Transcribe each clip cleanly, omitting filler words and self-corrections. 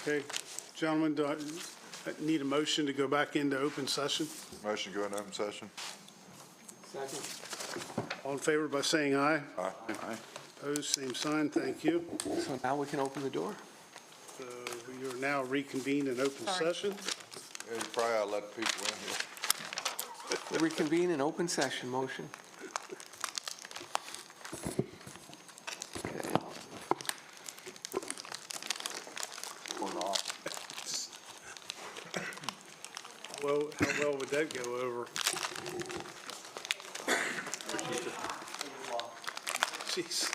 Okay, gentlemen, do I need a motion to go back into open session? Motion to go into open session. Second. All in favor by saying aye. Aye. Aye. Opposed, same sign, thank you. So now we can open the door? So we are now reconvened in open session. Yeah, you probably ought to let people in here. Reconvene in open session, motion. Okay. Going off. Well, how well would that go over? Jeez.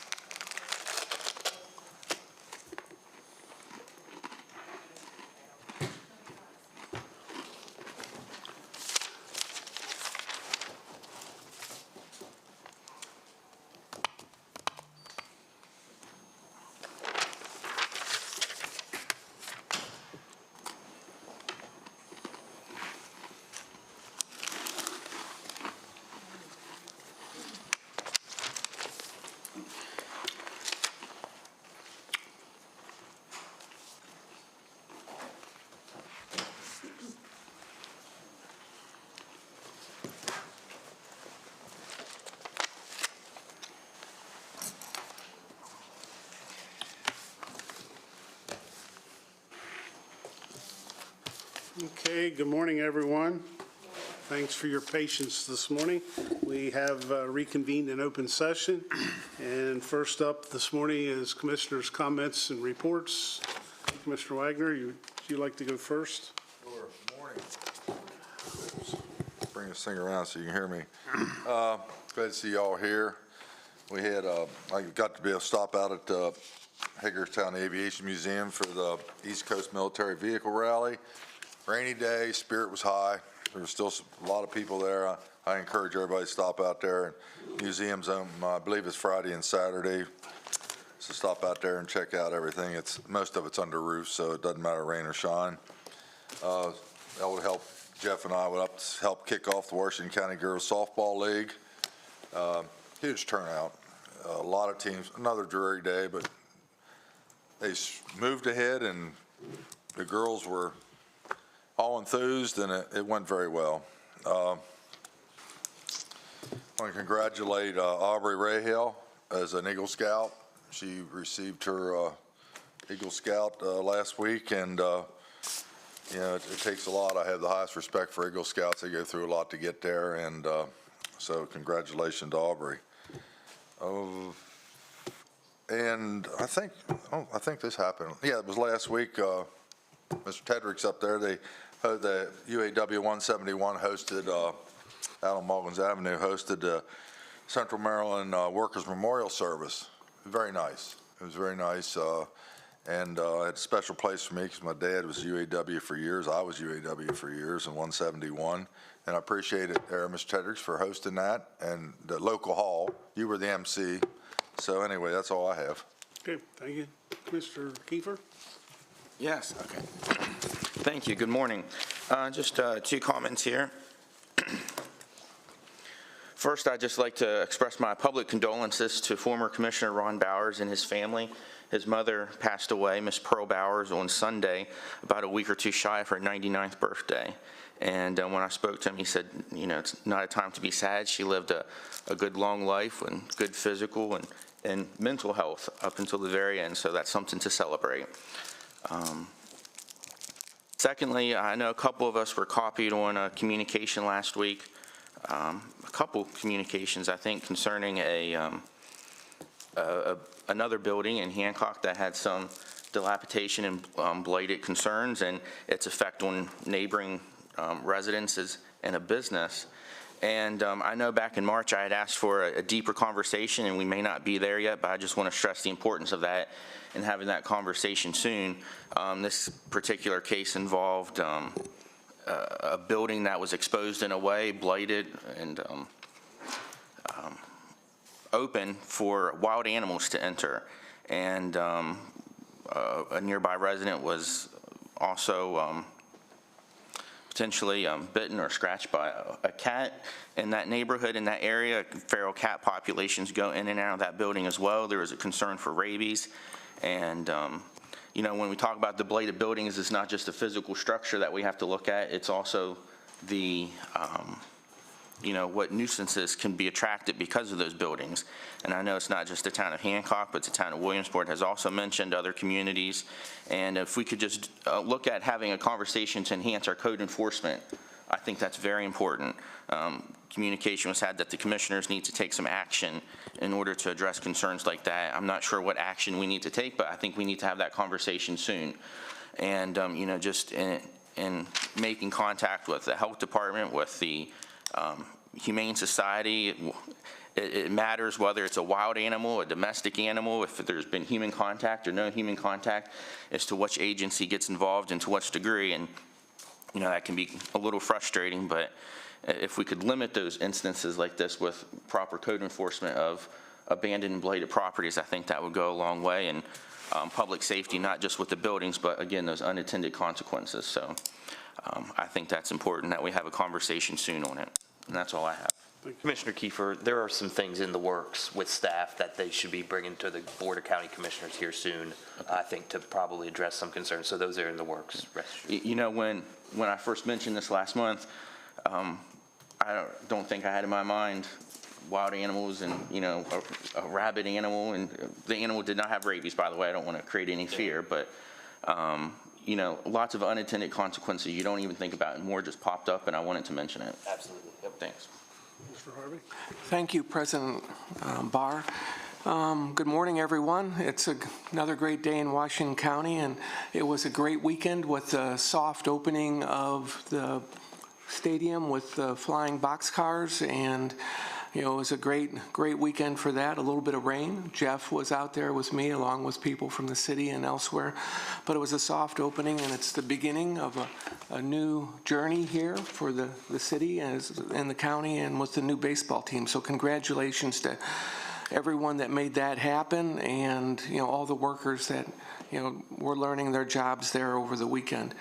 Okay, good morning, everyone. Thanks for your patience this morning. We have reconvened in open session, and first up this morning is Commissioners' comments and reports. Commissioner Wagner, would you like to go first? Sure. Good morning. Bring this thing around so you can hear me. Glad to see y'all here. We had, I got to be able to stop out at Hagerstown Aviation Museum for the East Coast Military Vehicle Rally. Rainy day, spirit was high. There was still a lot of people there. I encourage everybody to stop out there. Museums open, I believe it's Friday and Saturday. So stop out there and check out everything. Most of it's under roof, so it doesn't matter rain or shine. That would help. Jeff and I would help kick off the Washington County Girls Softball League. Huge turnout. A lot of teams. Another dreary day, but they moved ahead, and the girls were all enthused, and it went very well. I want to congratulate Aubrey Rahale as an Eagle Scout. She received her Eagle Scout last week, and you know, it takes a lot. I have the highest respect for Eagle Scouts. They go through a lot to get there, and so congratulations to Aubrey. And I think this happened. Yeah, it was last week. Mr. Tedrick's up there. The UAW 171 hosted, out on Mullins Avenue, hosted the Central Maryland Workers Memorial Service. Very nice. It was very nice. And I had a special place for me because my dad was UAW for years. I was UAW for years in 171. And I appreciate it, Mr. Tedrick, for hosting that. And the local hall, you were the MC. So anyway, that's all I have. Okay, thank you. Mr. Kiefer? Yes, okay. Thank you. Good morning. Just two comments here. First, I'd just like to express my public condolences to former Commissioner Ron Bowers and his family. His mother passed away, Miss Pearl Bowers, on Sunday, about a week or two shy of her 99th birthday. And when I spoke to him, he said, you know, it's not a time to be sad. She lived a good long life and good physical and mental health up until the very end, so that's something to celebrate. Secondly, I know a couple of us were copied on a communication last week, a couple communications, I think, concerning another building in Hancock that had some dilapidation and blighted concerns and its effect on neighboring residences and a business. And I know back in March I had asked for a deeper conversation, and we may not be there yet, but I just want to stress the importance of that and having that conversation soon. This particular case involved a building that was exposed in a way, blighted, and open for wild animals to enter. And a nearby resident was also potentially bitten or scratched by a cat in that neighborhood, in that area. Feral cat populations go in and out of that building as well. There was a concern for rabies, and when we talk about the blighted buildings, it's not just the physical structure that we have to look at, it's also the, what nuisances can be attracted because of those buildings. And I know it's not just the town of Hancock, but the town of Williamsport has also mentioned other communities. And if we could just look at having a conversation to enhance our code enforcement, I think that's very important. Communication was had that the commissioners need to take some action in order to address concerns like that. I'm not sure what action we need to take, but I think we need to have that conversation soon. And, just in making contact with the health department, with the Humane Society, it matters whether it's a wild animal, a domestic animal, if there's been human contact or no human contact, as to which agency gets involved and to what degree. And, that can be a little frustrating, but if we could limit those instances like this with proper code enforcement of abandoned and blighted properties, I think that would go a long way. And public safety, not just with the buildings, but again, those unintended consequences. So I think that's important that we have a conversation soon on it. And that's all I have. Commissioner Kiefer, there are some things in the works with staff that they should be bringing to the Board of County Commissioners here soon, I think, to probably address some concerns. So those are in the works. Rest assured. When I first mentioned this last month, I don't think I had in my mind wild animals and, a rabid animal. And the animal did not have rabies, by the way. I don't want to create any fear, but, lots of unintended consequences you don't even think about, and more just popped up, and I wanted to mention it. Absolutely. Yep. Thanks. Mr. Harvey? Thank you, President Barr. Good morning, everyone. It's another great day in Washington County, and it was a great weekend with the soft opening of the stadium with the flying boxcars, and it was a great weekend for that. A little bit of rain. Jeff was out there with me along with people from the city and elsewhere, but it was a soft opening, and it's the beginning of a new journey here for the city and the county and with the new baseball team. So congratulations to everyone that made that happen, and all the workers that were learning their jobs there over the weekend.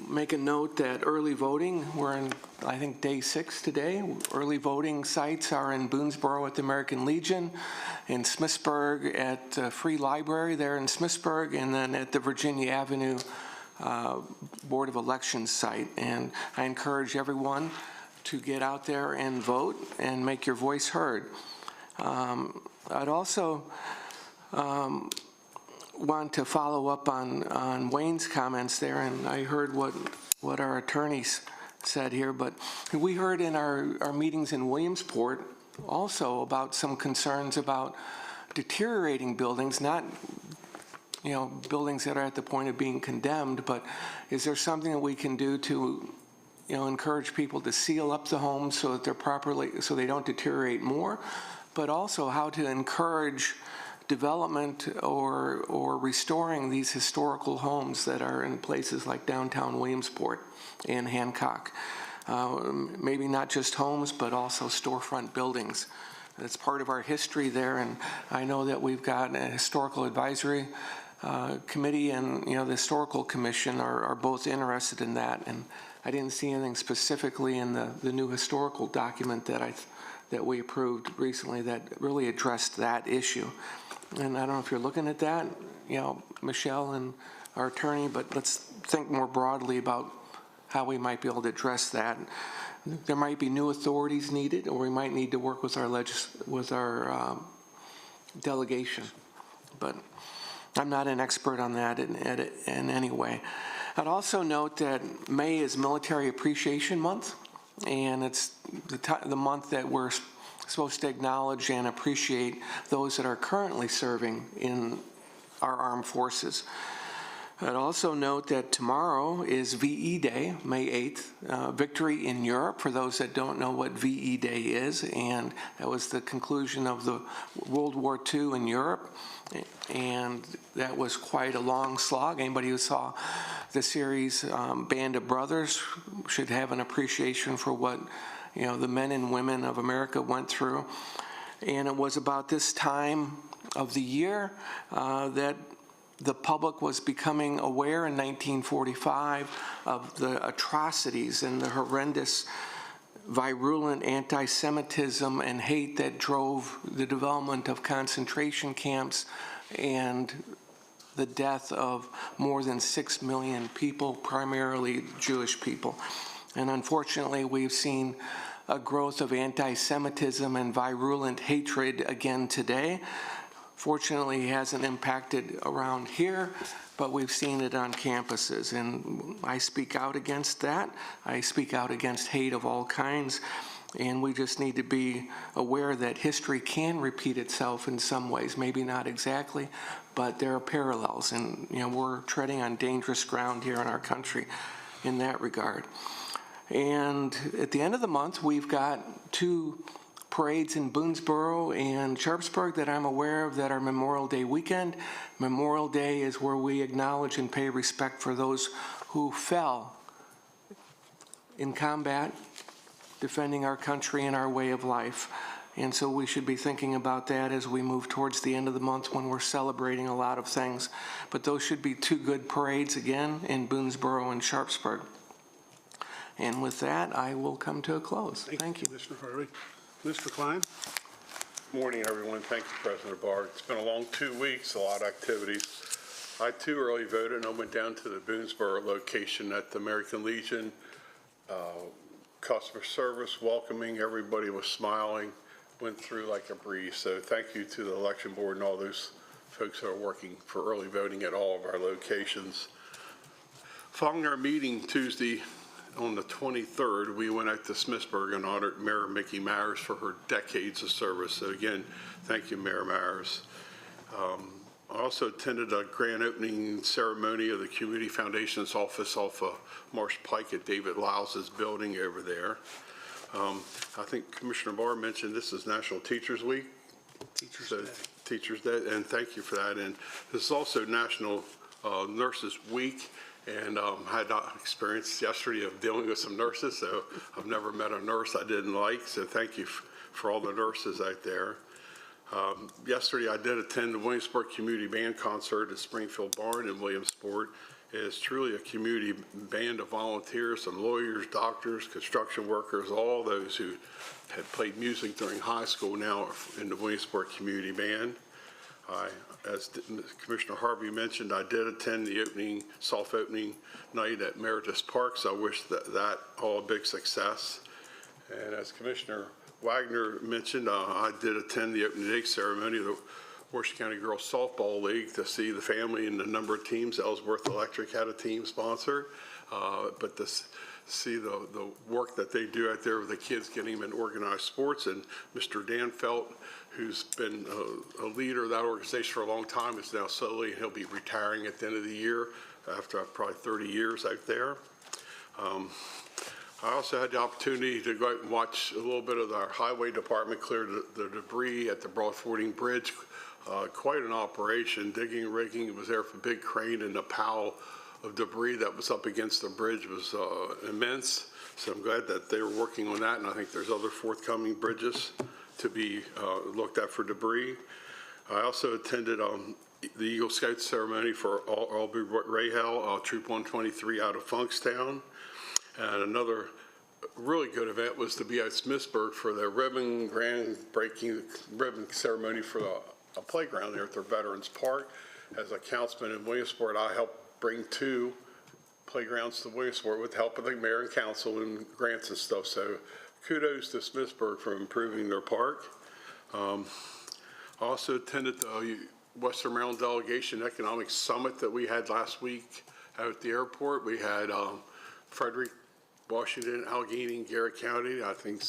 Make a note that early voting, we're in, I think, day 6 today. Early voting sites are in Boonesboro at the American Legion, in Smithsburg at Free Library there in Smithsburg, and then at the Virginia Avenue Board of Elections site. And I encourage everyone to get out there and vote and make your voice heard. I'd also want to follow up on Wayne's comments there, and I heard what our attorneys said here, but we heard in our meetings in Williamsport also about some concerns about deteriorating buildings, not buildings that are at the point of being condemned, but is there something that we can do to encourage people to seal up the homes so that they're properly, so they don't deteriorate more, but also how to encourage development or restoring these historical homes that are in places like downtown Williamsport and Hancock. Maybe not just homes, but also storefront buildings. That's part of our history there, and I know that we've got a historical advisory committee and the historical commission are both interested in that, and I didn't see anything specifically in the new historical document that we approved recently that really addressed that issue. And I don't know if you're looking at that, Michelle and our attorney, but let's think more broadly about how we might be able to address that. There might be new authorities needed, or we might need to work with our delegation. But I'm not an expert on that in any way. I'd also note that May is Military Appreciation Month, and it's the month that we're supposed to acknowledge and appreciate those that are currently serving in our armed forces. I'd also note that tomorrow is VE Day, May 8th, Victory in Europe, for those that don't know what VE Day is, and that was the conclusion of the World War II in Europe, and that was quite a long slog. Anybody who saw the series Band of Brothers should have an appreciation for what the men and women of America went through. And it was about this time of the year that the public was becoming aware in 1945 of the atrocities and the horrendous virulent anti-Semitism and hate that drove the development of concentration camps and the death of more than 6 million people, primarily Jewish people. And unfortunately, we've seen a growth of anti-Semitism and virulent hatred again today. Fortunately, it hasn't impacted around here, but we've seen it on campuses, and I speak out against that. I speak out against hate of all kinds, and we just need to be aware that history can repeat itself in some ways, maybe not exactly, but there are parallels, and we're treading on dangerous ground here in our country in that regard. And at the end of the month, we've got 2 parades in Boonesboro and Sharpsburg that I'm aware of that are Memorial Day weekend. Memorial Day is where we acknowledge and pay respect for those who fell in combat, defending our country and our way of life. And so we should be thinking about that as we move towards the end of the month when we're celebrating a lot of things. But those should be 2 good parades again in Boonesboro and Sharpsburg. And with that, I will come to a close. Thank you. Commissioner Harvey. Mr. Klein? Morning, everyone. Thank you, President Barr. It's been a long 2 weeks, a lot of activities. I, too, early voted, and I went down to the Boonesboro location at the American Legion. Customer service, welcoming, everybody was smiling, went through like a breeze. So thank you to the election board and all those folks that are working for early voting at all of our locations. Following our meeting Tuesday, on the 23rd, we went out to Smithsburg and honored Mayor Mickey Myers for her decades of service. So again, thank you, Mayor Myers. I also attended a grand opening ceremony of the Community Foundation's office off of Marsh Pike at David Lyles' building over there. I think Commissioner Barr mentioned this is National Teachers Week. Teachers Day, and thank you for that. And this is also National Nurses Week. And I had experience yesterday of dealing with some nurses, so I've never met a nurse I didn't like, so thank you for all the nurses out there. Yesterday I did attend the Williamsport Community Band concert at Springfield Barn in Williamsport. It is truly a community band of volunteers, some lawyers, doctors, construction workers, all those who had played music during high school now are in the Williamsport Community Band. As Commissioner Harvey mentioned, I did attend the soft opening night at Meritus Park, so I wish that all a big success. And as Commissioner Wagner mentioned, I did attend the opening day ceremony of the Washington County Girls Softball League to see the family and the number of teams. Ellsworth Electric had a team sponsor, but to see the work that they do out there with the kids, getting them in organized sports. And Mr. Dan Felt, who's been a leader of that organization for a long time, is now slowly, and he'll be retiring at the end of the year after probably 30 years out there. I also had the opportunity to go out and watch a little bit of our highway department clear the debris at the Broad Fording Bridge. Quite an operation, digging, rigging. It was there for a big crane, and the pile of debris that was up against the bridge was immense. So I'm glad that they were working on that, and I think there's other forthcoming bridges to be looked at for debris. I also attended the Eagle Scout ceremony for Aubrey Rahal, Troop 123 out of Funkstown. And another really good event was to be at Smithsburg for their groundbreaking ribbon ceremony for a playground there at their Veterans Park. As a councilman in Williamsport, I helped bring 2 playgrounds to Williamsport with the help of the mayor and council and grants and stuff. So kudos to Smithsburg for improving their park. I also attended the Western Maryland Delegation Economic Summit that we had last week out at the airport. We had Frederick, Washington, Allegheny, and Garrett County. I think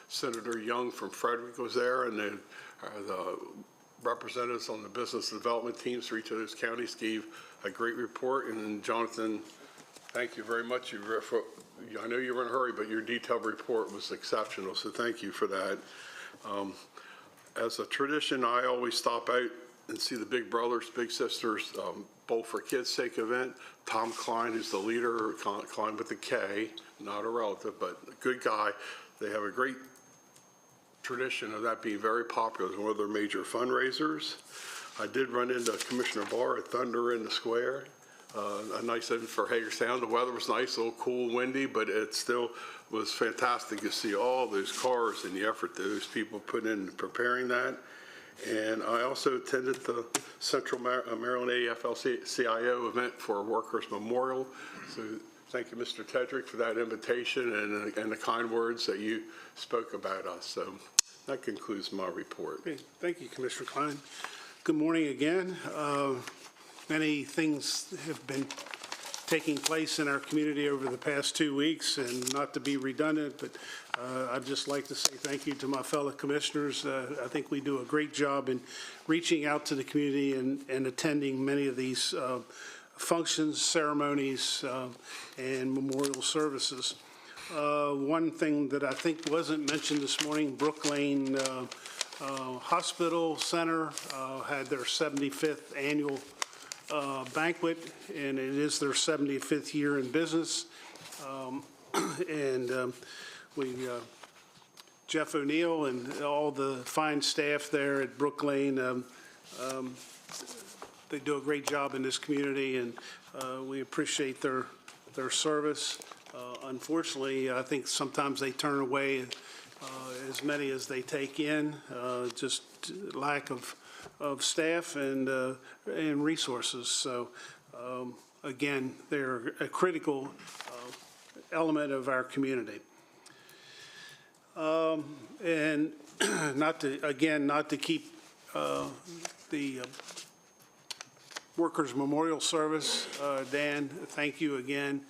Senator Young from Frederick was there, and then the representatives on the business development teams for each of those counties gave a great report. And then Jonathan, thank you very much. I know you were in a hurry, but your detailed report was exceptional, so thank you for that. As a tradition, I always stop out and see the Big Brothers, Big Sisters Bowl for Kids' Sake event. Tom Klein, who's the leader, Klein with a K, not a relative, but a good guy. They have a great tradition of that being very popular as one of their major fundraisers. I did run into Commissioner Barr at Thunder in the Square. A nice event for Hagerstown. The weather was nice, a little cool, windy, but it still was fantastic to see all those cars and the effort that those people put in preparing that. And I also attended the Central Maryland AFL-CIO event for Workers Memorial. So thank you, Mr. Tedrick, for that invitation and the kind words that you spoke about us. So that concludes my report. Okay, thank you, Commissioner Klein. Good morning again. Many things have been taking place in our community over the past 2 weeks, and not to be redundant, but I'd just like to say thank you to my fellow commissioners. I think we do a great job in reaching out to the community and attending many of these functions, ceremonies, and memorial services. One thing that I think wasn't mentioned this morning, Brook Lane Hospital Center had their 75th annual banquet, and it is their 75th year in business. Jeff O'Neill and all the fine staff there at Brook Lane, they do a great job in this community, and we appreciate their service. Unfortunately, I think sometimes they turn away as many as they take in, just lack of staff and resources. So again, they're a critical element of our community. And not to keep the Workers Memorial Service, Dan, thank you again.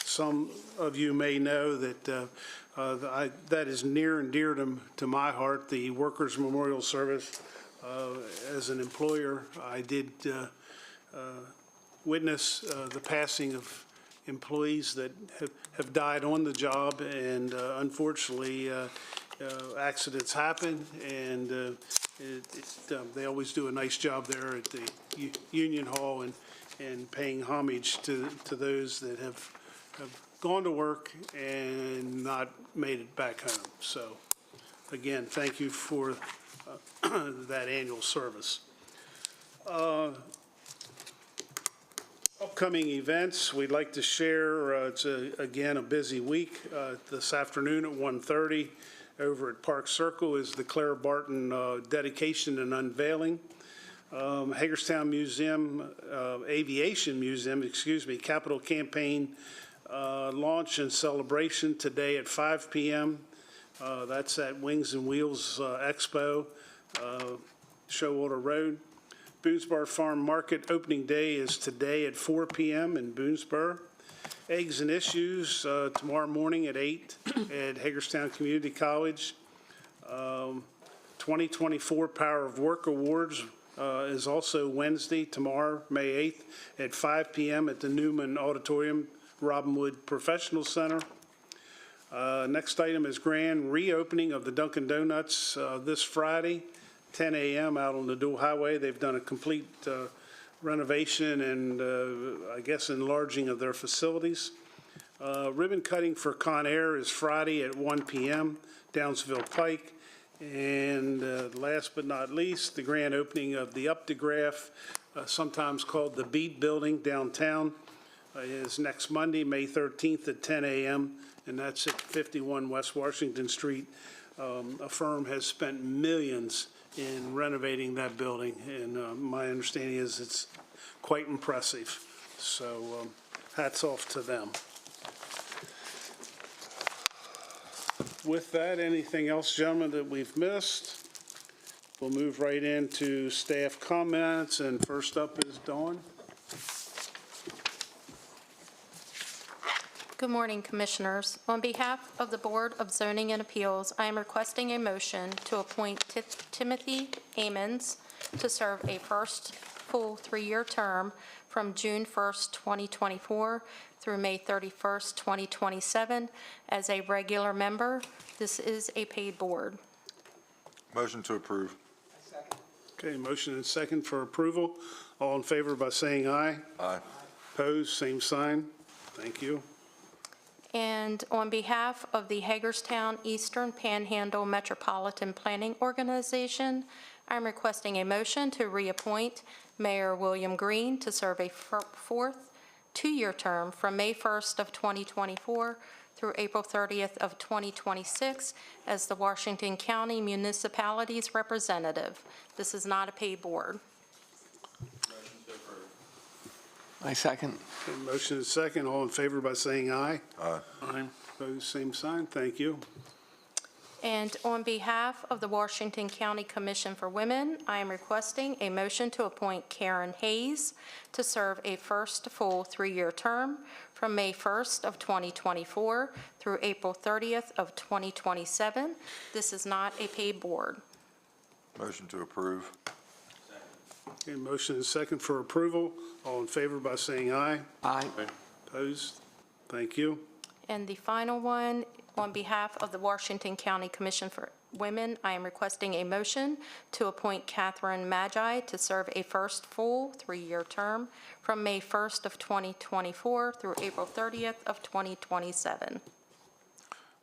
Some of you may know that that is near and dear to my heart, the Workers Memorial Service. As an employer, I did witness the passing of employees that have died on the job, and unfortunately, accidents happen, and they always do a nice job there at the Union Hall and paying homage to those that have gone to work and not made it back home. So again, thank you for that annual service. Upcoming events we'd like to share. It's again a busy week. This afternoon at 1:30 over at Park Circle is the Claire Barton dedication and unveiling. Hagerstown Museum, Aviation Museum, capital campaign launch and celebration today at 5 p.m. That's at Wings and Wheels Expo, Showalter Road. Boonesborough Farm Market opening day is today at 4 p.m. in Boonesborough. Eggs and Issues tomorrow morning at 8 at Hagerstown Community College. 2024 Power of Work Awards is also Wednesday, tomorrow, May 8th at 5 p.m. at the Newman Auditorium, Robinwood Professional Center. Next item is grand reopening of the Dunkin' Donuts this Friday, 10 a.m. out on the dual highway. They've done a complete renovation and I guess enlarging of their facilities. Ribbon cutting for Con Air is Friday at 1 p.m. Downsville Pike. And last but not least, the grand opening of the Updegraph, sometimes called the Beat Building downtown, is next Monday, May 13th at 10 a.m. and that's at 51 West Washington Street. A firm has spent millions in renovating that building, and my understanding is it's quite impressive. So hats off to them. With that, anything else, gentlemen, that we've missed? We'll move right into staff comments, and first up is Dawn. Good morning, Commissioners. On behalf of the Board of Zoning and Appeals, I am requesting a motion to appoint Timothy Amons to serve a first full 3-year term from June 1st, 2024 through May 31st, 2027 as a regular member. This is a paid board. Motion to approve. Okay, motion and second for approval. All in favor by saying aye. Aye. Opposed, same sign. Thank you. And on behalf of the Hagerstown Eastern Panhandle Metropolitan Planning Organization, I'm requesting a motion to reappoint Mayor William Green to serve a fourth two-year term from May 1st of 2024 through April 30th of 2026 as the Washington County Municipalities Representative. This is not a paid board. I second. Okay, motion is second. All in favor by saying aye. Aye. Aye. Opposed, same sign. Thank you. And on behalf of the Washington County Commission for Women, I am requesting a motion to appoint Karen Hayes to serve a first full three-year term from May 1st of 2024 through April 30th of 2027. This is not a paid board. Motion to approve. Okay, motion is second for approval. All in favor by saying aye. Aye. Opposed? Thank you. And the final one, on behalf of the Washington County Commission for Women, I am requesting a motion to appoint Catherine Magi to serve a first full three-year term from May 1st of 2024 through April 30th of 2027.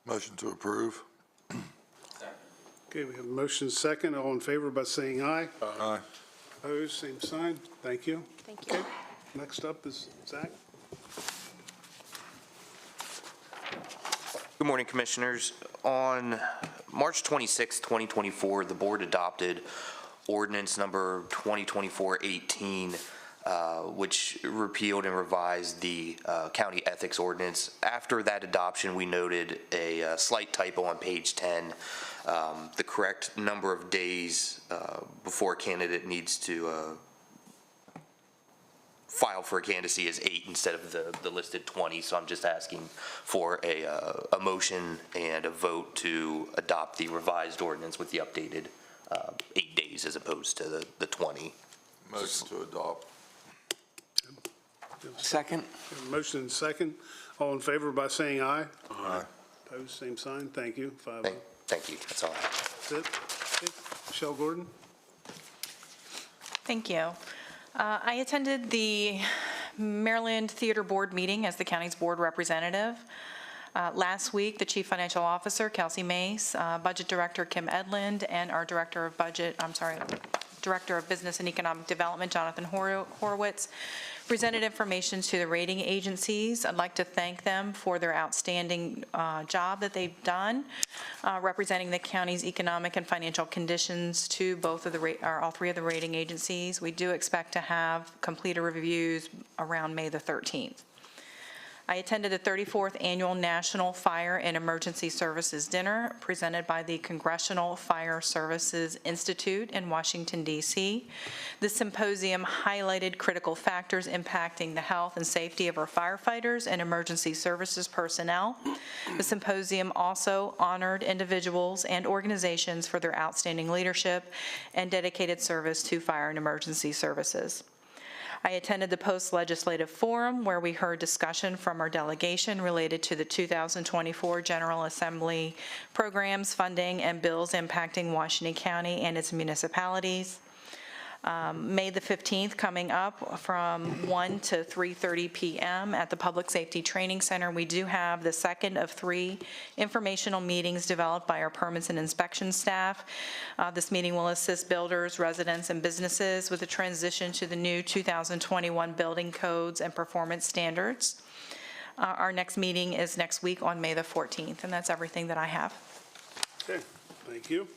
Motion to approve. Okay, we have a motion second. All in favor by saying aye. Aye. Opposed, same sign. Thank you. Thank you. Okay, next up is Zach. Good morning, Commissioners. On March 26, 2024, the Board adopted ordinance number 2024-18, which repealed and revised the county ethics ordinance. After that adoption, we noted a slight typo on page 10. The correct number of days before a candidate needs to file for a candidacy is 8 instead of the listed 20, so I'm just asking for a motion and a vote to adopt the revised ordinance with the updated 8 days as opposed to the 20. Motion to adopt. Second. We have a motion and second. All in favor by saying aye. Aye. Opposed, same sign. Thank you. 5-0. Thank you, that's all I have. That's it. Okay. Michelle Gordon. Thank you. I attended the Maryland Theater Board meeting as the county's board representative. Last week, the Chief Financial Officer, Kelsey Mace, Budget Director, Kim Edlund, and our Director of Business and Economic Development, Jonathan Horowitz, presented information to the rating agencies. I'd like to thank them for their outstanding job that they've done, representing the county's economic and financial conditions to both of all three of the rating agencies. We do expect to have completed reviews around May the 13th. I attended the 34th Annual National Fire and Emergency Services Dinner presented by the Congressional Fire Services Institute in Washington, D.C. The symposium highlighted critical factors impacting the health and safety of our firefighters and emergency services personnel. The symposium also honored individuals and organizations for their outstanding leadership and dedicated service to fire and emergency services. I attended the post-legislative forum where we heard discussion from our delegation related to the 2024 General Assembly programs, funding, and bills impacting Washington County and its municipalities. May the 15th coming up from 1 to 3:30 p.m. at the Public Safety Training Center. We do have the second of 3 informational meetings developed by our permits and inspection staff. This meeting will assist builders, residents, and businesses with the transition to the new 2021 building codes and performance standards. Our next meeting is next week on May the 14th, and that's everything that I have. Okay, thank you.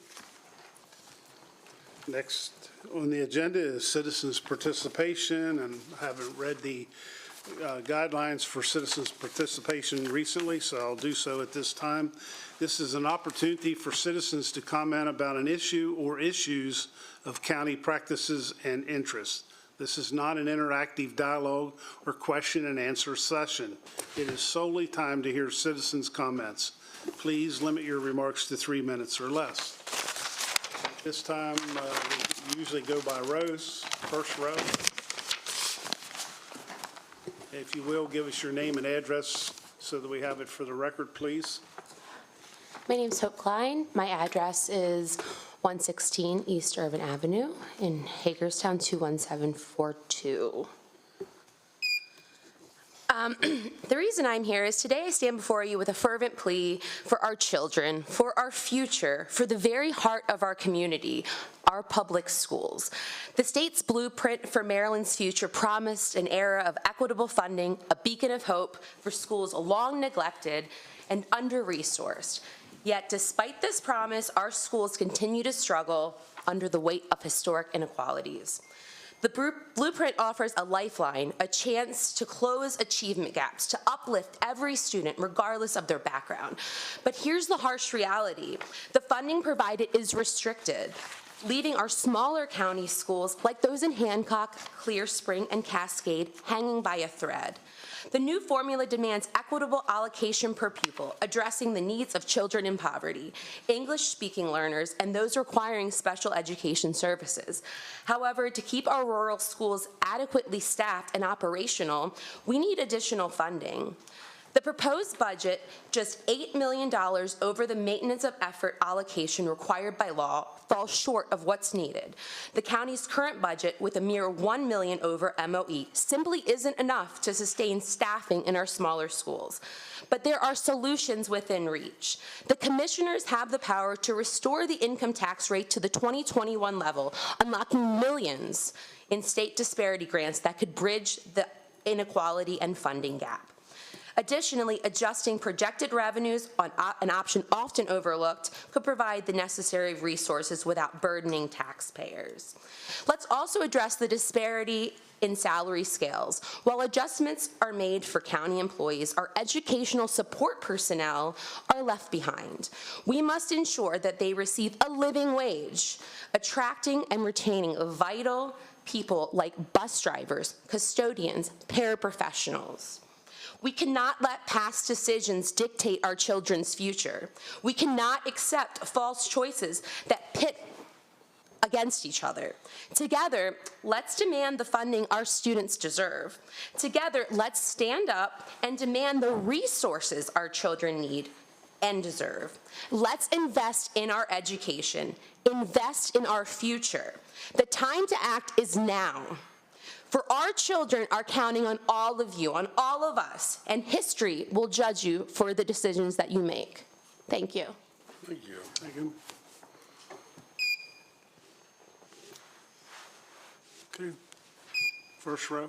Next on the agenda is citizens' participation, and I haven't read the guidelines for citizens' participation recently, so I'll do so at this time. This is an opportunity for citizens to comment about an issue or issues of county practices and interests. This is not an interactive dialogue or question and answer session. It is solely time to hear citizens' comments. Please limit your remarks to 3 minutes or less. This time, we usually go by rows, first row. If you will, give us your name and address so that we have it for the record, please. My name's Hope Klein. My address is 116 East Urban Avenue in Hagerstown, 21742. The reason I'm here is today I stand before you with a fervent plea for our children, for our future, for the very heart of our community, our public schools. The state's blueprint for Maryland's future promised an era of equitable funding, a beacon of hope for schools long neglected and under-resourced. Yet despite this promise, our schools continue to struggle under the weight of historic inequalities. The blueprint offers a lifeline, a chance to close achievement gaps, to uplift every student regardless of their background. But here's the harsh reality. The funding provided is restricted, leaving our smaller county schools, like those in Hancock, Clear Spring, and Cascade, hanging by a thread. The new formula demands equitable allocation per pupil, addressing the needs of children in poverty, English-speaking learners, and those requiring special education services. However, to keep our rural schools adequately staffed and operational, we need additional funding. The proposed budget, just $8 million over the maintenance of effort allocation required by law, falls short of what's needed. The county's current budget, with a mere $1 million over MOE, simply isn't enough to sustain staffing in our smaller schools. But there are solutions within reach. The commissioners have the power to restore the income tax rate to the 2021 level, unlocking millions in state disparity grants that could bridge the inequality and funding gap. Additionally, adjusting projected revenues, an option often overlooked, could provide the necessary resources without burdening taxpayers. Let's also address the disparity in salary scales. While adjustments are made for county employees, our educational support personnel are left behind. We must ensure that they receive a living wage, attracting and retaining vital people like bus drivers, custodians, paraprofessionals. We cannot let past decisions dictate our children's future. We cannot accept false choices that pit against each other. Together, let's demand the funding our students deserve. Together, let's stand up and demand the resources our children need and deserve. Let's invest in our education, invest in our future. The time to act is now. For our children are counting on all of you, on all of us, and history will judge you for the decisions that you make. Thank you. Thank you. Thank you. Okay. First row.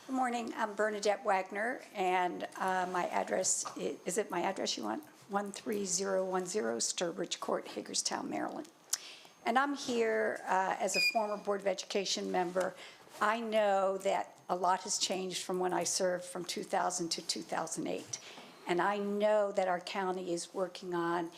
Good morning. I'm Bernadette Wagner, and my address, is it my address you want? 13010 Sturbridge Court, Hagerstown, Maryland. And I'm here as a former Board of Education member. I know that a lot has changed from when I served from 2000 to 2008. And I know that our county is working on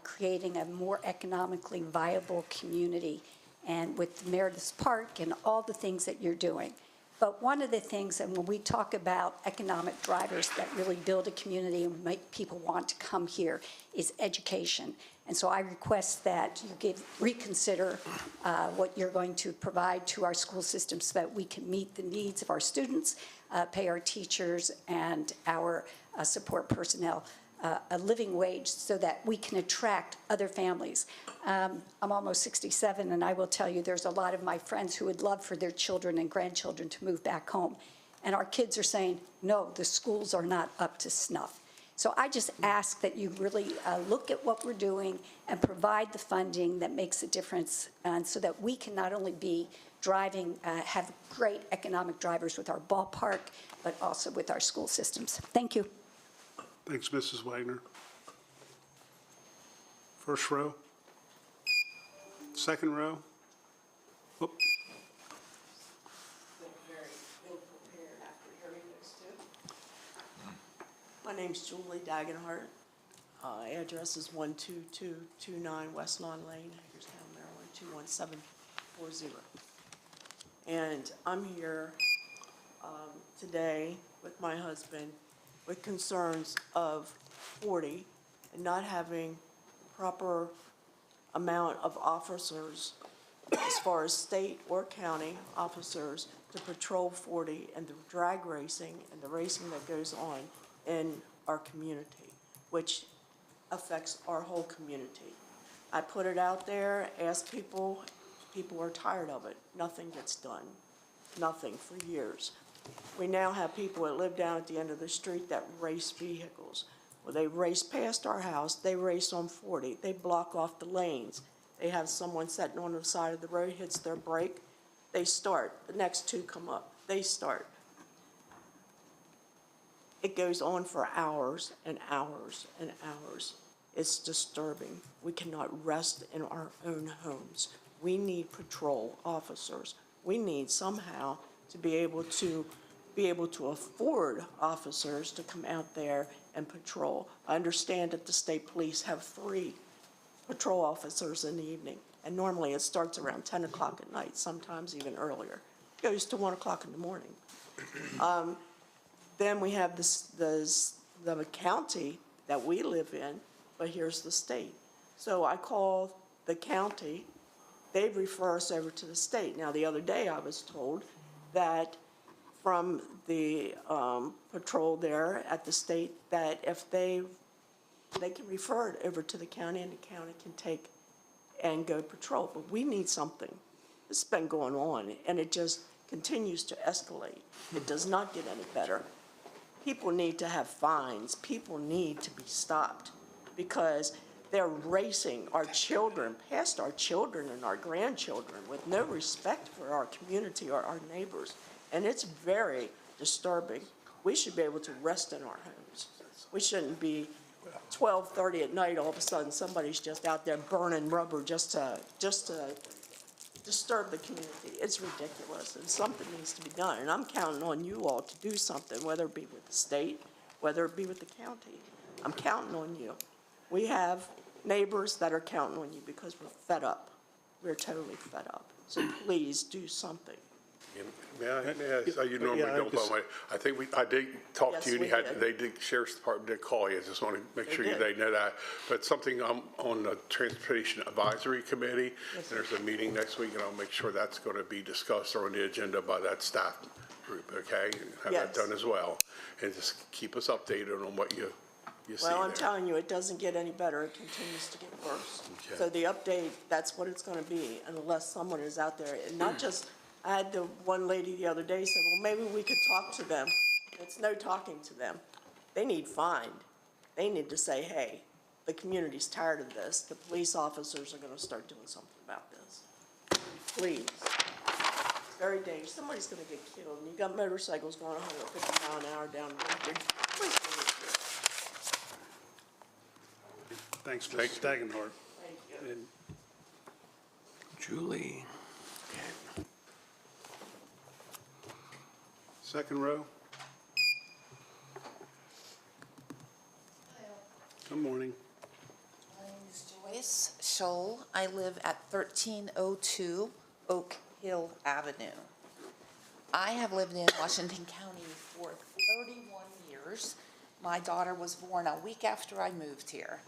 creating a more economically viable community, and with Meredith Park and all the things that you're doing. But one of the things, and when we talk about economic drivers that really build a community and make people want to come here, is education. And so I request that you reconsider what you're going to provide to our school system so that we can meet the needs of our students, pay our teachers and our support personnel a living wage so that we can attract other families. I'm almost 67, and I will tell you there's a lot of my friends who would love for their children and grandchildren to move back home. And our kids are saying, no, the schools are not up to snuff. So I just ask that you really look at what we're doing and provide the funding that makes a difference, and so that we can not only be driving, have great economic drivers with our ballpark, but also with our school systems. Thank you. Thanks, Mrs. Wagner. First row. Second row. Oh. My name's Julie Dagenhart. Address is 12229 West Lawn Lane, Hagerstown, Maryland, 21740. And I'm here today with my husband with concerns of 40 and not having proper amount of officers as far as state or county officers to patrol 40 and the drag racing and the racing that goes on in our community, which affects our whole community. I put it out there, asked people, people are tired of it. Nothing gets done, nothing for years. We now have people that live down at the end of the street that race vehicles. Well, they race past our house, they race on 40, they block off the lanes. They have someone sitting on the side of the road, hits their brake, they start. The next two come up, they start. It goes on for hours and hours and hours. It's disturbing. We cannot rest in our own homes. We need patrol officers. We need somehow to be able to afford officers to come out there and patrol. I understand that the state police have 3 patrol officers in the evening, and normally it starts around 10 o'clock at night, sometimes even earlier. It goes to 1 o'clock in the morning. Then we have the county that we live in, but here's the state. So I call the county, they refer us over to the state. Now, the other day I was told that from the patrol there at the state that if they can refer it over to the county and the county can take and go patrol. But we need something. This has been going on and it just continues to escalate. It does not get any better. People need to have fines. People need to be stopped because they're racing our children, past our children and our grandchildren with no respect for our community or our neighbors. And it's very disturbing. We should be able to rest in our homes. We shouldn't be 12:30 at night, all of a sudden somebody's just out there burning rubber just to disturb the community. It's ridiculous, and something needs to be done. And I'm counting on you all to do something, whether it be with the state, whether it be with the county. I'm counting on you. We have neighbors that are counting on you because we're fed up. We're totally fed up. So please do something. May I say, you normally Yeah, don't, but I think I did talk Yes, to you, and we did. Sheriff's Department did call you. I just want to make They sure did. they know that. But something, I'm on the Transportation Advisory Committee, Yes, and there's a meeting next week, and I'll make sure that's going to be discussed or on the agenda by that staff group, okay? And have that Yes. done as well. And just keep us updated on what you see Well, I'm there. telling you, it doesn't get any better. It continues to get worse. Okay. So the update, that's what it's going to be unless someone is out there. And not just, I had the one lady the other day said, well, maybe we could talk to them. It's no talking to them. They need fined. They need to say, hey, the community's tired of this. The police officers are going to start doing something about this. Please. It's very dangerous. Somebody's going to get killed. And you got motorcycles going 150 miles an hour down the road. Somebody's gonna get killed. Thanks, Mr. Dagenhart. Thank you. And Julie. second row. Good morning. My name is Joyce Scholl. I live at 1302 Oak Hill Avenue. I have lived in Washington County for 31 years. My daughter was born a week after I moved here.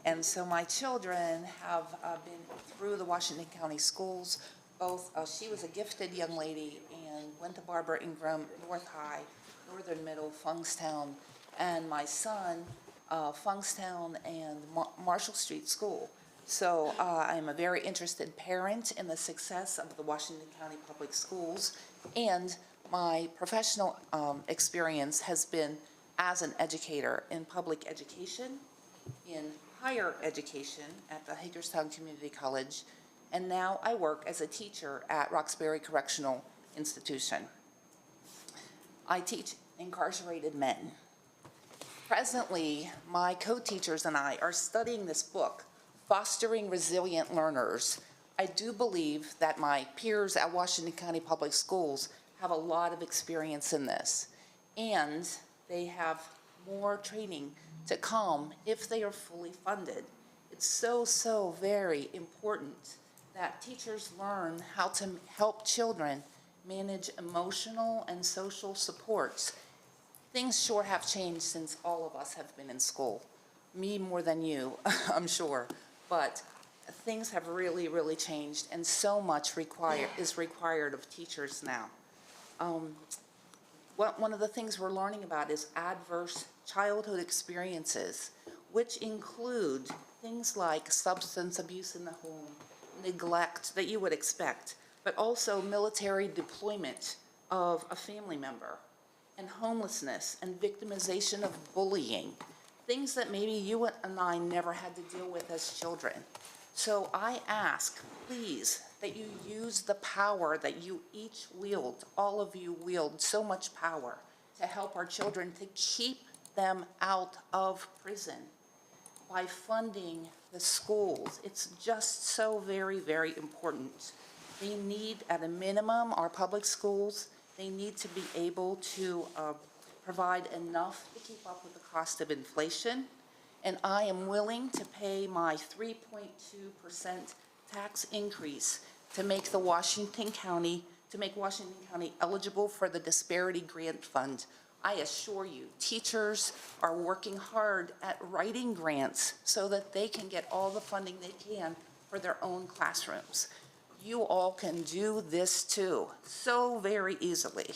And so my children have been through the Washington County schools. Both, she was a gifted young lady and went to Barbara Ingram, North High, Northern Middle, Funkstown, and my son, Funkstown and Marshall Street School. So I'm a very interested parent in the success of the Washington County Public Schools, and my professional experience has been as an educator in public education, in higher education at the Hagerstown Community College, and now I work as a teacher at Roxbury Correctional Institution. I teach incarcerated men. Presently, my co-teachers and I are studying this book, Fostering Resilient Learners. I do believe that my peers at Washington County Public Schools have a lot of experience in this, and they have more training to come if they are fully funded. It's so very important that teachers learn how to help children manage emotional and social supports. Things sure have changed since all of us have been in school. Me more than you, I'm sure. But things have really changed, and so much is required of teachers now. One of the things we're learning about is adverse childhood experiences, which include things like substance abuse in the home, neglect that you would expect, but also military deployment of a family member, and homelessness and victimization of bullying. things that maybe you and I never had to deal with as children. So I ask, please, that you use the power that you each wield, all of you wield so much power to help our children, to keep them out of prison by funding the schools. It's just so very, very important. They need, at a minimum, our public schools, they need to be able to provide enough to keep up with the cost of inflation. And I am willing to pay my 3.2% tax increase to make Washington County eligible for the Disparity Grant Fund. I assure you, teachers are working hard at writing grants so that they can get all the funding they can for their own classrooms. You all can do this too, so very easily.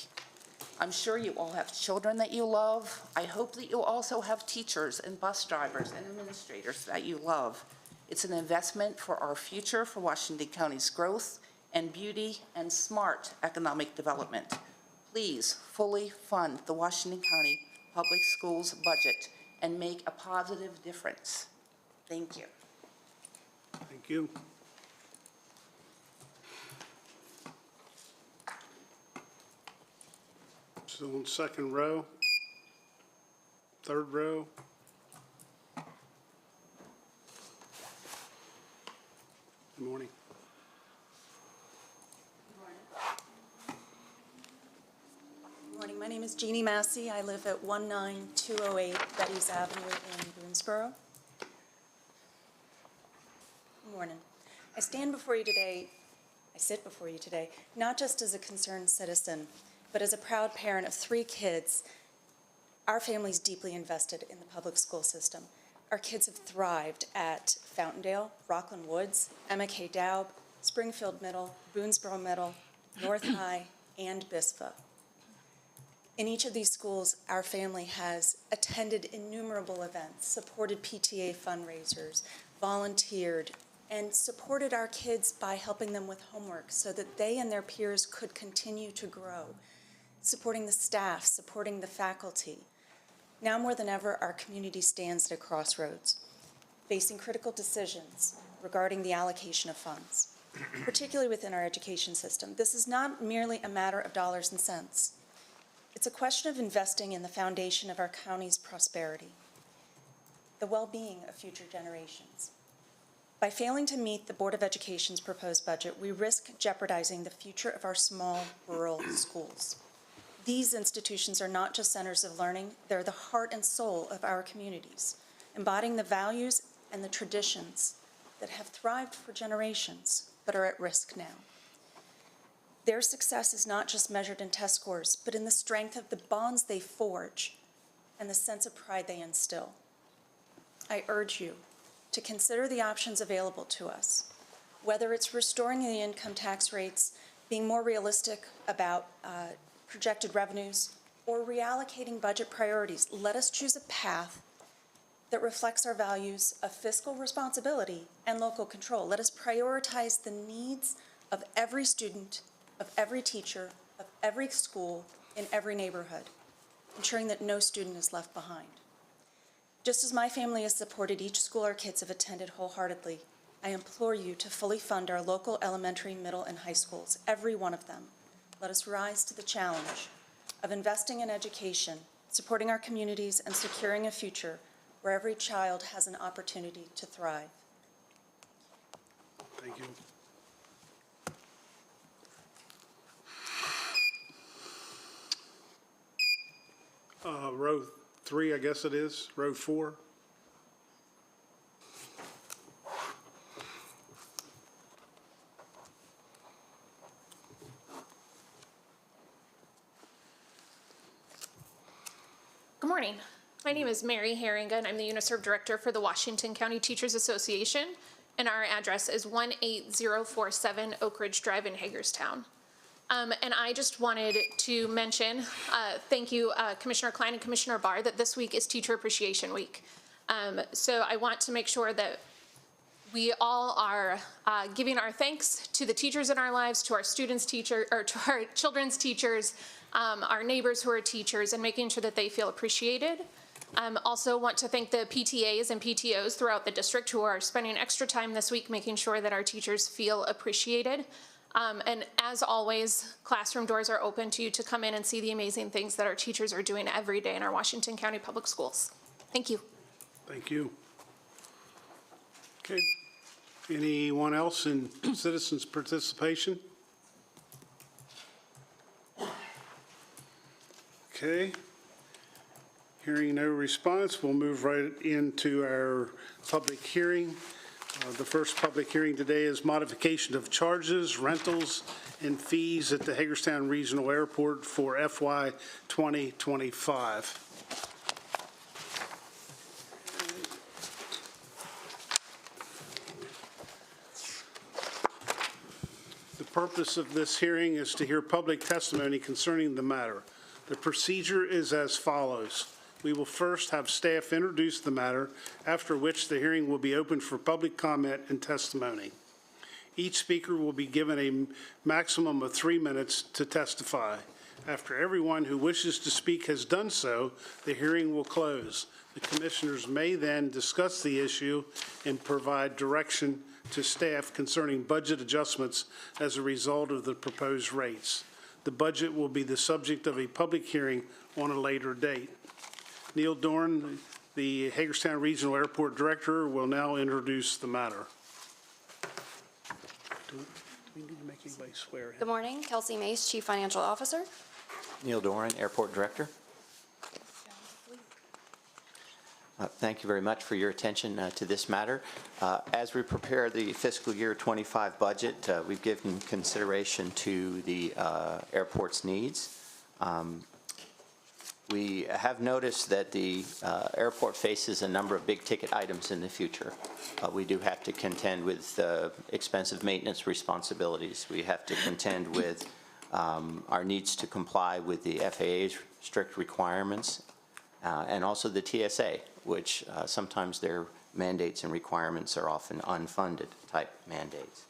I'm sure you all have children that you love. I hope that you also have teachers and bus drivers and administrators that you love. It's an investment for our future, for Washington County's growth and beauty and smart economic development. Please fully fund the Washington County Public Schools budget and make a positive difference. Thank you. Thank you. So on second row, third row. Good morning. Good morning. My name is Jeannie Massey. I live at 19208 Betty's Avenue in Boonesboro. Good morning. I sit before you today, not just as a concerned citizen, but as a proud parent of 3 kids. Our family's deeply invested in the public school system. Our kids have thrived at Fountaindale, Rockland Woods, Emma K. Daub, Springfield Middle, Boonesboro Middle, North High, and BISFA. In each of these schools, our family has attended innumerable events, supported PTA fundraisers, volunteered, and supported our kids by helping them with homework so that they and their peers could continue to grow, supporting the staff, supporting the faculty. Now more than ever, our community stands at a crossroads, facing critical decisions regarding the allocation of funds, particularly within our education system. This is not merely a matter of dollars and cents. It's a question of investing in the foundation of our county's prosperity, the well-being of future generations. By failing to meet the Board of Education's proposed budget, we risk jeopardizing the future of our small rural schools. These institutions are not just centers of learning, they're the heart and soul of our communities, embodying the values and the traditions that have thrived for generations, but are at risk now. Their success is not just measured in test scores, but in the strength of the bonds they forge and the sense of pride they instill. I urge you to consider the options available to us, whether it's restoring the income tax rates, being more realistic about projected revenues, or reallocating budget priorities. Let us choose a path that reflects our values of fiscal responsibility and local control. Let us prioritize the needs of every student, of every teacher, of every school, in every neighborhood, ensuring that no student is left behind. Just as my family has supported each school our kids have attended wholeheartedly, I implore you to fully fund our local elementary, middle, and high schools, every one of them. Let us rise to the challenge of investing in education, supporting our communities, and securing a future where every child has an opportunity to thrive. Thank you. Row 3, I guess it is, row 4. Good morning. My name is Mary Herringa, I'm the UNISERV Director for the Washington County Teachers Association, and our address is 18047 Oak Ridge Drive in Hagerstown. And I just wanted to mention, thank you, Commissioner Klein and Commissioner Barr, that this week is Teacher Appreciation Week. So I want to make sure that we all are giving our thanks to the teachers in our lives, to our students' teachers, or to our children's teachers, our neighbors who are teachers, and making sure that they feel appreciated. Also want to thank the PTAs and PTOs throughout the district who are spending extra time this week making sure that our teachers feel appreciated. And as always, classroom doors are open to you to come in and see the amazing things that our teachers are doing every day in our Washington County Public Schools. Thank you. Thank you. Okay. Anyone else in citizens' participation? Okay. Hearing no response, we'll move right into our public hearing. The first public hearing today is modification of charges, rentals, and fees at the Hagerstown Regional Airport for FY 2025. The purpose of this hearing is to hear public testimony concerning the matter. The procedure is as follows. We will first have staff introduce the matter, after which the hearing will be open for public comment and testimony. Each speaker will be given a maximum of 3 minutes to testify. After everyone who wishes to speak has done so, the hearing will close. The commissioners may then discuss the issue and provide direction to staff concerning budget adjustments as a result of the proposed rates. The budget will be the subject of a public hearing on a later date. Neil Dorn, the Hagerstown Regional Airport Director, will now introduce the matter. Do we need to make anybody swear in? Good morning, Kelsey Mace, Chief Financial Officer. Neil Doran, Airport Director. Thank you very much for your attention to this matter. As we prepare the fiscal year 25 budget, we've given consideration to the airport's needs. We have noticed that the airport faces a number of big-ticket items in the future. We do have to contend with expensive maintenance responsibilities. We have to contend with our needs to comply with the FAA's strict requirements and also the TSA, which sometimes their mandates and requirements are often unfunded type mandates.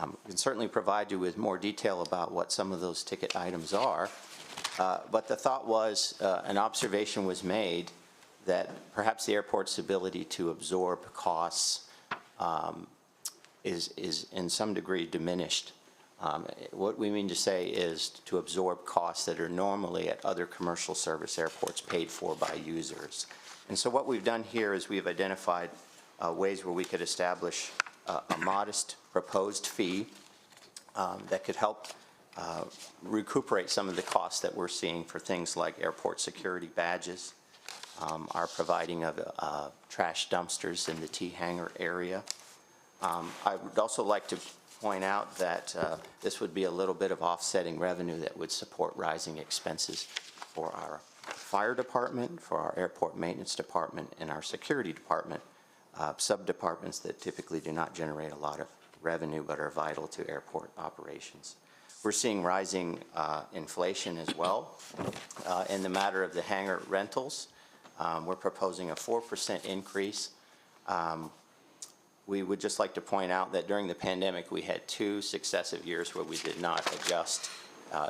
We can certainly provide you with more detail about what some of those ticket items are. But the thought was, an observation was made that perhaps the airport's ability to absorb costs is in some degree diminished. What we mean to say is to absorb costs that are normally at other commercial service airports paid for by users. And so what we've done here is we've identified ways where we could establish a modest proposed fee that could help recuperate some of the costs that we're seeing for things like airport security badges, our providing of trash dumpsters in the T-hangar area. I would also like to point out that this would be a little bit of offsetting revenue that would support rising expenses for our fire department, for our airport maintenance department, and our security department, sub-departments that typically do not generate a lot of revenue but are vital to airport operations. We're seeing rising inflation as well. In the matter of the hangar rentals, we're proposing a 4% increase. We would just like to point out that during the pandemic, we had 2 successive years where we did not adjust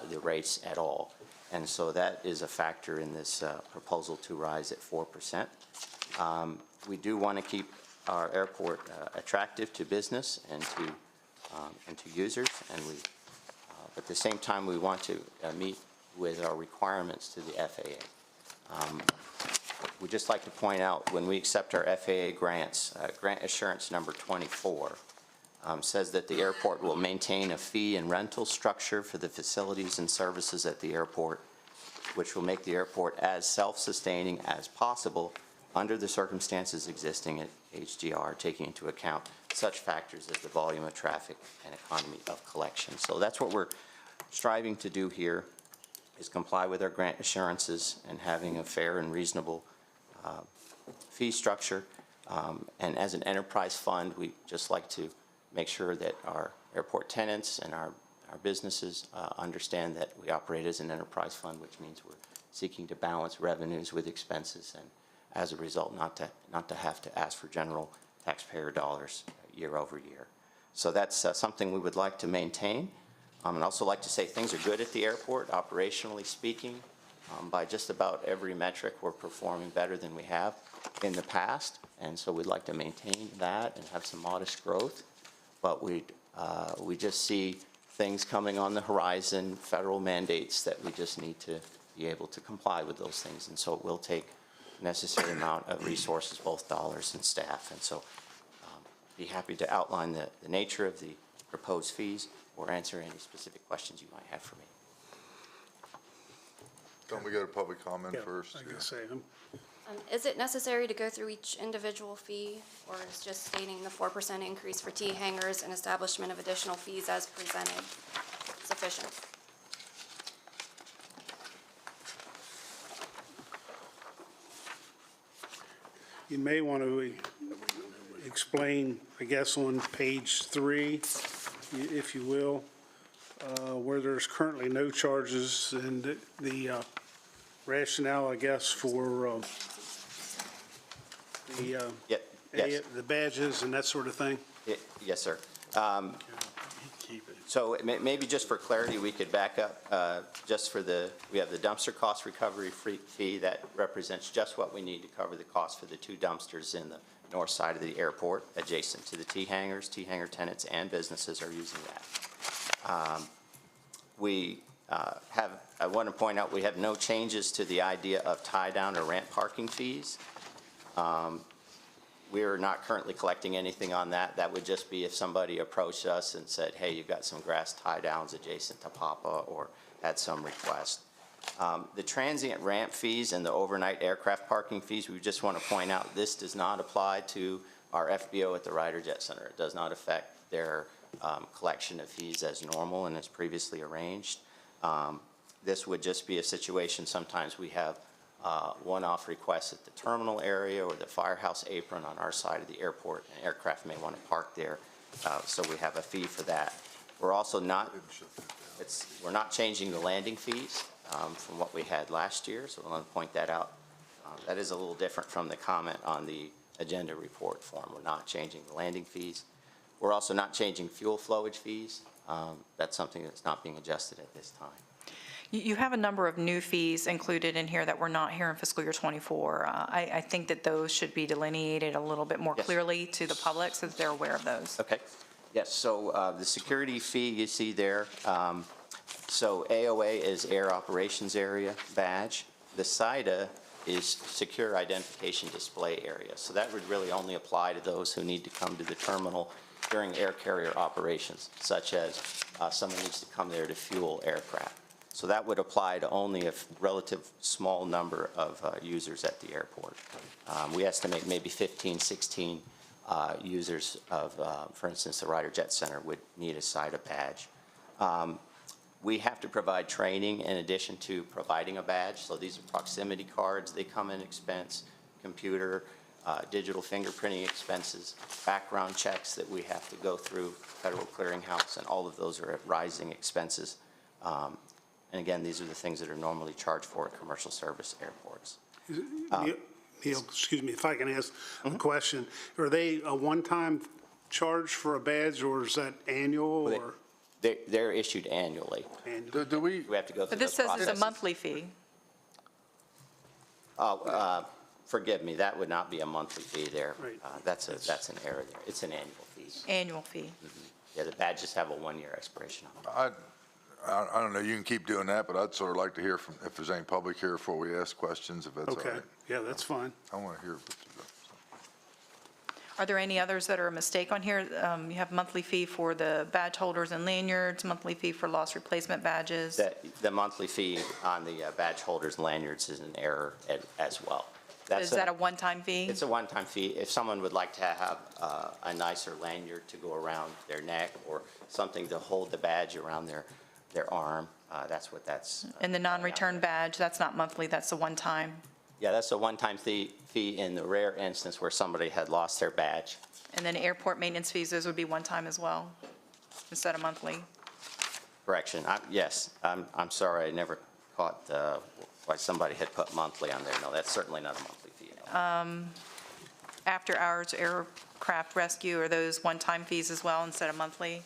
the rates at all. And so that is a factor in this proposal to rise at 4%. We do want to keep our airport attractive to business and to users, and at the same time, we want to meet with our requirements to the FAA. We'd just like to point out, when we accept our FAA grants, grant assurance number 24 says that the airport will maintain a fee and rental structure for the facilities and services at the airport, which will make the airport as self-sustaining as possible under the circumstances existing at HGR, taking into account such factors as the volume of traffic and economy of collection. So that's what we're striving to do here, is comply with our grant assurances and having a fair and reasonable fee structure. And as an enterprise fund, we just like to make sure that our airport tenants and our businesses understand that we operate as an enterprise fund, which means we're seeking to balance revenues with expenses, and as a result, not to have to ask for general taxpayer dollars year over year. So that's something we would like to maintain. I'd also like to say things are good at the airport, operationally speaking. By just about every metric, we're performing better than we have in the past, and so we'd like to maintain that and have some modest growth. But we just see things coming on the horizon, federal mandates that we just need to be able to comply with those things. And so it will take necessary amount of resources, both dollars and staff. And so be happy to outline the nature of the proposed fees or answer any specific questions you might have for me. Don't we go to public comment Yeah, first? I guess say, Is it necessary to go through each individual fee, or is just stating the 4% increase for T-hangers and establishment of additional fees as presented sufficient? you may want to explain, I guess, on page 3, if you will, where there's currently no charges and the rationale, I guess, for Yes. the badges and that sort of thing. Yes, sir. So maybe just for clarity, we could back up just for we have the dumpster cost recovery fee that represents just what we need to cover the cost for the 2 dumpsters in the north side of the airport adjacent to the T-hangers. T-hanger tenants and businesses are using that. I want to point out we have no changes to the idea of tie-down or ramp parking fees. We are not currently collecting anything on that. That would just be if somebody approached us and said, hey, you've got some grass tie-downs adjacent to Papa, or had some request. The transient ramp fees and the overnight aircraft parking fees, we just want to point out, this does not apply to our FBO at the Ryder Jet Center. It does not affect their collection of fees as normal and as previously arranged. This would just be a situation, sometimes we have one-off requests at the terminal area or the firehouse apron on our side of the airport. An aircraft may want to park there, so we have a fee for that. We're also not, we're not changing the landing fees from what we had last year, so I want to point that out. That is a little different from the comment on the agenda report form. We're not changing the landing fees. We're also not changing fuel flowage fees. That's something that's not being adjusted at this time. You have a number of new fees included in here that were not here in fiscal year '24. I think that those should be delineated a little bit more Yes. clearly to the public so that they're aware of those. Okay. Yes, so the security fee you see there, so AOA is Air Operations Area badge. The SIDA is Secure Identification Display Area. So that would really only apply to those who need to come to the terminal during air carrier operations, such as someone needs to come there to fuel aircraft. So that would apply to only a relative small number of users at the airport. We estimate maybe 15, 16 users of, for instance, the Ryder Jet Center would need a SIDA badge. We have to provide training in addition to providing a badge. So these are proximity cards. They come in expense, computer, digital fingerprinting expenses, background checks that we have to go through Federal Clearinghouse, and all of those are at rising expenses. And again, these are the things that are normally charged for at commercial service airports. Neil, excuse me, if I can ask a question. Are they a one-time charge for a badge, or is that annual, or? They're issued annually. Do we, We have to go through But this the says it's a processes. monthly fee. Forgive me, that would not be a monthly fee there. Right. That's an error there. It's an annual fee. Annual fee. Yeah, the badges have a 1-year expiration on them. I don't know, you can keep doing that, but I'd sort of like to hear from, if there's any public here before we ask questions, if that's all Okay, right. yeah, that's fine. I want to hear what you Are there any others that are a mistake on here? You have monthly fee for the badge holders and lanyards, monthly fee for loss replacement badges. The monthly fee on the badge holders and lanyards is an error as well. Is that a one-time fee? It's a one-time fee. If someone would like to have a nicer lanyard to go around their neck or something to hold the badge around their arm, that's what that's. And the non-return badge, that's not monthly, that's a one-time. Yeah, that's a one-time fee in the rare instance where somebody had lost their badge. And then airport maintenance fees, those would be one-time as well, instead of monthly. Correction, yes, I'm sorry, I never caught why somebody had put monthly on there. No, that's certainly not a monthly fee. No. after-hours aircraft rescue, are those one-time fees as well instead of monthly?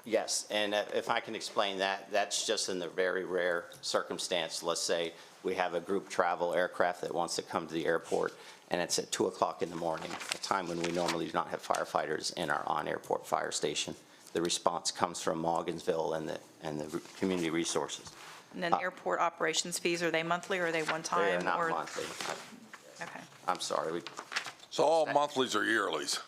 Yes, and if I can explain that, that's just in the very rare circumstance. Let's say we have a group travel aircraft that wants to come to the airport, and it's at 2 o'clock in the morning, a time when we normally do not have firefighters in our on-airport fire station. The response comes from Morgansville and the community resources. And then airport operations fees, are they monthly or are they one-time? They are not or- monthly. Okay. I'm sorry. So all monthlies are yearlies.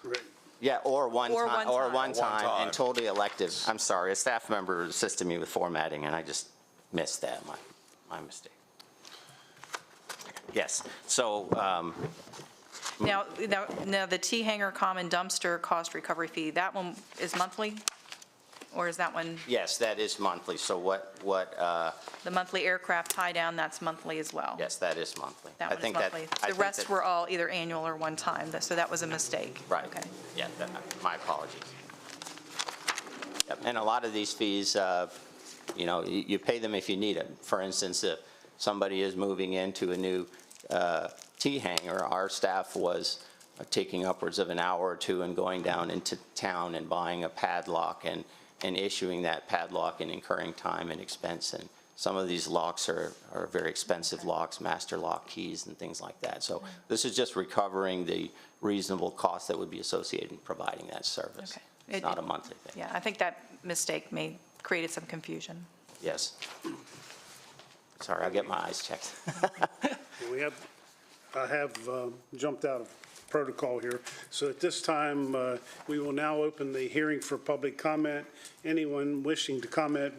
Yeah, or one Or time, one time. One time. and totally elective. I'm sorry, a staff member assisted me with formatting, and I just missed that, my mistake. Yes, so, Now, the T-hanger common dumpster cost recovery fee, that one is monthly? Or is that one, yes, that is monthly, so the monthly aircraft tie-down, that's monthly as well? yes, that is monthly. That I one is think monthly. I The think rest that- were all either annual or one-time, so that was a mistake. Right. Okay. Yeah, my apologies. Yep, and a lot of these fees, you pay them if you need them. For instance, if somebody is moving into a new T-hanger, our staff was taking upwards of an hour or two and going down into town and buying a padlock and issuing that padlock and incurring time and expense. And some of these locks are very expensive locks, master lock keys and things like that. So this is just recovering the reasonable cost that would be associated in providing that service. Okay. It's not a monthly thing. Yeah, I think that mistake created some confusion. Yes. Sorry, I'll get my eyes checked. I have jumped out of protocol here. So at this time, we will now open the hearing for public comment. Anyone wishing to comment,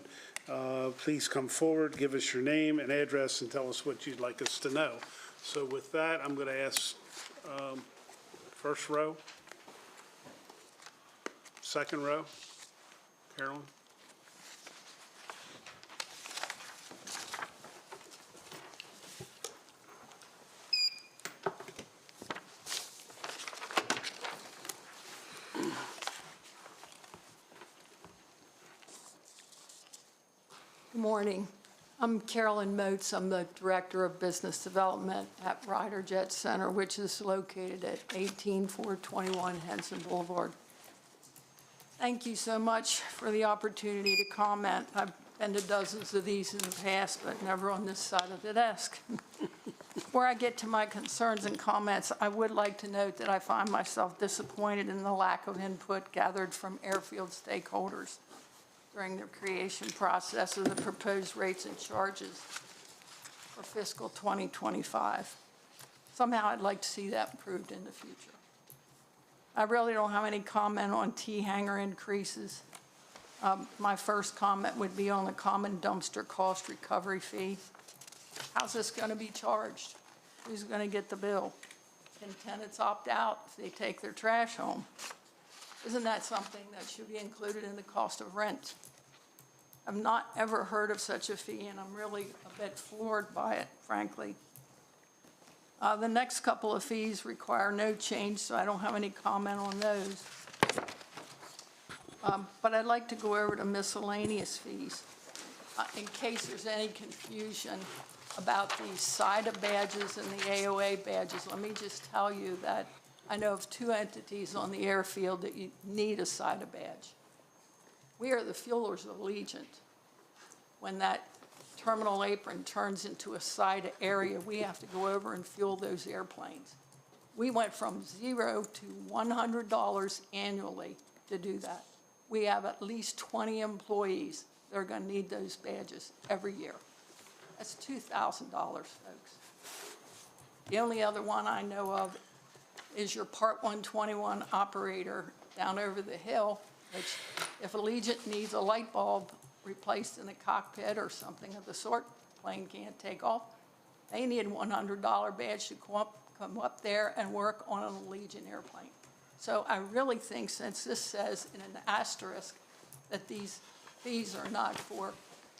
please come forward, give us your name and address, and tell us what you'd like us to know. So with that, I'm going to ask first row, second row, Carolyn. Good morning. I'm Carolyn Moats. I'm the Director of Business Development at Ryder Jet Center, which is located at 18421 Henson Boulevard. Thank you so much for the opportunity to comment. I've been to dozens of these in the past, but never on this side of the desk. Before I get to my concerns and comments, I would like to note that I find myself disappointed in the lack of input gathered from airfield stakeholders during the creation process of the proposed rates and charges for fiscal 2025. Somehow I'd like to see that improved in the future. I really don't have any comment on T-hanger increases. My first comment would be on the common dumpster cost recovery fee. How's this going to be charged? Who's going to get the bill? Can tenants opt out if they take their trash home? Isn't that something that should be included in the cost of rent? I've not ever heard of such a fee, and I'm really a bit floored by it, frankly. The next couple of fees require no change, so I don't have any comment on those. But I'd like to go over to miscellaneous fees. In case there's any confusion about the SIDA badges and the AOA badges, let me just tell you that I know of two entities on the airfield that you need a SIDA badge. We are the fuelers of Allegiant. When that terminal apron turns into a SIDA area, we have to go over and fuel those airplanes. We went from $0 to $100 annually to do that. We have at least 20 employees that are going to need those badges every year. That's $2,000, folks. The only other one I know of is your Part 121 operator down over the hill, which if Allegiant needs a light bulb replaced in the cockpit or something of the sort, plane can't take off, they need a $100 badge to come up there and work on an Allegiant airplane. So I really think, since this says in an asterisk that these fees are not for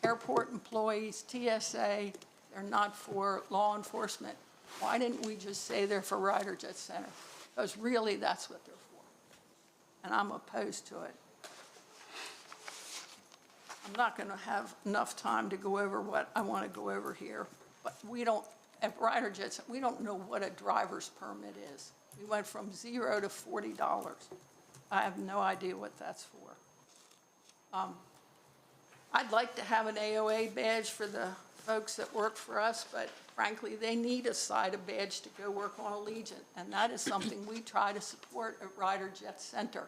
airport employees, TSA, they're not for law enforcement, why didn't we just say they're for Ryder Jet Center? Because really, that's what they're for. And I'm opposed to it. I'm not going to have enough time to go over what I want to go over here, but we don't, at Ryder Jet Center, we don't know what a driver's permit is. We went from $0 to $40. I have no idea what that's for. I'd like to have an AOA badge for the folks that work for us, but frankly, they need a SIDA badge to go work on Allegiant, and that is something we try to support at Ryder Jet Center.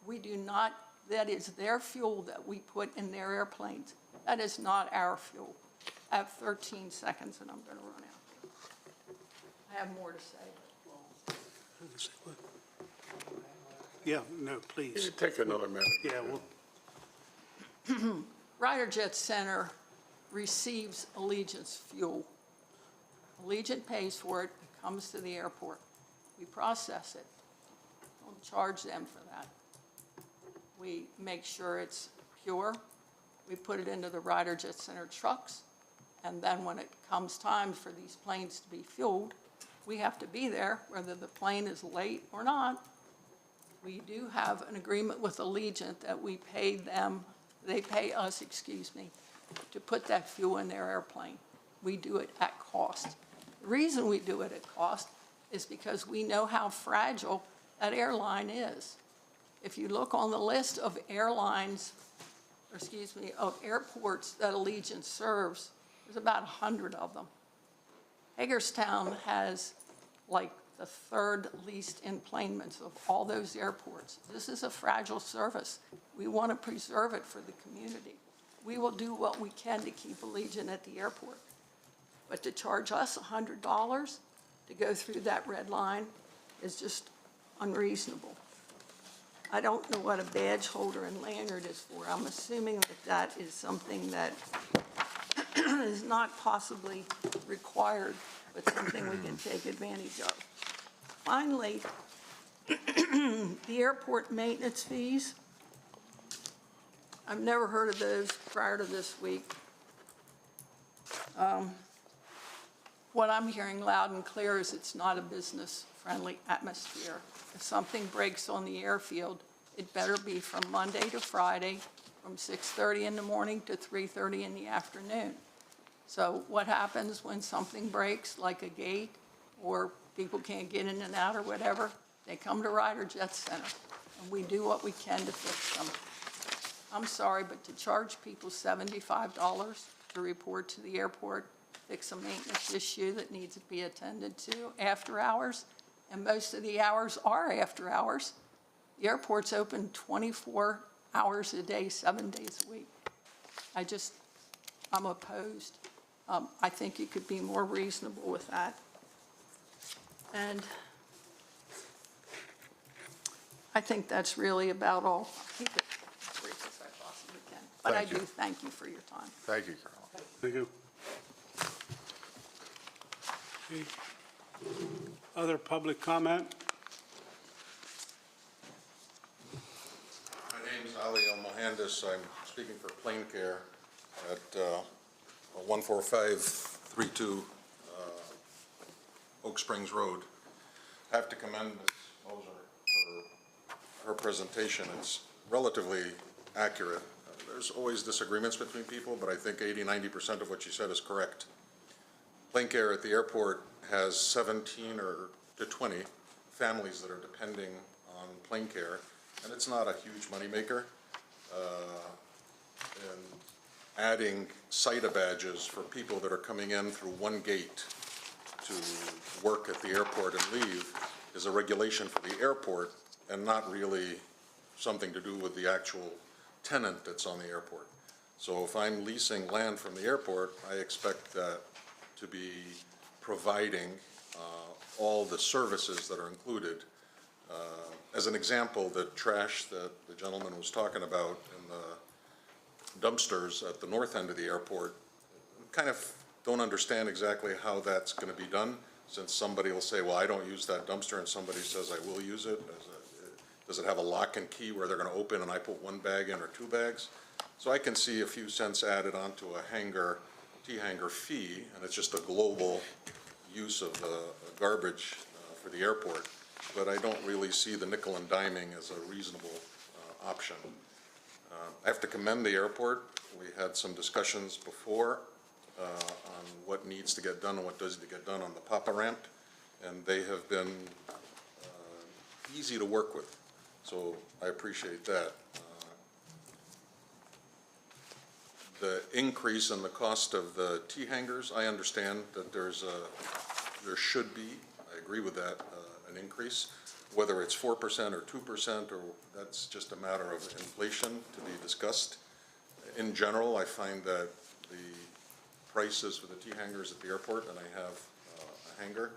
We do not, that is their fuel that we put in their airplanes. That is not our fuel. I have 13 seconds and I'm going to run out. I have more to say. Yeah, no, please. Take another minute. Yeah, well, Ryder Jet Center receives Allegiant's fuel. Allegiant pays for it, it comes to the airport. We process it. Don't charge them for that. We make sure it's pure. We put it into the Ryder Jet Center trucks. And then when it comes time for these planes to be fueled, we have to be there whether the plane is late or not. We do have an agreement with Allegiant that we pay them, they pay us, to put that fuel in their airplane. We do it at cost. The reason we do it at cost is because we know how fragile that airline is. If you look on the list of airlines, of airports that Allegiant serves, there's about 100 of them. Hagerstown has like the third least enplanements of all those airports. This is a fragile service. We want to preserve it for the community. We will do what we can to keep Allegiant at the airport. But to charge us $100 to go through that red line is just unreasonable. I don't know what a badge holder and lanyard is for. I'm assuming that that is something that is not possibly required, but something we can take advantage of. Finally, the airport maintenance fees. I've never heard of those prior to this week. What I'm hearing loud and clear is it's not a business-friendly atmosphere. If something breaks on the airfield, it better be from Monday to Friday, from 6:30 in the morning to 3:30 in the afternoon. So what happens when something breaks, like a gate, or people can't get in and out or whatever? They come to Ryder Jet Center, and we do what we can to fix them. I'm sorry, but to charge people $75 to report to the airport, fix a maintenance issue that needs to be attended to after hours, and most of the hours are after hours. The airport's open 24 hours a day, 7 days a week. I'm opposed. I think you could be more reasonable with that. And I think that's really about all. I'll keep it as brief as I possibly can. But I do thank you for your time. Thank you, Carol. thank you. Okay. Other public comment? My name's Ali El-Mohandes. I'm speaking for Plain Care at 14532 Oak Springs Road. I have to commend Ms. Moser for her presentation. It's relatively accurate. There's always disagreements between people, but I think 80–90% of what she said is correct. Plain Care at the airport has 17 to 20 families that are depending on Plain Care, and it's not a huge moneymaker. And adding SIDA badges for people that are coming in through one gate to work at the airport and leave is a regulation for the airport and not really something to do with the actual tenant that's on the airport. So if I'm leasing land from the airport, I expect that to be providing all the services that are included. As an example, the trash that the gentleman was talking about in the dumpsters at the north end of the airport, kind of don't understand exactly how that's going to be done, since somebody will say, well, I don't use that dumpster, and somebody says I will use it. Does it have a lock and key where they're going to open and I put one bag in or two bags? So I can see a few cents added onto a T-hanger fee, and it's just a global use of the garbage for the airport. But I don't really see the nickel and diming as a reasonable option. I have to commend the airport. We had some discussions before on what needs to get done and what doesn't get done on the Papa ramp, and they have been easy to work with. So I appreciate that. The increase in the cost of the T-hangers, I understand that there should be, I agree with that, an increase. Whether it's 4% or 2%, or that's just a matter of inflation to be discussed. In general, I find that the prices for the T-hangers at the airport, and I have a hanger,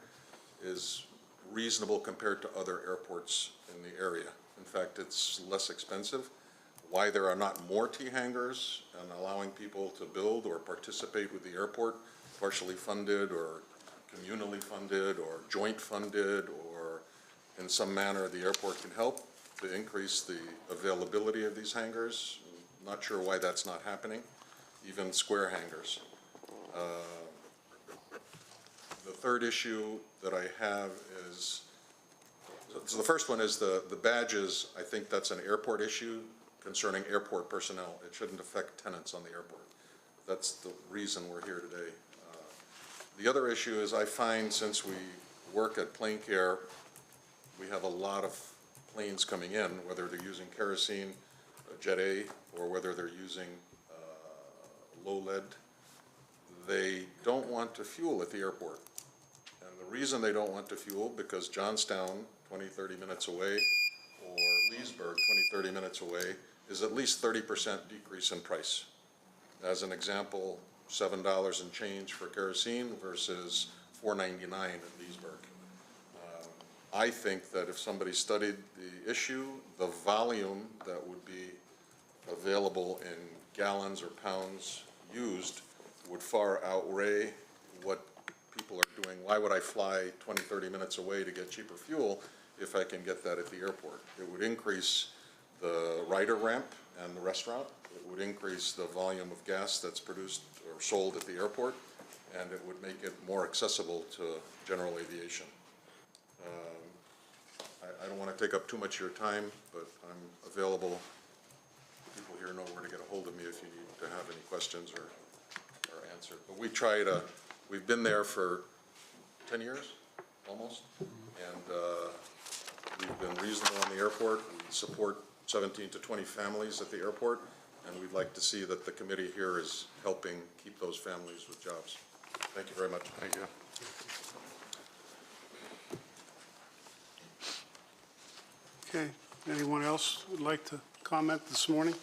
is reasonable compared to other airports in the area. In fact, it's less expensive. Why there are not more T-hangers and allowing people to build or participate with the airport, partially funded or communally funded or joint funded, or in some manner the airport can help to increase the availability of these hangars. Not sure why that's not happening, even square hangers. The third issue that I have is, so the first one is the badges. I think that's an airport issue concerning airport personnel. It shouldn't affect tenants on the airport. That's the reason we're here today. The other issue is I find since we work at Plane Care, we have a lot of planes coming in, whether they're using kerosene, Jet A, or whether they're using low lead. They don't want to fuel at the airport. And the reason they don't want to fuel, because Johnstown, 20, 30 minutes away, or Leesburg, 20, 30 minutes away, is at least 30% decrease in price. As an example, $7 and change for kerosene versus $4.99 at Leesburg. I think that if somebody studied the issue, the volume that would be available in gallons or pounds used would far outweigh what people are doing. Why would I fly 20, 30 minutes away to get cheaper fuel if I can get that at the airport? It would increase the rider ramp and the restaurant. It would increase the volume of gas that's produced or sold at the airport, and it would make it more accessible to general aviation. I don't want to take up too much of your time, but I'm available. People here know where to get a hold of me if you need to have any questions or answer. But we've been there for 10 years, almost, and we've been reasonable on the airport. We support 17 to 20 families at the airport, and we'd like to see that the committee here is helping keep those families with jobs. Thank you very much. Thank you. Okay, anyone else would like to comment this morning?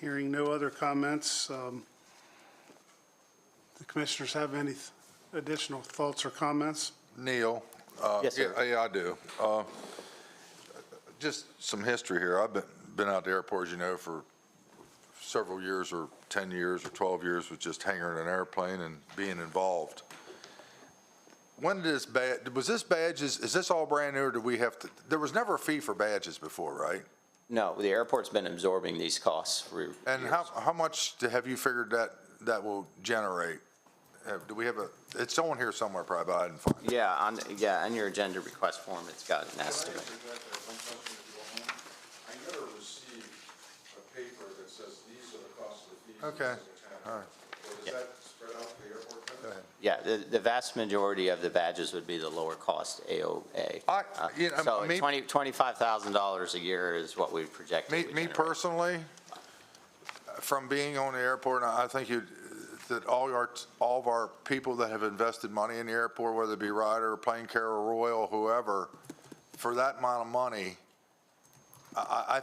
Hearing no other comments, the commissioners have any additional thoughts or comments? Neil? Yes, sir. Yeah, I do. Just some history here. I've been out the airport, as you know, for several years, or 10 years or 12 years, with just hanging in an airplane and being involved. When did was this badges, is this all brand new, or did we have to, there was never a fee for badges before, right? No, the airport's been absorbing these costs for years. And how much have you figured that will generate? Do we have it's on here somewhere probably, but I didn't find it. Yeah, on your agenda request form, it's got an estimate. I never received a paper that says these are the costs of the fees. Okay, all right. So does that spread out to the airport? Go ahead. Yeah, the vast majority of the badges would be the lower cost AOA. So $25,000 a year is what we project. Me personally, from being on the airport, I think that all of our people that have invested money in the airport, whether it be Ryder or Plane Care or Royal, whoever, for that amount of money, I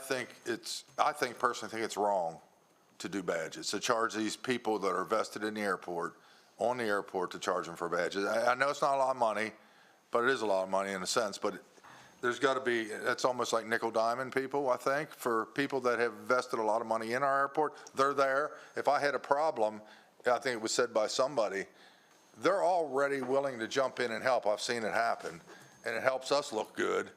personally think it's wrong to do badges, to charge these people that are vested in the airport, on the airport, to charge them for badges. I know it's not a lot of money, but it is a lot of money in a sense, but there's got to be, it's almost like nickel diamond people, I think, for people that have invested a lot of money in our airport. They're there. If I had a problem, I think it was said by somebody, they're already willing to jump in and help. I've seen it happen, and it helps us look good,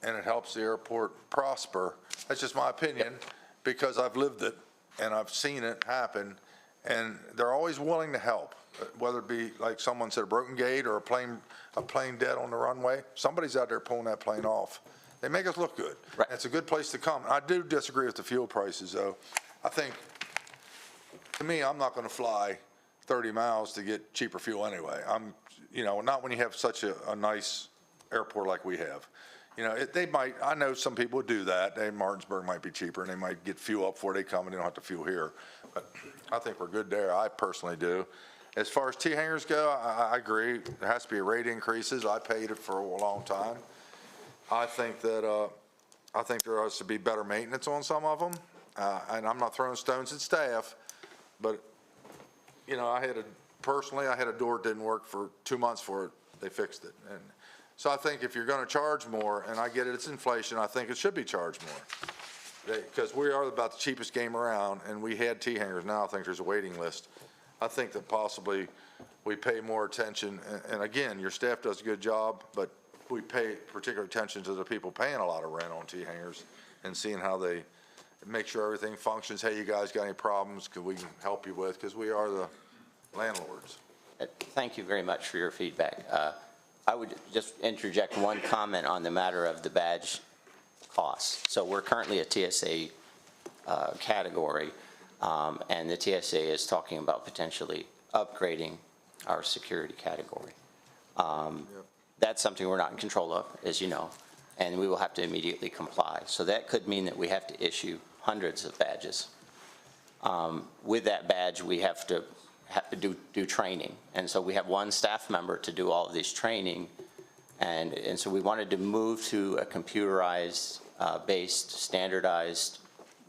and it helps the airport prosper. That's just my opinion, because I've lived it, and I've seen it happen, and they're always willing to help, whether it be, like someone said, a broken gate or a plane dead on the runway. Somebody's out there pulling that plane off. They make us look good. Right. It's a good place to come. I do disagree with the fuel prices, though. I think, to me, I'm not going to fly 30 miles to get cheaper fuel anyway. Not when you have such a nice airport like we have. They might, I know some people would do that. Martinsburg might be cheaper and they might get fuel up before they come and they don't have to fuel here. But I think we're good there. I personally do. As far as T-hangers go, I agree. There has to be rate increases. I paid it for a long time. I think that, there has to be better maintenance on some of them. And I'm not throwing stones at staff, but, I had a door that didn't work for 2 months for it. They fixed it. And so I think if you're going to charge more, and I get it, it's inflation, I think it should be charged more. Because we are about the cheapest game around, and we had T-hangers. Now I think there's a waiting list. I think that possibly we pay more attention, and again, your staff does a good job, but we pay particular attention to the people paying a lot of rent on T-hangers and seeing how they make sure everything functions. Hey, you guys got any problems? Could we help you with? Because we are the landlords. Thank you very much for your feedback. I would just interject one comment on the matter of the badge costs. So we're currently a TSA category, and the TSA is talking about potentially upgrading our security category. That's something we're not in control of, as you know, and we will have to immediately comply. So that could mean that we have to issue hundreds of badges. With that badge, we have to do training, and so we have one staff member to do all of this training, and so we wanted to move to a computerized, based, standardized,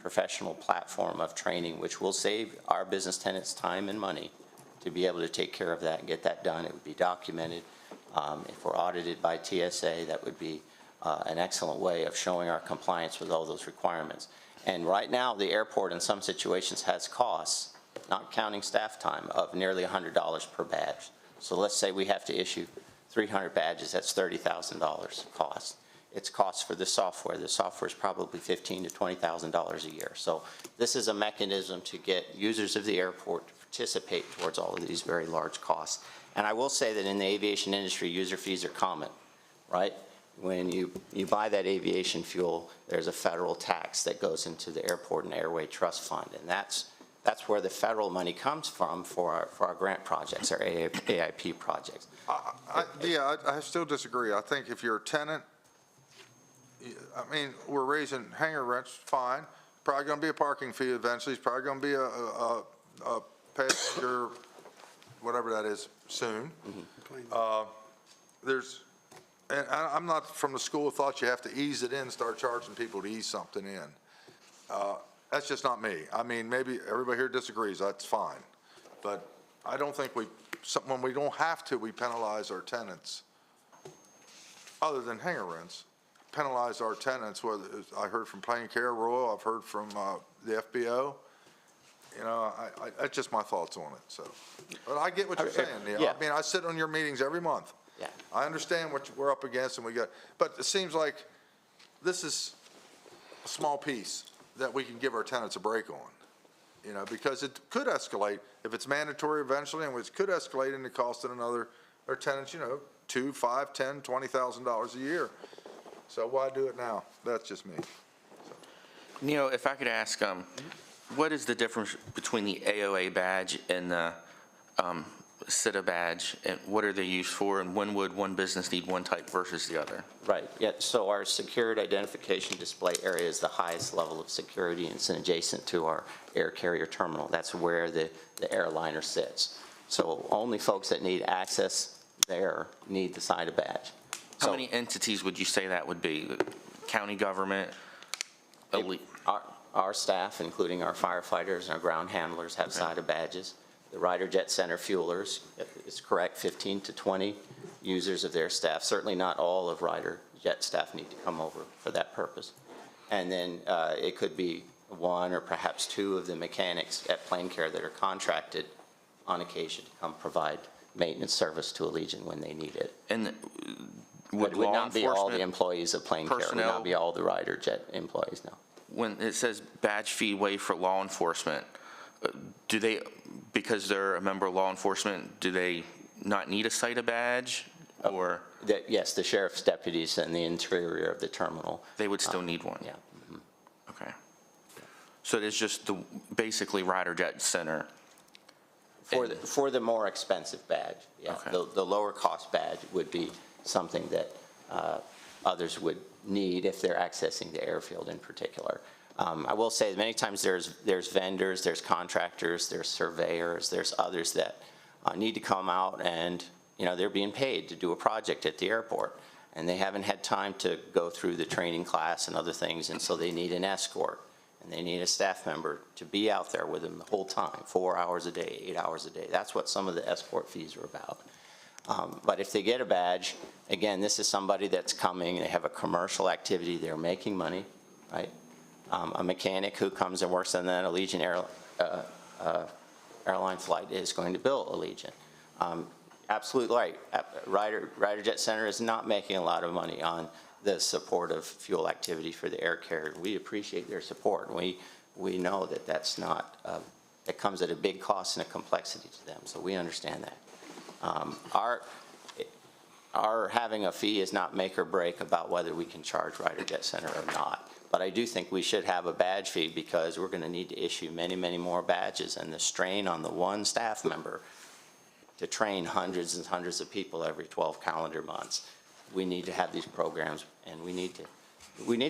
professional platform of training, which will save our business tenants time and money to be able to take care of that and get that done. It would be documented. If we're audited by TSA, that would be an excellent way of showing our compliance with all those requirements. And right now, the airport in some situations has costs, not counting staff time, of nearly $100 per badge. So let's say we have to issue 300 badges, that's $30,000 cost. It's costs for the software. The software is probably $15,000 to $20,000 a year. So this is a mechanism to get users of the airport to participate towards all of these very large costs. And I will say that in the aviation industry, user fees are common, right? When you buy that aviation fuel, there's a federal tax that goes into the Airport and Airway Trust Fund, and that's where the federal money comes from for our grant projects, our AIP projects. I still disagree. I think if you're a tenant, we're raising hangar rents, fine. Probably going to be a parking fee eventually. It's probably going to be a passenger, whatever that is, soon. And I'm not from the school of thought you have to ease it in, start charging people to ease something in. That's just not me. Maybe everybody here disagrees, that's fine. But I don't think when we don't have to, we penalize our tenants, other than hangar rents, penalize our tenants, whether I heard from Plain Care Royal, I've heard from the FBO. That's just my thoughts on it, so. But I get what you're saying, Neil. Yeah. I sit on your meetings every month. Yeah. I understand what we're up against but it seems like this is a small piece that we can give our tenants a break on, because it could escalate if it's mandatory eventually, and it could escalate into costing our tenants, $2,000, $5,000, $10,000, $20,000 a year. So why do it now? That's just me. Neil, if I could ask, what is the difference between the AOA badge and the CITA badge, and what are they used for, and when would one business need one type versus the other? Right, yeah, so our secured identification display area is the highest level of security, and it's adjacent to our air carrier terminal. That's where the airliner sits. So only folks that need access there need the CITA badge. How many entities would you say that would be? County government? Our staff, including our firefighters and our ground handlers, have CITA badges. The Ryder Jet Center fuelers, it's correct, 15 to 20 users of their staff. Certainly not all of Ryder Jet staff need to come over for that purpose. And then it could be one or perhaps two of the mechanics at Plain Care that are contracted on occasion to come provide maintenance service to Allegiant when they need it. And But it would not be all the employees of Plain Care. It would not be all the Ryder Jet employees, no. When it says badge fee waived for law enforcement, do they, because they're a member of law enforcement, do they not need a CITA badge, or? Yes, the sheriff's deputies and the interior of the terminal. They would still need one? Yeah. Okay. So it's just basically Ryder Jet Center? For the more expensive badge, yeah. Okay. The lower cost badge would be something that others would need if they're accessing the airfield in particular. I will say many times there's vendors, there's contractors, there's surveyors, there's others that need to come out and, they're being paid to do a project at the airport. And they haven't had time to go through the training class and other things, and so they need an escort. And they need a staff member to be out there with them the whole time, 4 hours a day, 8 hours a day. That's what some of the escort fees are about. But if they get a badge, again, this is somebody that's coming, they have a commercial activity, they're making money, right? A mechanic who comes and works on that Allegiant airline flight is going to bill Allegiant. Absolutely right. RyderJet Center is not making a lot of money on the support of fuel activity for the air carrier. We appreciate their support. We know that that's not, it comes at a big cost and a complexity to them, so we understand that. Our having a fee is not make or break about whether we can charge RyderJet Center or not. But I do think we should have a badge fee because we're going to need to issue many, many more badges, and the strain on the one staff member to train hundreds and hundreds of people every 12 calendar months. We need to have these programs, and we need to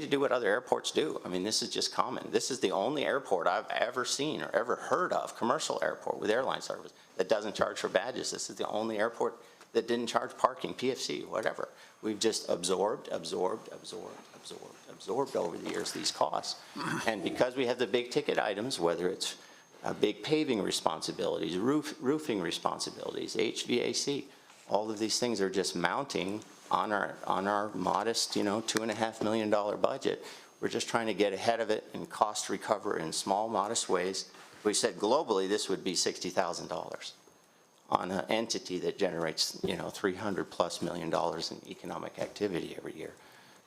do what other airports do. I mean, this is just common. This is the only airport I've ever seen or ever heard of, commercial airport with airline service, that doesn't charge for badges. This is the only airport that didn't charge parking, PFC, whatever. We've just absorbed over the years these costs. And because we have the big ticket items, whether it's big paving responsibilities, roofing responsibilities, HVAC, all of these things are just mounting on our modest, $2.5 million budget. We're just trying to get ahead of it and cost recover in small, modest ways. We said globally this would be $60,000 on an entity that generates, $300+ million in economic activity every year.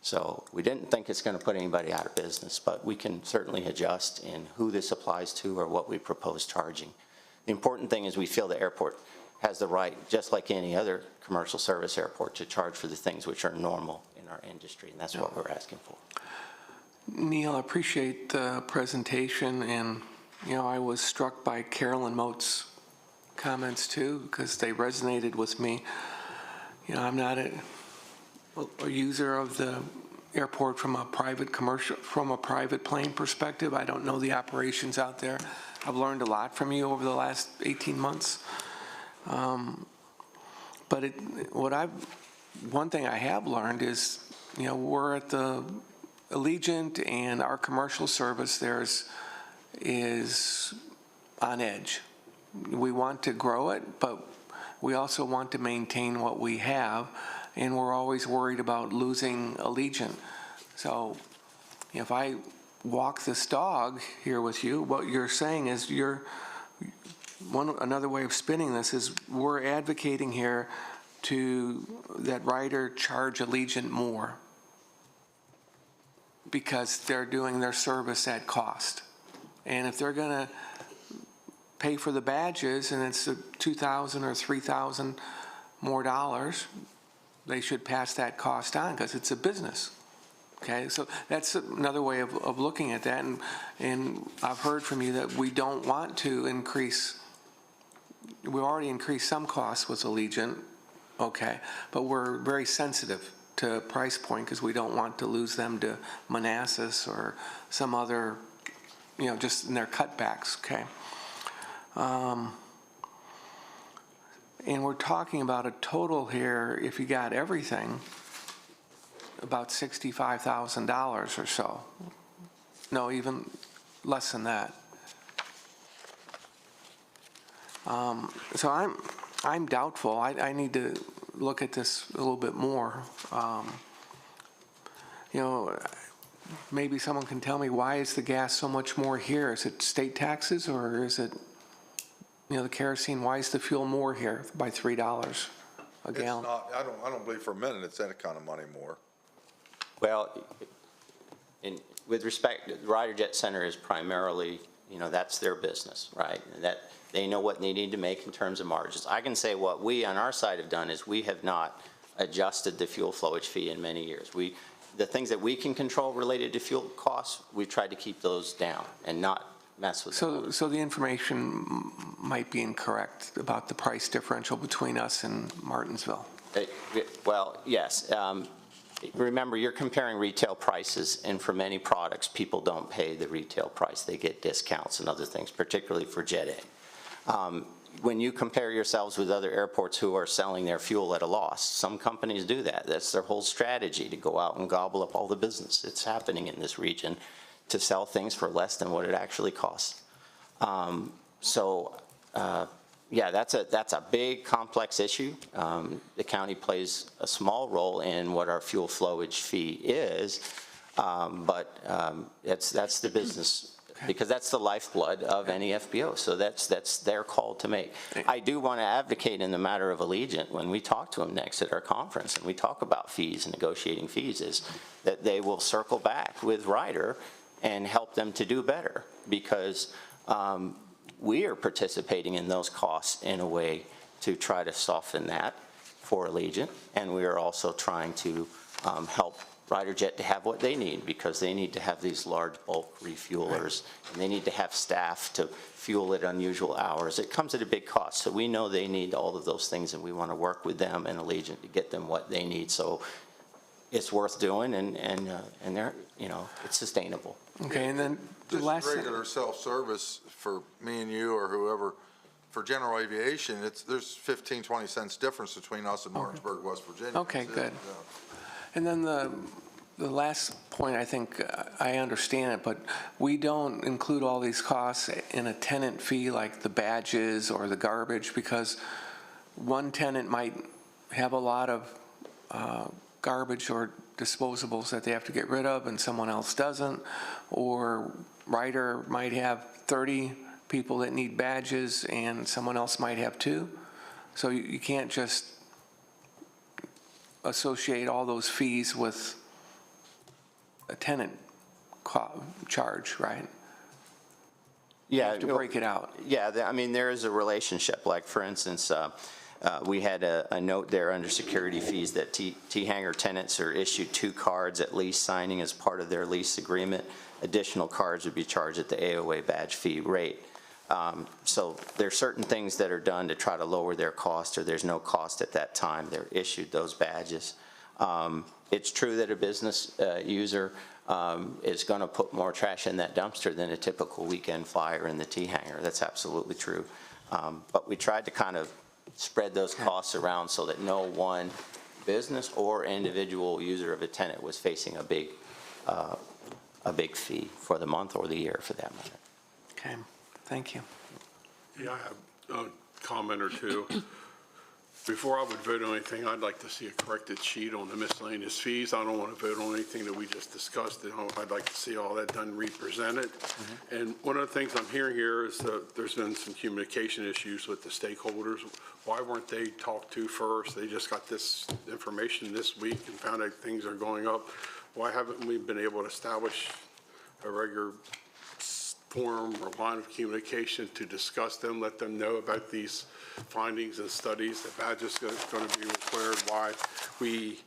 So we didn't think it's going to put anybody out of business, but we can certainly adjust in who this applies to or what we propose charging. The important thing is we feel the airport has the right, just like any other commercial service airport, to charge for the things which are normal in our industry, and that's what we're asking for. Neil, I appreciate the presentation, and, I was struck by Carolyn Moat's comments too, because they resonated with me. I'm not a user of the airport from a private plane perspective. I don't know the operations out there. I've learned a lot from you over the last 18 months. But one thing I have learned is, we're at the Allegiant, and our commercial service there is on edge. We want to grow it, but we also want to maintain what we have, and we're always worried about losing Allegiant. So if I walk this dog here with you, what you're saying is another way of spinning this is we're advocating here that Ryder charge Allegiant more because they're doing their service at cost. And if they're going to pay for the badges and it's $2,000 or $3,000 more dollars, they should pass that cost on because it's a business. Okay, so that's another way of looking at that. And I've heard from you that we don't want to increase. We already increased some costs with Allegiant, okay, but we're very sensitive to price point because we don't want to lose them to Manassas or some other, just in their cutbacks, okay? And we're talking about a total here, if you got everything, about $65,000 or so. No, even less than that. So I'm doubtful. I need to look at this a little bit more. Maybe someone can tell me, why is the gas so much more here? Is it state taxes, or is it, the kerosene? Why is the fuel more here by $3 a gallon? It's not, I don't believe for a minute it's that kind of money more. Well, with respect, the RyderJet Center is primarily, that's their business, right? And that they know what they need to make in terms of margins. I can say what we on our side have done is we have not adjusted the fuel flowage fee in many years. The things that we can control related to fuel costs, we've tried to keep those down and not mess with them. So the information might be incorrect about the price differential between us and Martinsville. Well, yes. Remember, you're comparing retail prices, and for many products, people don't pay the retail price. They get discounts and other things, particularly for Jet A. When you compare yourselves with other airports who are selling their fuel at a loss, some companies do that. That's their whole strategy, to go out and gobble up all the business. It's happening in this region, to sell things for less than what it actually costs. Yeah, that's a big, complex issue. The county plays a small role in what our fuel flowage fee is, but that's the business, because that's the lifeblood of any FBO. So that's their call to make. I do want to advocate in the matter of Allegiant, when we talk to them next at our conference and we talk about fees and negotiating fees, is that they will circle back with Ryder and help them to do better, because we are participating in those costs in a way to try to soften that for Allegiant, and we are also trying to help RyderJet to have what they need, because they need to have these large bulk refuelers, and they need to have staff to fuel at unusual hours. It comes at a big cost, so we know they need all of those things, and we want to work with them and Allegiant to get them what they need. So it's worth doing, and they're, it's sustainable. Okay, and then the Just last thing. regular self-service for me and you or whoever, for general aviation, there's 15, 20 cents difference between us and Martinsburg, West Virginia. Okay, That's it. good. Yeah. And then the last point, I think I understand it, but we don't include all these costs in a tenant fee like the badges or the garbage, because one tenant might have a lot of garbage or disposables that they have to get rid of and someone else doesn't, or Ryder might have 30 people that need badges and someone else might have 2. So you can't just associate all those fees with a tenant charge, right? Yeah, You have to break it out. Yeah, I mean, there is a relationship. Like, for instance, we had a note there under security fees that T-Hangar tenants are issued 2 cards at lease signing as part of their lease agreement. Additional cards would be charged at the AOA badge fee rate. So there's certain things that are done to try to lower their cost, or there's no cost at that time. They're issued those badges. It's true that a business user is going to put more trash in that dumpster than a typical weekend flyer in the T-Hangar. That's absolutely true. But we tried to kind of spread those costs around so that no one business or individual user of a tenant was facing a big fee for the month or the year, for that matter. Okay, thank you. Yeah, I have a comment or two. Before I would vote on anything, I'd like to see a corrected sheet on the miscellaneous fees. I don't want to vote on anything that we just discussed. I'd like to see all that done represented. And one of the things I'm hearing here is that there's been some communication issues with the stakeholders. Why weren't they talked to first? They just got this information this week and found out things are going up. Why haven't we been able to establish a regular forum or line of communication to discuss them, let them know about these findings and studies? The badge is going to be required, why we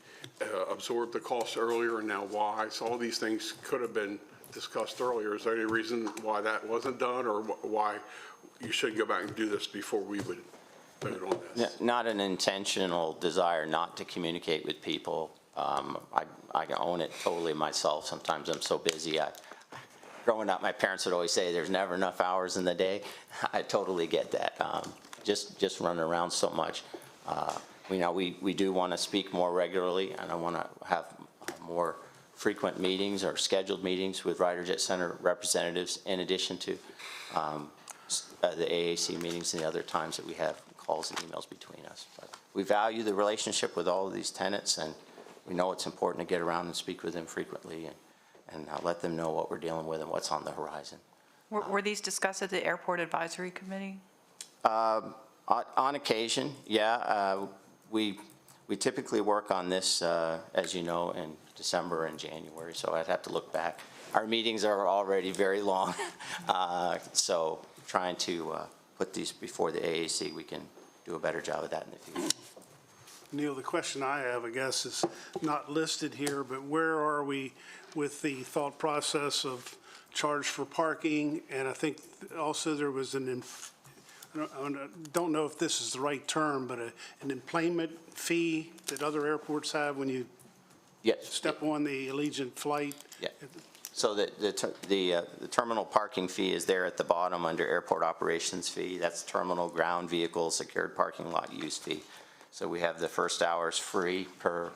absorbed the costs earlier and now why. So all these things could have been discussed earlier. Is there any reason why that wasn't done, or why you should go back and do this before we would vote on this? Not an intentional desire not to communicate with people. I own it totally myself. Sometimes I'm so busy. Growing up, my parents would always say there's never enough hours in the day. I totally get that. Just running around so much. We do want to speak more regularly, and I want to have more frequent meetings or scheduled meetings with RyderJet Center representatives, in addition to the AAC meetings and the other times that we have calls and emails between us. But we value the relationship with all of these tenants, and we know it's important to get around and speak with them frequently and let them know what we're dealing with and what's on the horizon. Were these discussed at the Airport Advisory Committee? On occasion, yeah. We typically work on this, as you know, in December and January, so I'd have to look back. Our meetings are already very long, so trying to put these before the AAC, we can do a better job of that in the future. Neil, the question I have, I guess, is not listed here, but where are we with the thought process of charge for parking, and I think also there was I don't know if this is the right term, but an employment fee that other airports have when you Yes. step on the Allegiant flight. Yeah. So the terminal parking fee is there at the bottom under airport operations fee. That's terminal ground vehicle secured parking lot use fee. So we have the first hours free per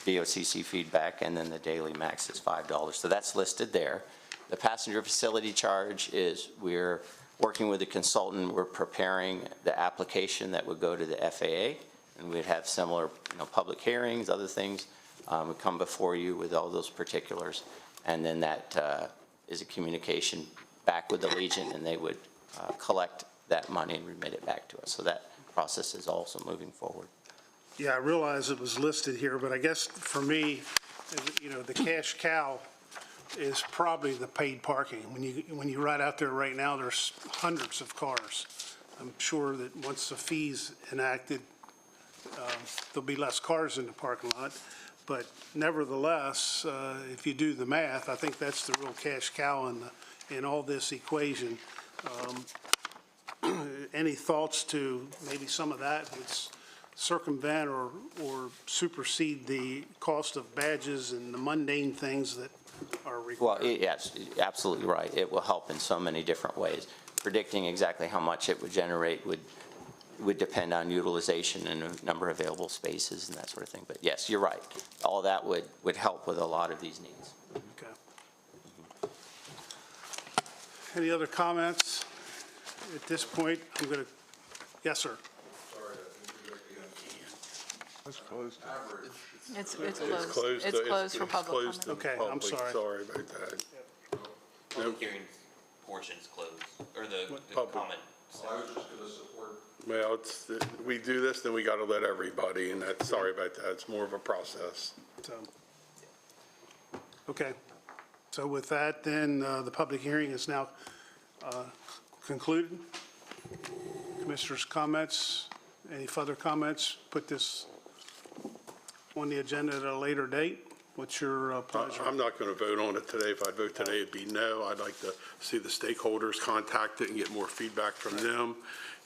VOCC feedback, and then the daily max is $5. So that's listed there. The passenger facility charge is, we're working with a consultant, we're preparing the application that would go to the FAA, and we'd have similar, public hearings, other things. We come before you with all those particulars, and then that is a communication back with Allegiant, and they would collect that money and remit it back to us. So that process is also moving forward. Yeah, I realize it was listed here, but I guess for me, the cash cow is probably the paid parking. When you ride out there right now, there's hundreds of cars. I'm sure that once the fee's enacted, there'll be less cars in the parking lot. But nevertheless, if you do the math, I think that's the real cash cow in all this equation. Any thoughts to maybe some of that would circumvent or supersede the cost of badges and the mundane things that are required? Well, yes, absolutely right. It will help in so many different ways. Predicting exactly how much it would generate would depend on utilization and the number of available spaces and that sort of thing. But yes, you're right. All that would help with a lot of these needs. Okay. Any other comments? At this point, I'm going to, yes, sir. It's closed. It's closed. It's closed for public comment. Okay, I'm sorry. Sorry about that. Public hearing portion is closed, or the Public. comment. I was just going to support. Well, we do this, then we got to let everybody, and that's, sorry about that. It's more of a process. So, okay. So with that, then, the public hearing is now concluded. Commissioners' comments, any further comments? Put this on the agenda at a later date. What's your pleasure? I'm not going to vote on it today. If I vote today, it'd be no. I'd like to see the stakeholders contacted and get more feedback from them.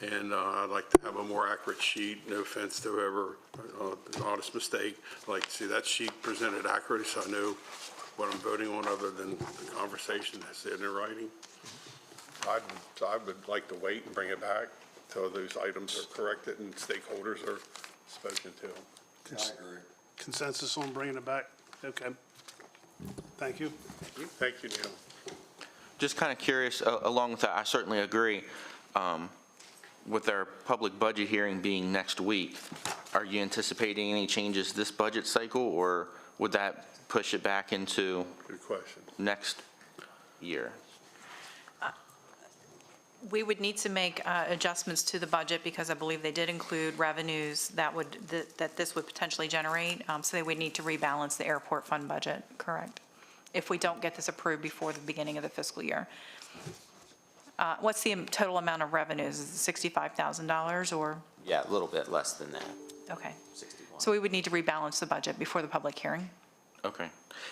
And I'd like to have a more accurate sheet. No offense to whoever, an honest mistake. I'd like to see that sheet presented accurately so I know what I'm voting on other than the conversation that's in writing. I would like to wait and bring it back till those items are corrected and stakeholders are spoken to. I agree. Consensus on bringing it back? Okay. Thank you. Thank you, Neil. Just kind of curious, along with that, I certainly agree. With our public budget hearing being next week, are you anticipating any changes this budget cycle, or would that push it back into Good question. next year? We would need to make adjustments to the budget because I believe they did include revenues that this would potentially generate. So they would need to rebalance the airport fund budget, correct? If we don't get this approved before the beginning of the fiscal year. What's the total amount of revenues? Is it $65,000 or? Yeah, a little bit less than that, Okay. 61. So we would need to rebalance the budget before the public hearing. Okay.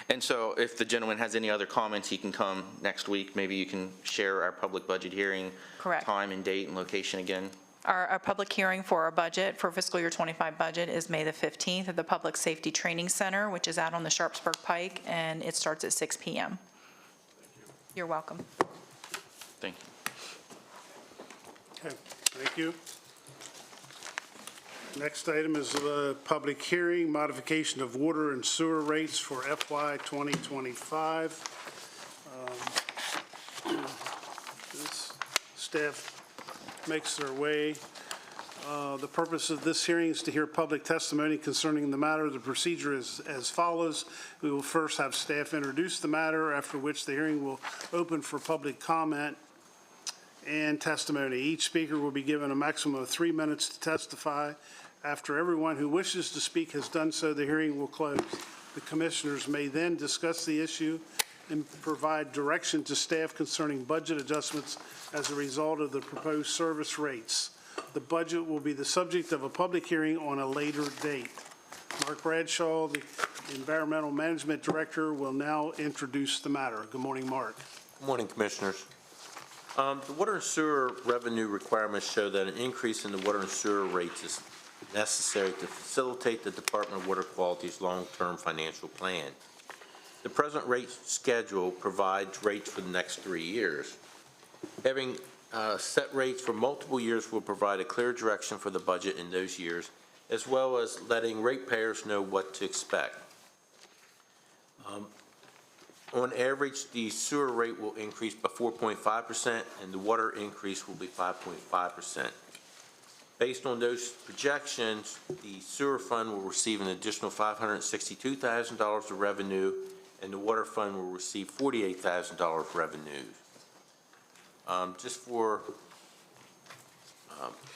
And so if the gentleman has any other comments, he can come next week. Maybe you can share our public budget hearing. Correct. Time and date and location again. Our public hearing for our budget, for fiscal year '25 budget, is May the 15th at the Public Safety Training Center, which is out on the Sharpsburg Pike, and it starts at 6 p.m. You're welcome. Thank you. Okay, thank you. Next item is the public hearing, modification of water and sewer rates for FY 2025. This staff makes their way. The purpose of this hearing is to hear public testimony concerning the matter. The procedure is as follows. We will first have staff introduce the matter, after which the hearing will open for public comment and testimony. Each speaker will be given a maximum of 3 minutes to testify. After everyone who wishes to speak has done so, the hearing will close. The commissioners may then discuss the issue and provide direction to staff concerning budget adjustments as a result of the proposed service rates. The budget will be the subject of a public hearing on a later date. Mark Bradshaw, the Environmental Management Director, will now introduce the matter. Good morning, Mark. Good morning, Commissioners. The water and sewer revenue requirements show that an increase in the water and sewer rates is necessary to facilitate the Department of Water Quality's long-term financial plan. The present rate schedule provides rates for the next 3 years. Having set rates for multiple years will provide a clear direction for the budget in those years, as well as letting ratepayers know what to expect. On average, the sewer rate will increase by 4.5%, and the water increase will be 5.5%. Based on those projections, the sewer fund will receive an additional $562,000 of revenue, and the water fund will receive $48,000 revenue. Just for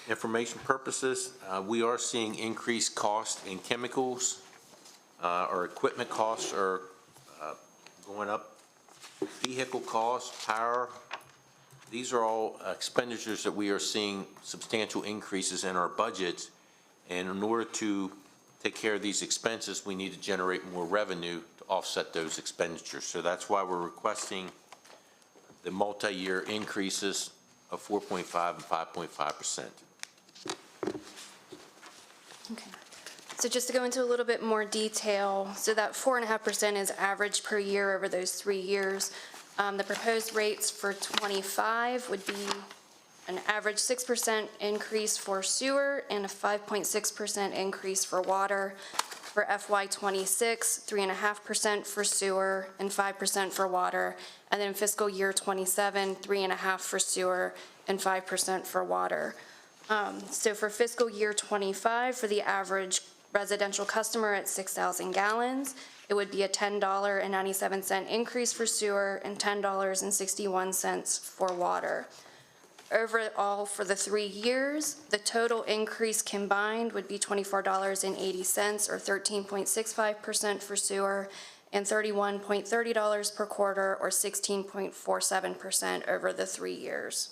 information purposes, we are seeing increased costs in chemicals. Our equipment costs are going up, vehicle costs, power. These are all expenditures that we are seeing substantial increases in our budgets. And in order to take care of these expenses, we need to generate more revenue to offset those expenditures. So that's why we're requesting the multi-year increases of 4.5 and 5.5%. Okay. So just to go into a little bit more detail, so that 4.5% is average per year over those 3 years. The proposed rates for ’25 would be an average 6% increase for sewer and a 5.6% increase for water. For FY '26, 3.5% for sewer and 5% for water. And then fiscal year '27, 3.5% for sewer and 5% for water. So for fiscal year '25, for the average residential customer at 6,000 gallons, it would be a $10.97 increase for sewer and $10.61 for water. Overall, for the 3 years, the total increase combined would be $24.80 or 13.65% for sewer and $31.30 per quarter or 16.47% over the 3 years.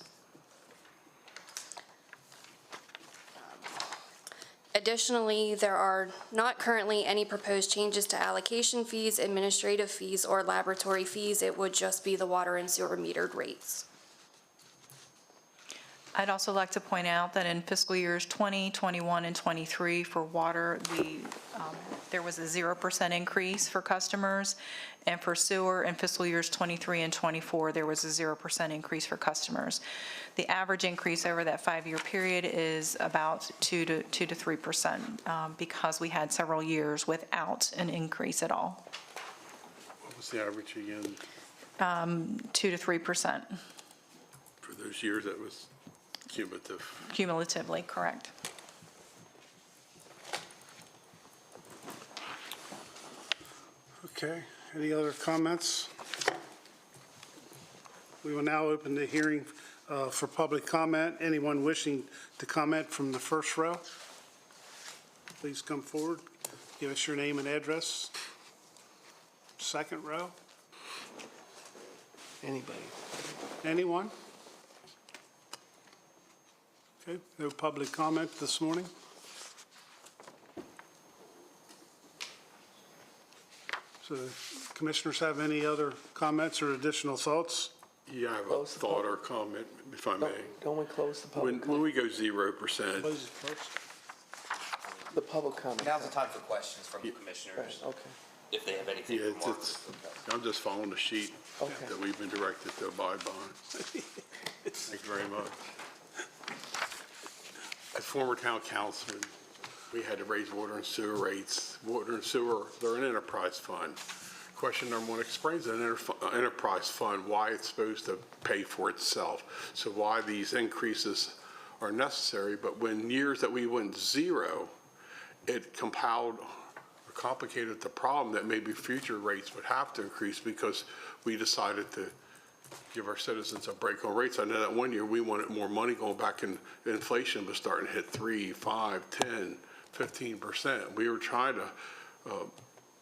Additionally, there are not currently any proposed changes to allocation fees, administrative fees, or laboratory fees. It would just be the water and sewer metered rates. I'd also like to point out that in fiscal years 20, 21, and 23 for water, there was a 0% increase for customers, and for sewer in fiscal years 23 and 24, there was a 0% increase for customers. The average increase over that 5-year period is about 2 to 3%, because we had several years without an increase at all. What was the average again? 2 to 3%. For those years, that was cumulative. Cumulatively, correct. Okay, any other comments? We will now open the hearing for public comment. Anyone wishing to comment from the first row, please come forward. Give us your name and address. Second row. Anybody? Anyone? Okay, no public comment this morning. So commissioners have any other comments or additional thoughts? Yeah, I have a thought or comment, if I may. Don't we close the public When we go 0%, Close it first. The public comment. Now's the time for questions from the commissioners, Okay. if they have anything yeah, to mark. I'm just following the sheet Okay. that we've been directed to abide by. Thank you very much. As former town councilman, we had to raise water and sewer rates. Water and sewer, they're an enterprise fund. Question number one, explains an enterprise fund, why it's supposed to pay for itself. So why these increases are necessary, but when years that we went 0, it compiled or complicated the problem that maybe future rates would have to increase because we decided to give our citizens a break on rates. I know that one year we wanted more money going back, and inflation was starting to hit 3, 5, 10, 15%. We were trying to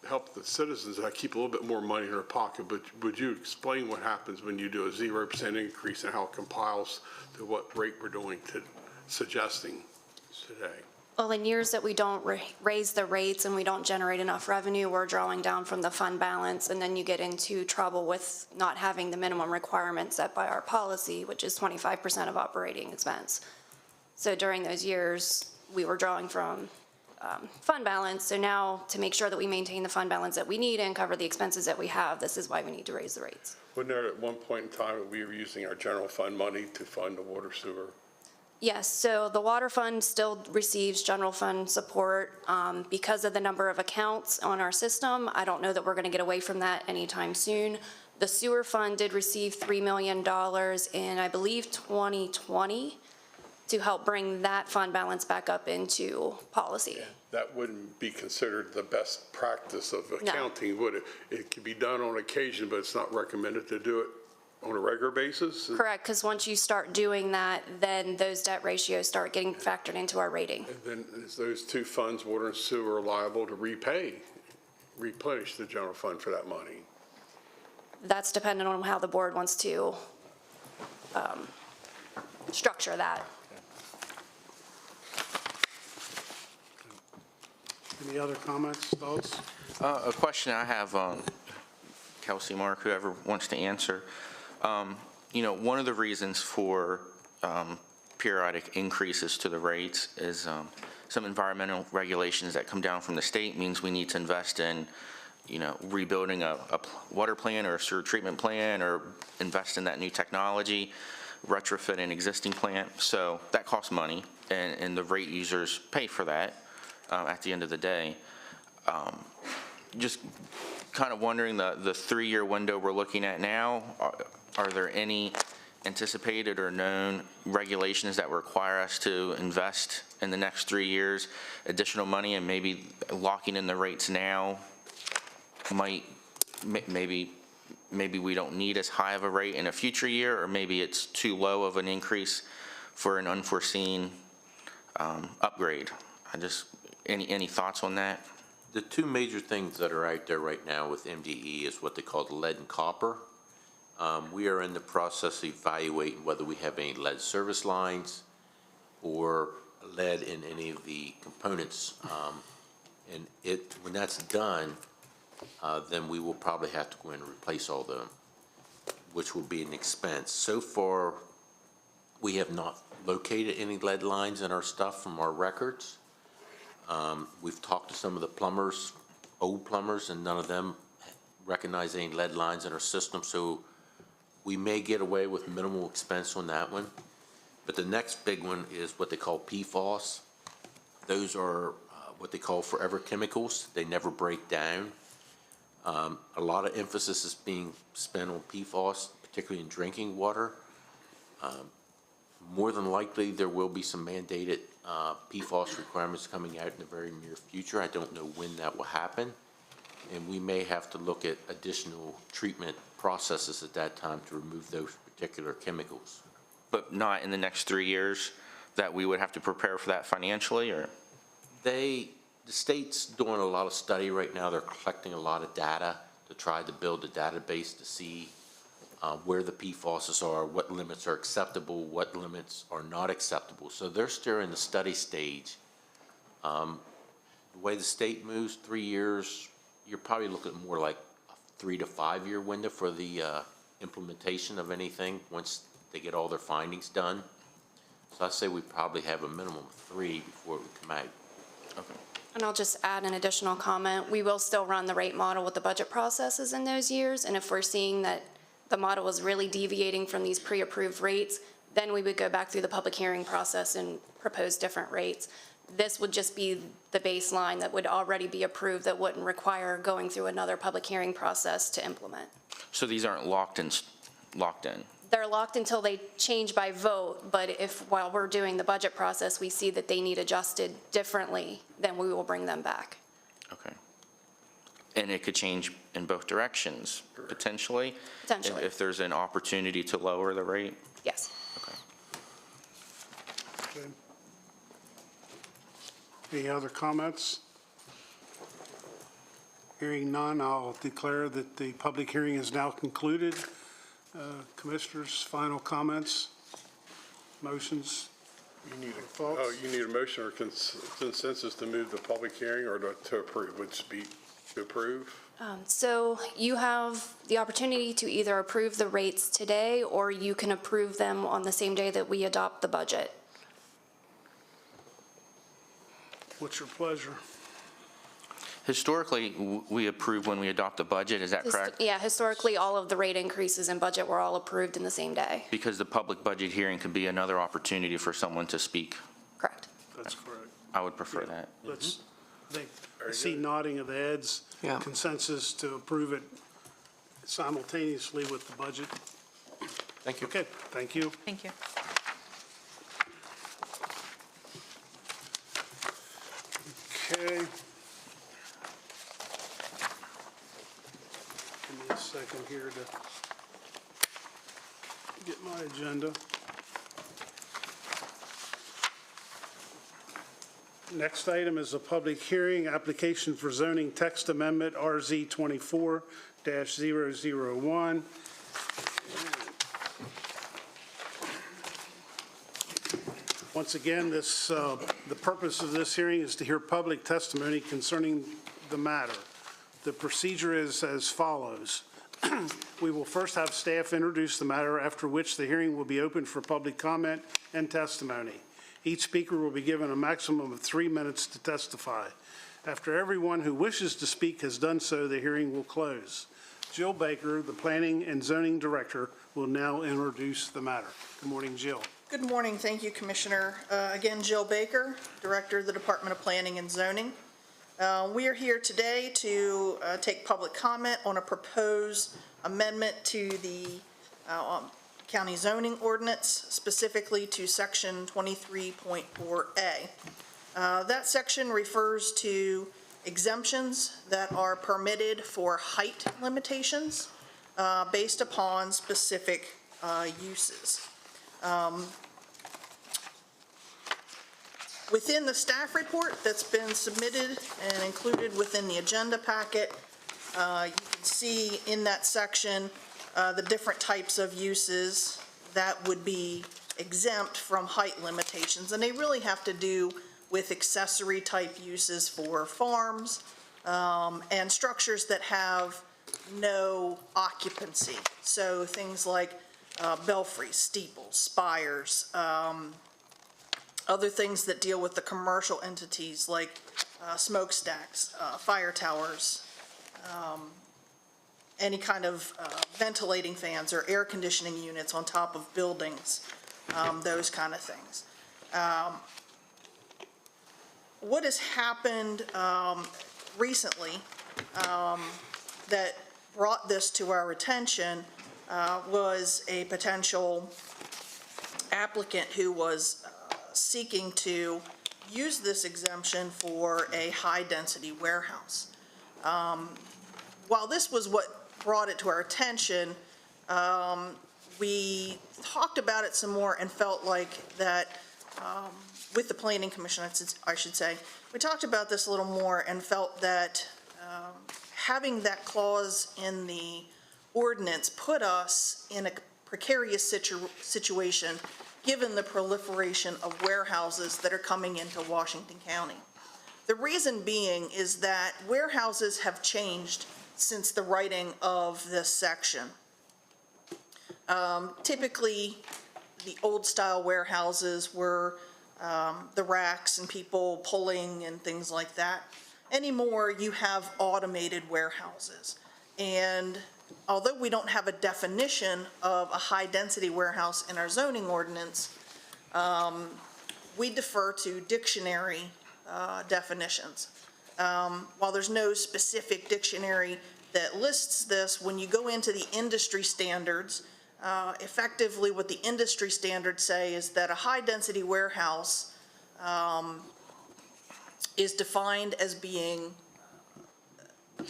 help the citizens keep a little bit more money in their pocket, but would you explain what happens when you do a 0% increase and how it compiles to what rate we're doing to suggesting today? Well, in years that we don't raise the rates and we don't generate enough revenue, we're drawing down from the fund balance, and then you get into trouble with not having the minimum requirements set by our policy, which is 25% of operating expense. So during those years, we were drawing from fund balance. So now, to make sure that we maintain the fund balance that we need and cover the expenses that we have, this is why we need to raise the rates. Wasn't there at one point in time that we were using our general fund money to fund the water sewer? Yes, so the water fund still receives general fund support because of the number of accounts on our system. I don't know that we're going to get away from that anytime soon. The sewer fund did receive $3 million in, I believe, 2020 to help bring that fund balance back up into policy. That wouldn't be considered the best practice of accounting, would it? It could be done on occasion, but it's not recommended to do it on a regular basis? Correct, because once you start doing that, then those debt ratios start getting factored into our rating. And then is those two funds, water and sewer, are liable to replenish the general fund for that money? That's dependent on how the board wants to structure that. Any other comments, thoughts? A question I have, Kelsey, Mark, whoever wants to answer. One of the reasons for periodic increases to the rates is some environmental regulations that come down from the state means we need to invest in, rebuilding a water plant or a sewer treatment plant, or invest in that new technology, retrofit an existing plant. So that costs money, and the rate users pay for that at the end of the day. Just kind of wondering, the 3-year window we're looking at now, are there any anticipated or known regulations that require us to invest in the next 3 years additional money, and maybe locking in the rates now might, maybe we don't need as high of a rate in a future year, or maybe it's too low of an increase for an unforeseen upgrade? Any thoughts on that? The two major things that are out there right now with MDE is what they call the lead and copper. We are in the process of evaluating whether we have any lead service lines or lead in any of the components. And when that's done, then we will probably have to go in and replace all of them, which will be an expense. So far, we have not located any lead lines in our stuff from our records. We've talked to some of the plumbers, old plumbers, and none of them recognize any lead lines in our system, so we may get away with minimal expense on that one. But the next big one is what they call PFAS. Those are what they call forever chemicals. They never break down. A lot of emphasis is being spent on PFAS, particularly in drinking water. More than likely, there will be some mandated PFAS requirements coming out in the very near future. I don't know when that will happen, and we may have to look at additional treatment processes at that time to remove those particular chemicals. But not in the next 3 years, that we would have to prepare for that financially, or? The state's doing a lot of study right now. They're collecting a lot of data to try to build a database to see where the PFASs are, what limits are acceptable, what limits are not acceptable. So they're still in the study stage. The way the state moves, 3 years, you're probably looking more like a 3 to 5 year window for the implementation of anything once they get all their findings done. So I say we probably have a minimum of 3 before it would come out. Okay. And I'll just add an additional comment. We will still run the rate model with the budget processes in those years, and if we're seeing that the model is really deviating from these pre-approved rates, then we would go back through the public hearing process and propose different rates. This would just be the baseline that would already be approved, that wouldn't require going through another public hearing process to implement. So these aren't locked in? They're locked until they change by vote, but if while we're doing the budget process, we see that they need adjusted differently, then we will bring them back. Okay. And it could change in both directions, potentially? Potentially. If there's an opportunity to lower the rate? Yes. Okay. Okay. Any other comments? Hearing none, I'll declare that the public hearing is now concluded. Commissioners, final comments, motions? Thoughts? You need a motion or consensus to move the public hearing or to approve, would it be to approve? So you have the opportunity to either approve the rates today, or you can approve them on the same day that we adopt the budget. What's your pleasure? Historically, we approve when we adopt the budget, is that correct? Yeah, historically, all of the rate increases in budget were all approved in the same day. Because the public budget hearing could be another opportunity for someone to speak. Correct. That's correct. I would prefer that. Let's, I see nodding of the heads. Yeah. Consensus to approve it simultaneously with the budget. Thank you. Okay, thank you. Thank you. Okay. Give me a second here to get my agenda. Next item is a public hearing, application for zoning text amendment, RZ 24-001. Once again, the purpose of this hearing is to hear public testimony concerning the matter. The procedure is as follows. We will first have staff introduce the matter, after which the hearing will be open for public comment and testimony. Each speaker will be given a maximum of 3 minutes to testify. After everyone who wishes to speak has done so, the hearing will close. Jill Baker, the Planning and Zoning Director, will now introduce the matter. Good morning, Jill. Good morning. Thank you, Commissioner. Again, Jill Baker, Director of the Department of Planning and Zoning. We are here today to take public comment on a proposed amendment to the county zoning ordinance, specifically to section 23.4A. That section refers to exemptions that are permitted for height limitations based upon specific uses. Within the staff report that's been submitted and included within the agenda packet, you can see in that section the different types of uses that would be exempt from height limitations, and they really have to do with accessory type uses for farms and structures that have no occupancy. So things like belfries, steeples, spires, other things that deal with the commercial entities like smokestacks, fire towers, any kind of ventilating fans or air conditioning units on top of buildings, those kind of things. What has happened recently that brought this to our attention was a potential applicant who was seeking to use this exemption for a high-density warehouse. While this was what brought it to our attention, we talked about it some more and felt like that with the Planning Commission, I should say, we talked about this a little more and felt that having that clause in the ordinance put us in a precarious situation given the proliferation of warehouses that are coming into Washington County. The reason being is that warehouses have changed since the writing of this section. Typically, the old-style warehouses were the racks and people pulling and things like that. Anymore, you have automated warehouses. And although we don't have a definition of a high-density warehouse in our zoning ordinance, we defer to dictionary definitions. While there's no specific dictionary that lists this, when you go into the industry standards, effectively what the industry standards say is that a high-density warehouse is defined as being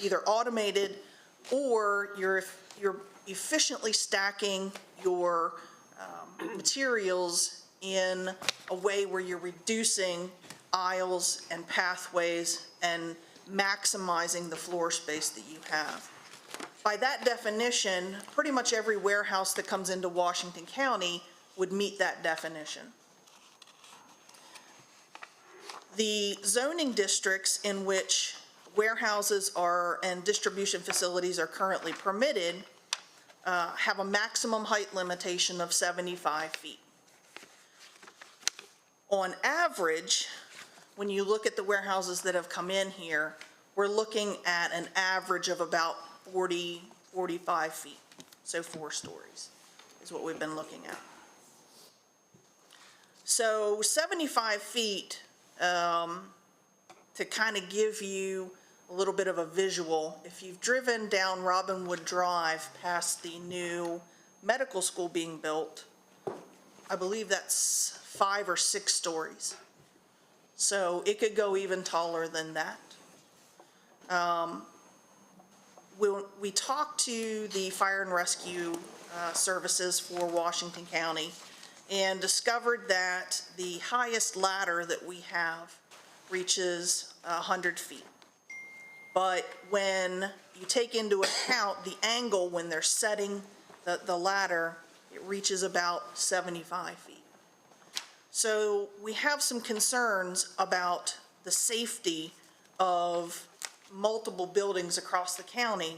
either automated or you're efficiently stacking your materials in a way where you're reducing aisles and pathways and maximizing the floor space that you have. By that definition, pretty much every warehouse that comes into Washington County would meet that definition. The zoning districts in which warehouses are and distribution facilities are currently permitted have a maximum height limitation of 75 feet. On average, when you look at the warehouses that have come in here, we're looking at an average of about 40, 45 feet, so 4 stories is what we've been looking at. So 75 feet, to kind of give you a little bit of a visual, if you've driven down Robinwood Drive past the new medical school being built, I believe that's 5 or 6 stories. So it could go even taller than that. We talked to the fire and rescue services for Washington County and discovered that the highest ladder that we have reaches 100 feet. But when you take into account the angle when they're setting the ladder, it reaches about 75 feet. So we have some concerns about the safety of multiple buildings across the county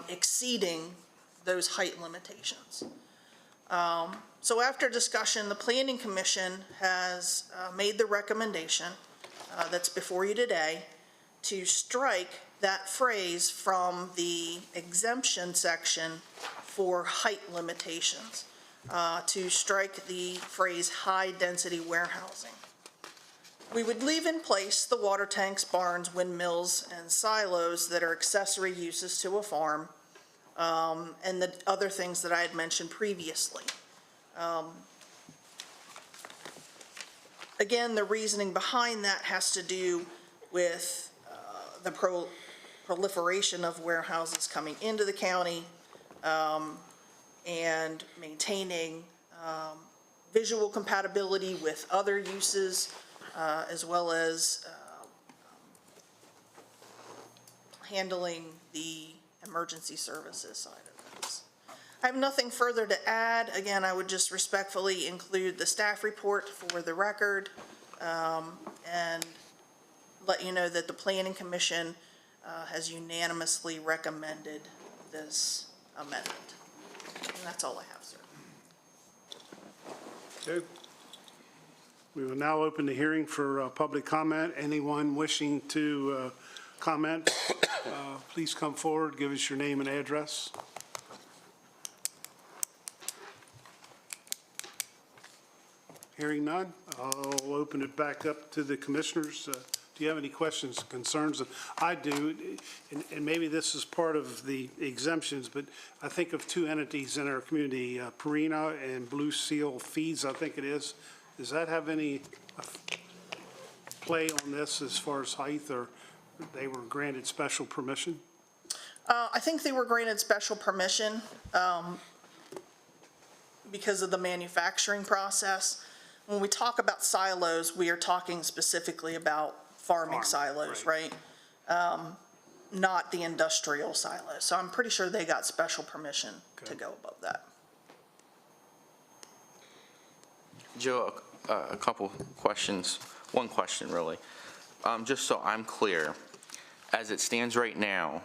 exceeding those height limitations. So after discussion, the Planning Commission has made the recommendation that's before you today to strike that phrase from the exemption section for height limitations, to strike the phrase high-density warehousing. We would leave in place the water tanks, barns, windmills, and silos that are accessory uses to a farm, and the other things that I had mentioned previously. Again, the reasoning behind that has to do with the proliferation of warehouses coming into the county, and maintaining visual compatibility with other uses, as well as handling the emergency services side of things. I have nothing further to add. Again, I would just respectfully include the staff report for the record, and let you know that the Planning Commission has unanimously recommended this amendment. And that's all I have, sir. Okay. We will now open the hearing for public comment. Anyone wishing to comment, please come forward, give us your name and address. Hearing none, I'll open it back up to the commissioners. Do you have any questions, concerns? I do, and maybe this is part of the exemptions, but I think of 2 entities in our community, Purina and Blue Seal Feeds, I think it is. Does that have any play on this as far as height, or they were granted special permission? I think they were granted special permission because of the manufacturing process. When we talk about silos, we are talking specifically about farming silos, right? Not the industrial silos. So I'm pretty sure they got special permission to go above that. Joe, a couple questions. One question, really. Just so I'm clear, as it stands right now,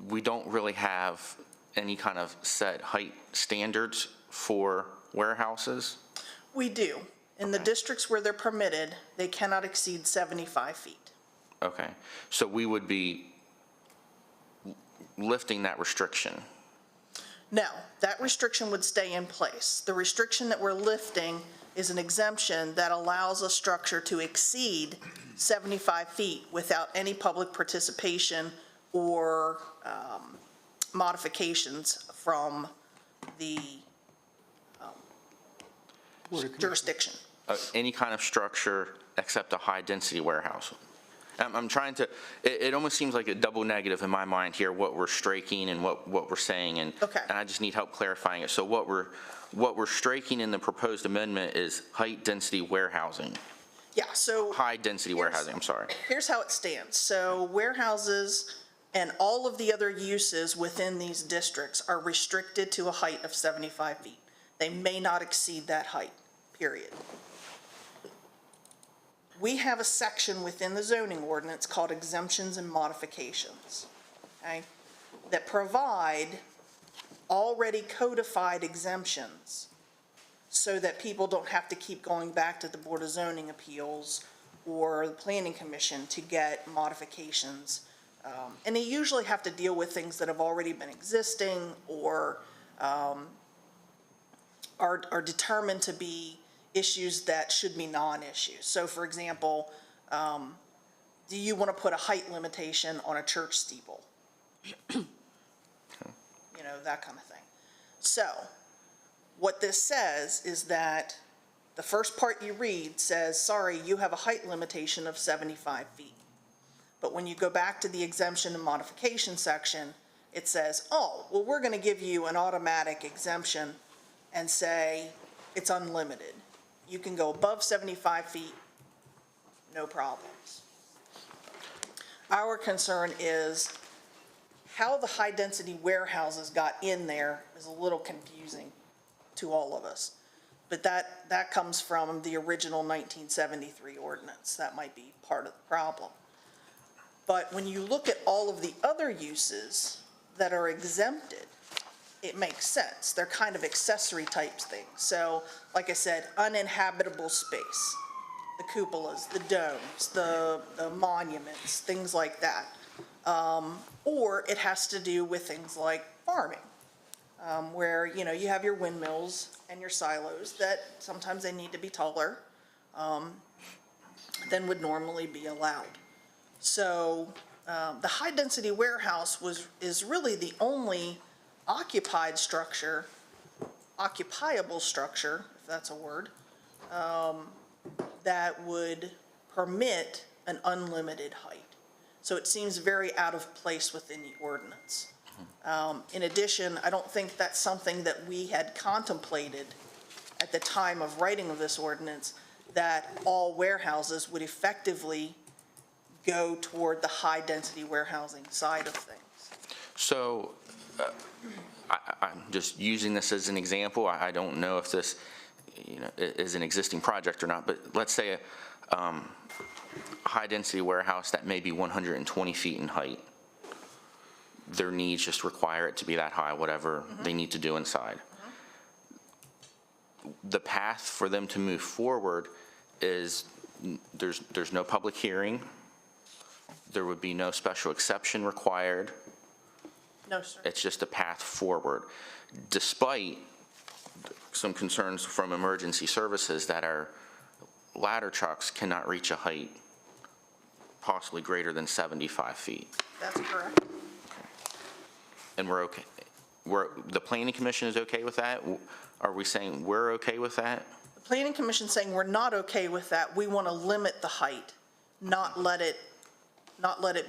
we don't really have any kind of set height standards for warehouses? We do. In the districts where they're permitted, they cannot exceed 75 feet. Okay. So we would be lifting that restriction? No, that restriction would stay in place. The restriction that we're lifting is an exemption that allows a structure to exceed 75 feet without any public participation or modifications from the jurisdiction. Any kind of structure except a high-density warehouse? I'm trying to, it almost seems like a double negative in my mind here, what we're striking and what we're saying, and I just need help clarifying it. So what we're striking in the proposed amendment is height-density warehousing. Yeah, so. High-density warehousing, I'm sorry. Here's how it stands. So warehouses and all of the other uses within these districts are restricted to a height of 75 feet. They may not exceed that height, period. we have a section within the zoning ordinance called exemptions and modifications, okay, that provide already codified exemptions so that people don't have to keep going back to the Board of Zoning Appeals or the Planning Commission to get modifications. And they usually have to deal with things that have already been existing or are determined to be issues that should be non-issues. So for example, do you want to put a height limitation on a church steeple? You know, that kind of thing. So what this says is that the first part you read says, sorry, you have a height limitation of 75 feet. But when you go back to the exemption and modification section, it says, oh, well, we're going to give you an automatic exemption and say it's unlimited. You can go above 75 feet, no problems. Our concern is how the high-density warehouses got in there is a little confusing to all of us. But that comes from the original 1973 ordinance. That might be part of the problem. But when you look at all of the other uses that are exempted, it makes sense. They're kind of accessory types things. So, like I said, uninhabitable space, the cupolas, the domes, the monuments, things like that. Or it has to do with things like farming, where, you know, you have your windmills and your silos that sometimes they need to be taller than would normally be allowed. So the high-density warehouse is really the only occupiable structure, if that's a word, that would permit an unlimited height. So it seems very out of place within the ordinance. In addition, I don't think that's something that we had contemplated at the time of writing of this ordinance, that all warehouses would effectively go toward the high-density warehousing side of things. So I'm just using this as an example. I don't know if this, you know, is an existing project or not, but let's say a high-density warehouse that may be 120 feet in height. Their needs just require it to be that high, whatever they need to do inside. The path for them to move forward is there's no public hearing. There would be no special exception required. No, sir. It's just a path forward, despite some concerns from emergency services that our ladder trucks cannot reach a height possibly greater than 75 feet. That's correct. And we're okay. The Planning Commission is okay with that? Are we saying we're okay with that? The Planning Commission saying we're not okay with that. We want to limit the height, not let it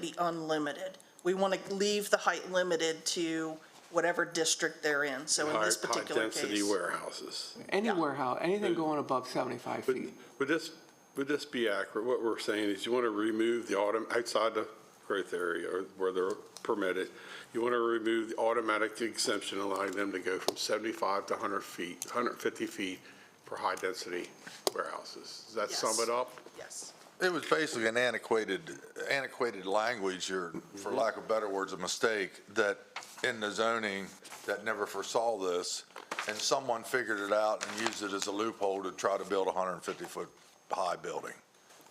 be unlimited. We want to leave the height limited to whatever district they're in. So in this particular case. High-density warehouses. Any warehouse, anything going above 75 feet. Would this be accurate? What we're saying is you want to remove the outside the growth area or where they're permitted, you want to remove the automatic exemption, allowing them to go from 75 to 100 feet, 150 feet for high-density warehouses. Does that sum it up? Yes. It was basically an antiquated language, or for lack of better words, a mistake, that in the zoning that never foresaw this, and someone figured it out and used it as a loophole to try to build a 150-foot high building.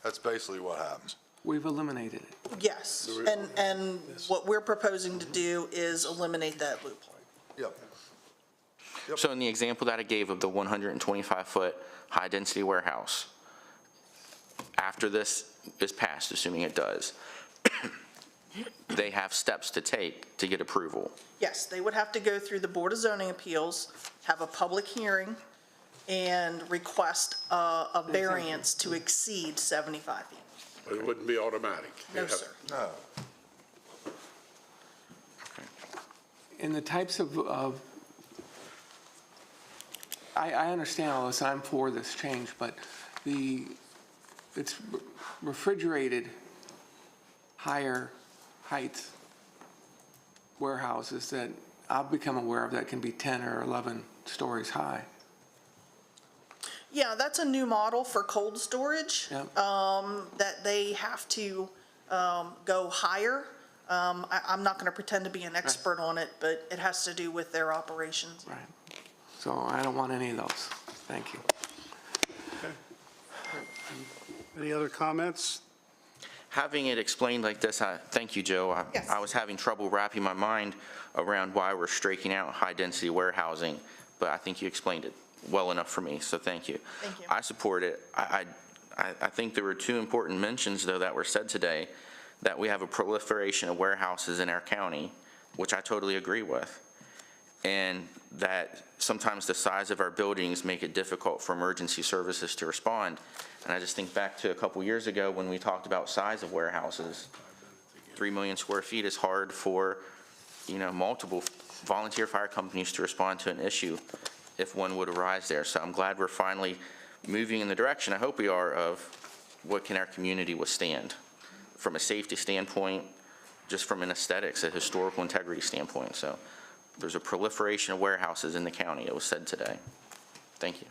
That's basically what happens. We've eliminated it. Yes, and what we're proposing to do is eliminate that loophole. Yep. So in the example that I gave of the 125-foot high-density warehouse, after this is passed, assuming it does, they have steps to take to get approval. Yes, they would have to go through the Board of Zoning Appeals, have a public hearing, and request a variance to exceed 75 feet. But it wouldn't be automatic. No, sir. No. In the types of I understand all this, I'm for this change, but it's refrigerated higher heights warehouses that I've become aware of that can be 10 or 11 stories high. Yeah, that's a new model for cold storage, Yep. that they have to go higher. I'm not going to pretend to be an expert on it, but it has to do with their operations. Right. So I don't want any of those. Thank you. Any other comments? Having it explained like this, thank you, Joe. Yes. I was having trouble wrapping my mind around why we're striking out high-density warehousing, but I think you explained it well enough for me, so thank you. Thank you. I support it. I think there were two important mentions, though, that were said today, that we have a proliferation of warehouses in our county, which I totally agree with, and that sometimes the size of our buildings make it difficult for emergency services to respond. And I just think back to a couple years ago when we talked about size of warehouses. 3 million square feet is hard for, multiple volunteer fire companies to respond to an issue if one would arise there. So I'm glad we're finally moving in the direction, I hope we are, of what can our community withstand from a safety standpoint, just from an aesthetics, a historical integrity standpoint. So there's a proliferation of warehouses in the county, it was said today. Thank you.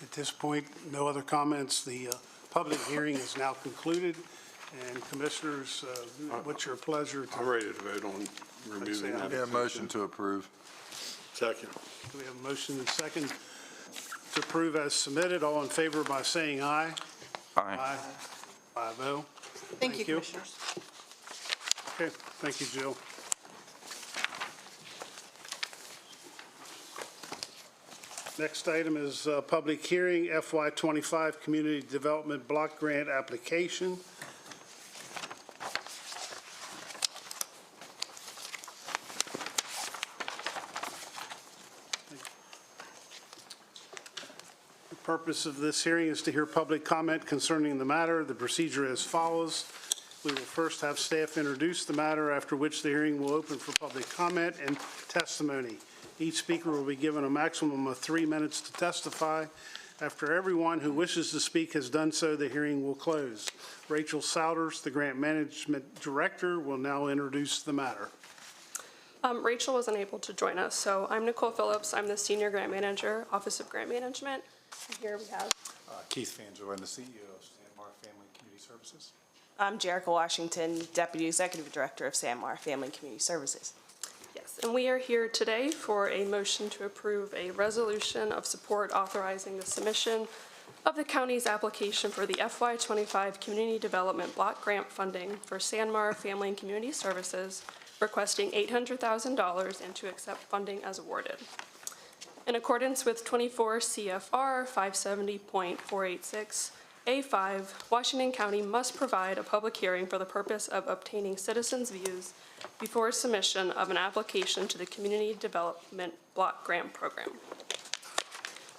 At this point, no other comments. The public hearing is now concluded. And Commissioners, what's your pleasure? I'm ready to vote on removing that. Yeah, motion to approve. Second. Do we have a motion and second to approve as submitted? All in favor by saying aye. Aye. 5-0. Thank you, Commissioners. Okay, thank you, Jill. Next item is public hearing, FY25 Community Development Block Grant Application. The purpose of this hearing is to hear public comment concerning the matter. The procedure as follows. We will first have staff introduce the matter, after which the hearing will open for public comment and testimony. Each speaker will be given a maximum of 3 minutes to testify. After everyone who wishes to speak has done so, the hearing will close. Rachel Souders, the Grant Management Director, will now introduce the matter. Rachel wasn't able to join us, so I'm Nicole Phillips. I'm the Senior Grant Manager, Office of Grant Management. And here we have Keith Fanjo, I'm the CEO of Sanmar Family Community Services. I'm Jerica Washington, Deputy Executive Director of Sanmar Family Community Services. Yes, and we are here today for a motion to approve a resolution of support authorizing the submission of the county's application for the FY25 Community Development Block Grant funding for Sanmar Family and Community Services, requesting $800,000 and to accept funding as awarded. In accordance with 24 CFR 570.486 A5, Washington County must provide a public hearing for the purpose of obtaining citizens' views before submission of an application to the Community Development Block Grant Program.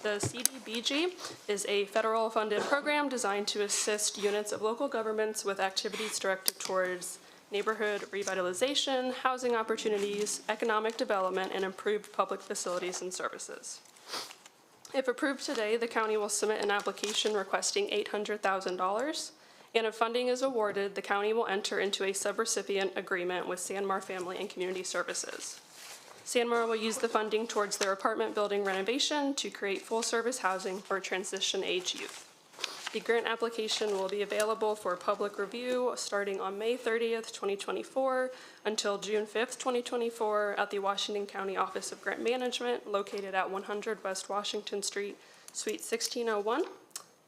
The CDBG is a federal-funded program designed to assist units of local governments with activities directed towards neighborhood revitalization, housing opportunities, economic development, and improved public facilities and services. If approved today, the county will submit an application requesting $800,000, and if funding is awarded, the county will enter into a subrecipient agreement with Sanmar Family and Community Services. Sanmar will use the funding towards their apartment building renovation to create full-service housing for transition-age youth. The grant application will be available for public review starting on May 30th, 2024 until June 5th, 2024 at the Washington County Office of Grant Management located at 100 West Washington Street, Suite 1601.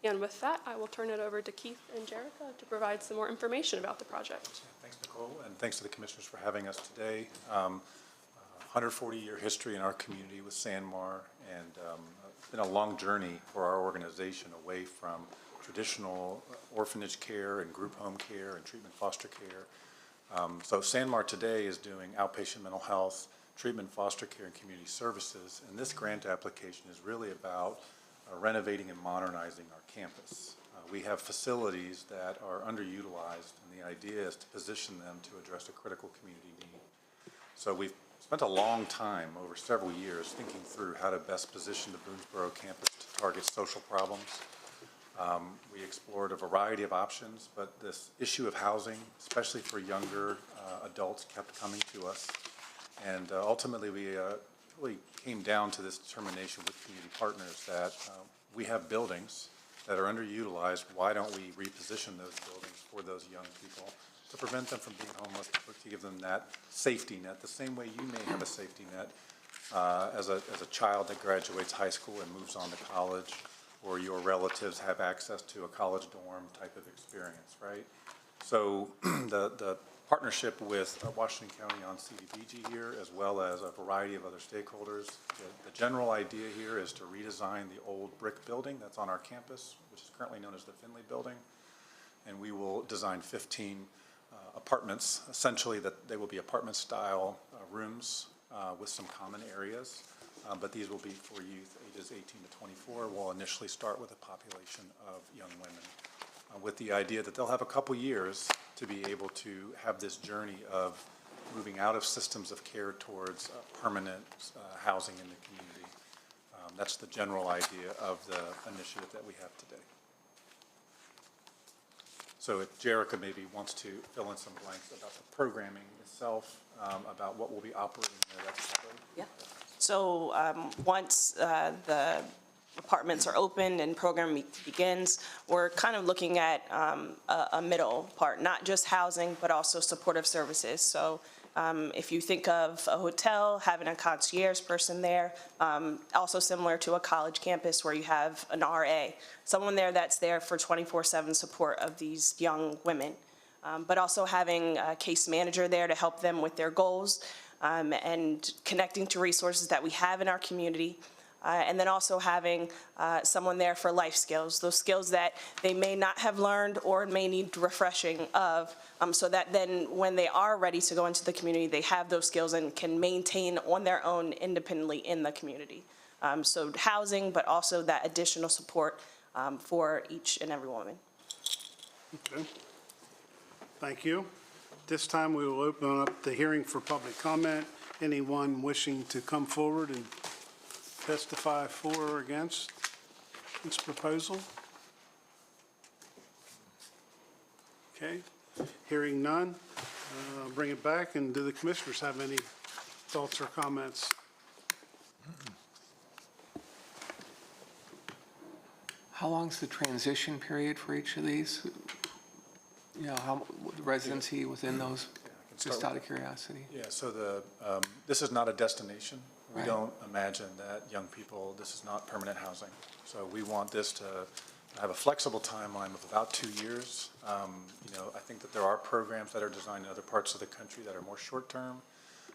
And with that, I will turn it over to Keith and Jerica to provide some more information about the project. Thanks, Nicole, and thanks to the commissioners for having us today. 140-year history in our community with Sanmar, and it's been a long journey for our organization away from traditional orphanage care and group home care and treatment foster care. So Sanmar today is doing outpatient mental health, treatment foster care, and community services, and this grant application is really about renovating and modernizing our campus. We have facilities that are underutilized, and the idea is to position them to address a critical community need. So we've spent a long time, over several years, thinking through how to best position the Boonesboro campus to target social problems. We explored a variety of options, but this issue of housing, especially for younger adults, kept coming to us. And ultimately, we really came down to this determination with community partners that we have buildings that are underutilized. Why don't we reposition those buildings for those young people to prevent them from being homeless, to give them that safety net, the same way you may have a safety net as a child that graduates high school and moves on to college, or your relatives have access to a college dorm type of experience, right? So the partnership with Washington County on CDBG here, as well as a variety of other stakeholders, the general idea here is to redesign the old brick building that's on our campus, which is currently known as the Finley Building, and we will design 15 apartments, essentially that they will be apartment-style rooms with some common areas, but these will be for youth ages 18 to 24. We'll initially start with a population of young women with the idea that they'll have a couple years to be able to have this journey of moving out of systems of care towards permanent housing in the community. That's the general idea of the initiative that we have today. So if Jerica maybe wants to fill in some blanks about the programming itself, about what will be operating there, that's great. Yeah. So once the apartments are opened and programming begins, we're kind of looking at a middle part, not just housing, but also supportive services. So if you think of a hotel, having a concierge person there, also similar to a college campus where you have an RA, someone there that's there for 24/7 support of these young women, but also having a case manager there to help them with their goals and connecting to resources that we have in our community. And then also having someone there for life skills, those skills that they may not have learned or may need refreshing of, so that then when they are ready to go into the community, they have those skills and can maintain on their own independently in the community. So housing, but also that additional support for each and every woman. Okay. Thank you. This time we will open up the hearing for public comment. Anyone wishing to come forward and testify for or against this proposal? Okay, hearing none, bring it back, and do the commissioners have any thoughts or comments? How long's the transition period for each of these? You know, how, residency within those, just out of curiosity? Yeah, so this is not a destination. We Right. don't imagine that young people, this is not permanent housing. So we want this to have a flexible timeline of about 2 years. You know, I think that there are programs that are designed in other parts of the country that are more short-term,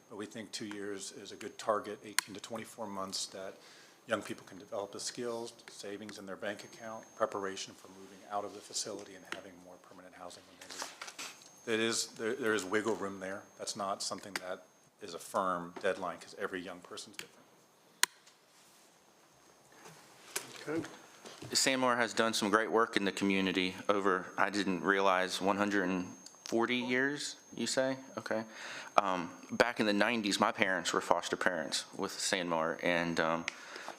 but we think 2 years is a good target, 18 to 24 months, that young people can develop the skills, savings in their bank account, preparation for moving out of the facility and having more permanent housing when they leave. There is wiggle room there. That's not something that is a firm deadline because every young person's different. Okay. Sandmore has done some great work in the community over, I didn't realize, 140 years, you say? Okay. Back in the 90s, my parents were foster parents with Sandmore, and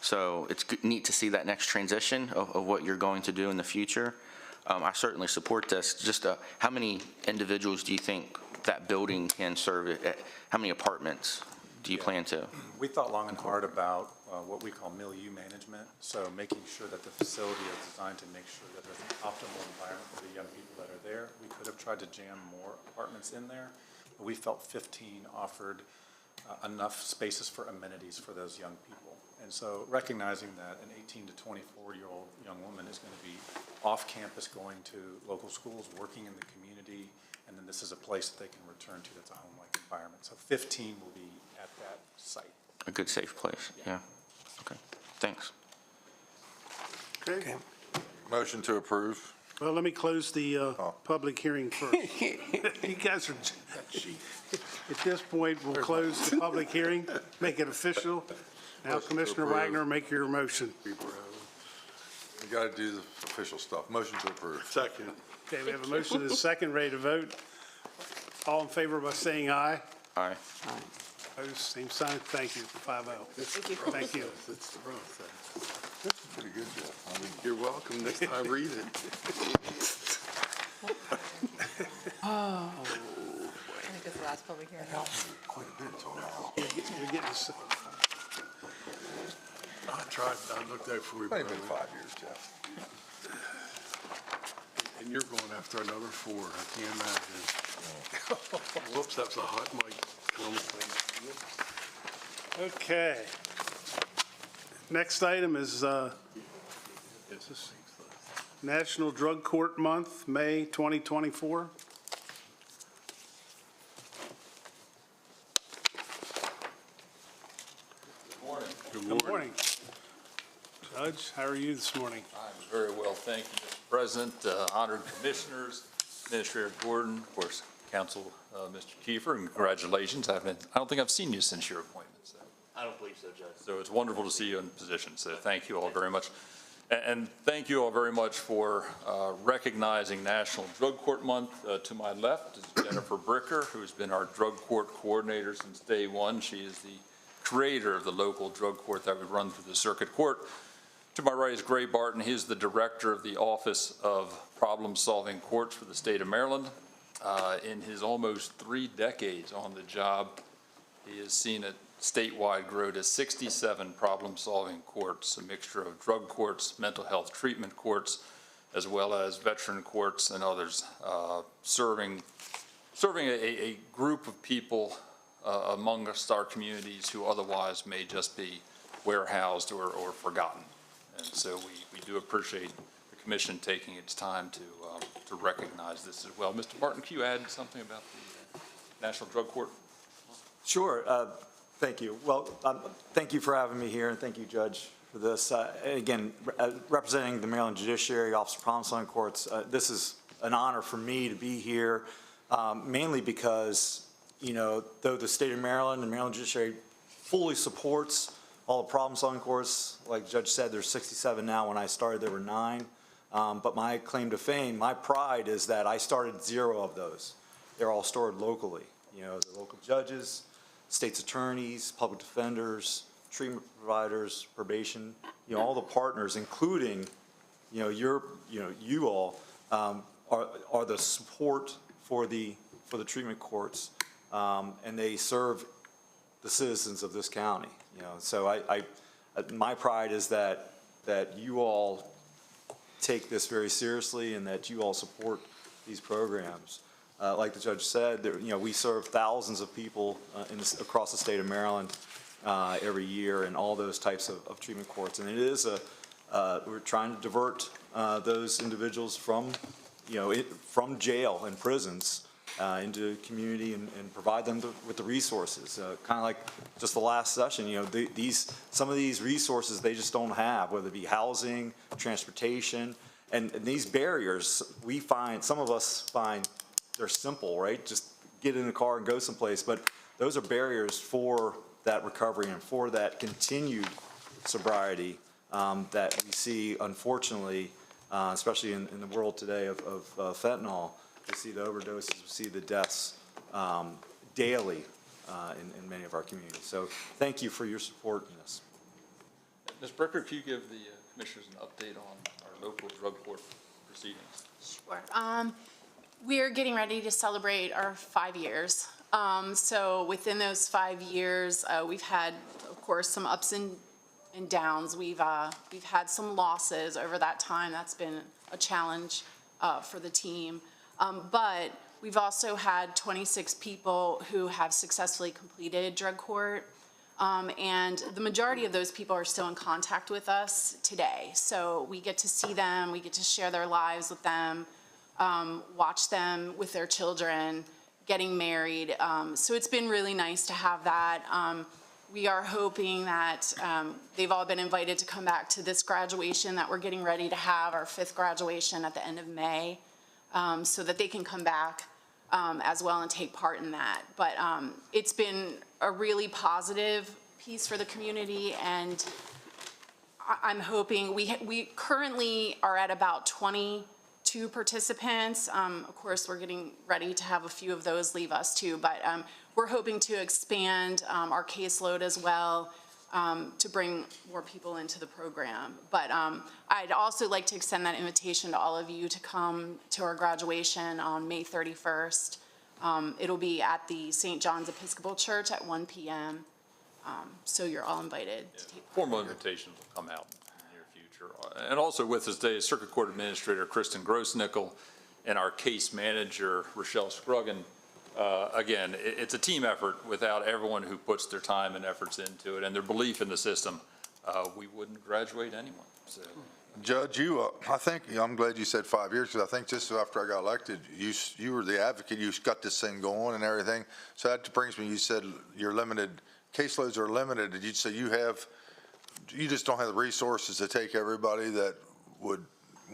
so it's neat to see that next transition of what you're going to do in the future. I certainly support this. Just how many individuals do you think that building can serve? How many apartments do you plan to? We thought long and hard about what we call milieu management, so making sure that the facility is designed to make sure that there's an optimal environment for the young people that are there. We could have tried to jam more apartments in there, but we felt 15 offered enough spaces for amenities for those young people. And so recognizing that an 18 to 24-year-old young woman is going to be off campus going to local schools, working in the community, and then this is a place that they can return to that's a home-like environment. So 15 will be at that site. A good, safe place, yeah. Okay, thanks. Okay. Motion to approve. Well, let me close the public hearing first. You guys are, at this point, we'll close the public hearing, make it official. Now, Commissioner Wagner, make your motion. We got to do the official stuff. Motion to approve. Second. Okay, we have a motion and a second, ready to vote. All in favor by saying aye. Aye. Opposed, same sign. Thank you. 5-0. Thank you. It's the process. That's pretty good, Jeff. I mean, You're welcome. Next time, read it. I think it's the last public hearing. quite a bit till now. You're getting I tried, I looked at it for you. Maybe been 5 years, Jeff. And you're going after another 4, I can't imagine. Whoops, that's a hot mic. Okay. Next item is National Drug Court Month, May 2024. Good morning. Judge, how are you this morning? I'm very well, thank you, Mr. President, honored commissioners, Administrator Gordon, of course, Council, Mr. Kiefer, and congratulations. I don't think I've seen you since your appointment. So. I don't believe so, Judge. So it's wonderful to see you in position, so thank you all very much. And thank you all very much for recognizing National Drug Court Month. To my left is Jennifer Bricker, who's been our drug court coordinator since day one. She is the creator of the local drug court that we run through the circuit court. To my right is Gray Barton. He is the director of the Office of Problem-Solving Courts for the state of Maryland. In his almost 3 decades on the job, he has seen it statewide grow to 67 problem-solving courts, a mixture of drug courts, mental health treatment courts, as well as veteran courts and others, serving a group of people amongst our communities who otherwise may just be warehoused or forgotten. And so we do appreciate the commission taking its time to recognize this as well. Mr. Barton, can you add something about the National Drug Court? Sure. Thank you. Well, thank you for having me here, and thank you, Judge, for this. Again, representing the Maryland Judiciary Office of Problem-Solving Courts, this is an honor for me to be here, mainly because, though the state of Maryland and Maryland Judiciary fully supports all the problem-solving courts, like the Judge said, there's 67 now. When I started, there were 9. But my claim to fame, my pride, is that I started 0 of those. They're all stored locally. The local judges, state's attorneys, public defenders, treatment providers, probation, all the partners, including, you all are the support for the treatment courts, and they serve the citizens of this county. So my pride is that you all take this very seriously and that you all support these programs. Like the judge said, we serve thousands of people across the state of Maryland every year in all those types of treatment courts. And it is we're trying to divert those individuals from jail and prisons into community and provide them with the resources. Kind of like just the last session, some of these resources they just don't have, whether it be housing, transportation, and these barriers we find, some of us find, they're simple, right? Just get in a car and go someplace. But those are barriers for that recovery and for that continued sobriety that we see, unfortunately, especially in the world today of fentanyl. We see the overdoses, we see the deaths daily in many of our communities. So thank you for your support in this. Ms. Bricker, can you give the commissioners an update on our local drug court proceedings? Sure. We are getting ready to celebrate our 5 years. So within those 5 years, we've had, of course, some ups and downs. We've had some losses over that time. That's been a challenge for the team. But we've also had 26 people who have successfully completed drug court. And the majority of those people are still in contact with us today. So we get to see them, we get to share their lives with them, watch them with their children, getting married. So it's been really nice to have that. We are hoping that they've all been invited to come back to this graduation that we're getting ready to have, our 5th graduation at the end of May, so that they can come back as well and take part in that. But it's been a really positive piece for the community, and I'm hoping we currently are at about 22 participants. Of course, we're getting ready to have a few of those leave us too, but we're hoping to expand our caseload as well to bring more people into the program. But I'd also like to extend that invitation to all of you to come to our graduation on May 31st. It'll be at the St. John's Episcopal Church at 1 p.m. So you're all invited to take part. Formal invitations will come out in the near future. And also with us today is Circuit Court Administrator Kristen Grossnickel and our case manager, Rochelle Scruggan. Again, it's a team effort. Without everyone who puts their time and efforts into it and their belief in the system, we wouldn't graduate anyone. So. Judge, I think, I'm glad you said 5 years, because I think just after I got elected, you were the advocate, you got this thing going and everything. So that brings me, you said you're limited, caseloads are limited. Did you say you just don't have the resources to take everybody that would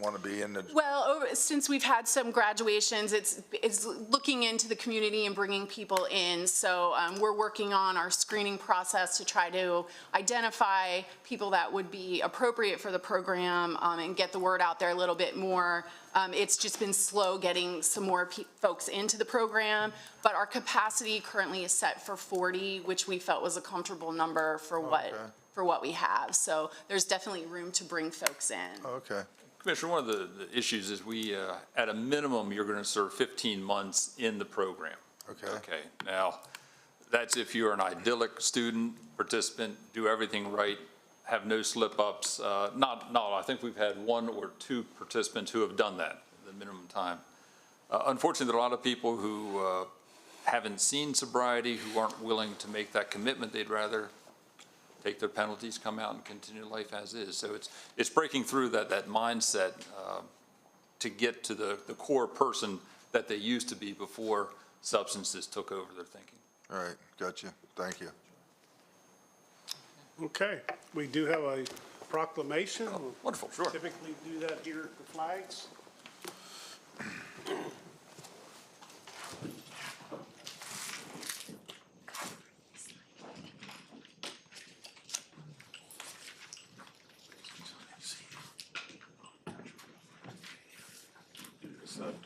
want to be in the? Well, since we've had some graduations, it's looking into the community and bringing people in. So we're working on our screening process to try to identify people that would be appropriate for the program and get the word out there a little bit more. It's just been slow getting some more folks into the program, but our capacity currently is set for 40, which we felt was a comfortable number for what we have. So there's definitely room to bring folks in. Okay. Commissioner, one of the issues is we, at a minimum, you're going to serve 15 months in the program. Okay. Okay. Now, that's if you're an idyllic student, participant, do everything right, have no slip-ups. I think we've had 1 or 2 participants who have done that, the minimum time. Unfortunately, there are a lot of people who haven't seen sobriety, who aren't willing to make that commitment. They'd rather take their penalties, come out and continue life as is. So it's breaking through that mindset to get to the core person that they used to be before substances took over their thinking. All right, got you. Thank you. Okay, we do have a proclamation. Wonderful, sure. Typically do that here at the flags.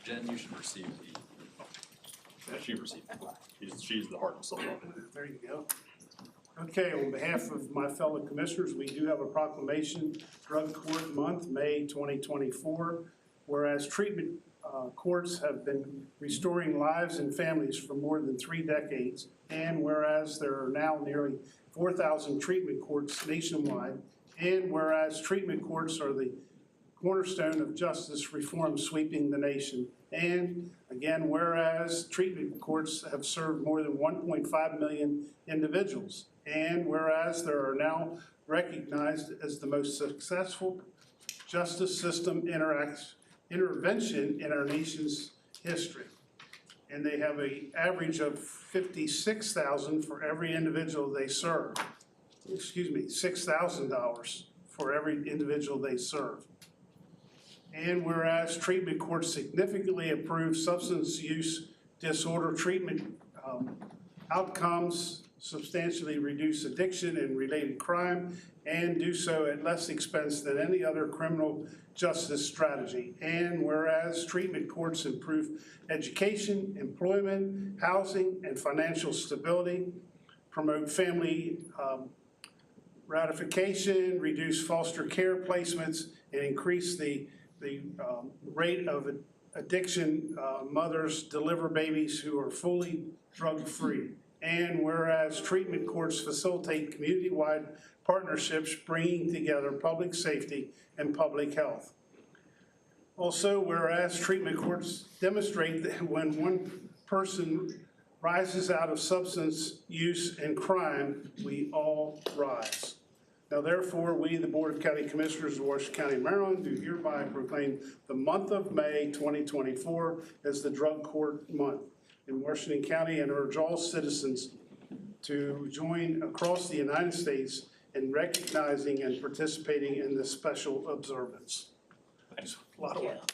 Jen, you should receive she received the plaque. She's the heart and soul of it. There you go. Okay, on behalf of my fellow commissioners, we do have a proclamation, Drug Court Month, May 2024, whereas treatment courts have been restoring lives and families for more than 3 decades, and whereas there are now nearly 4,000 treatment courts nationwide, and whereas treatment courts are the cornerstone of justice reform sweeping the nation. And again, whereas treatment courts have served more than 1.5 million individuals. And whereas there are now recognized as the most successful justice system intervention in our nation's history. And they have an average of $56,000 for every individual they serve. Excuse me, $6,000 for every individual they serve. And whereas treatment courts significantly improve substance use disorder treatment outcomes, substantially reduce addiction and related crime, and do so at less expense than any other criminal justice strategy. And whereas treatment courts improve education, employment, housing, and financial stability, promote family ratification, reduce foster care placements, and increase the rate of addiction mothers deliver babies who are fully drug-free. And whereas treatment courts facilitate community-wide partnerships bringing together public safety and public health. Also, whereas treatment courts demonstrate that when one person rises out of substance use and crime, we all rise. Now therefore, we, the Board of County Commissioners of Washington County, Maryland, do hereby proclaim the month of May 2024 as the Drug Court Month in Washington County and urge all citizens to join across the United States in recognizing and participating in this special observance. Thanks. A lot of work.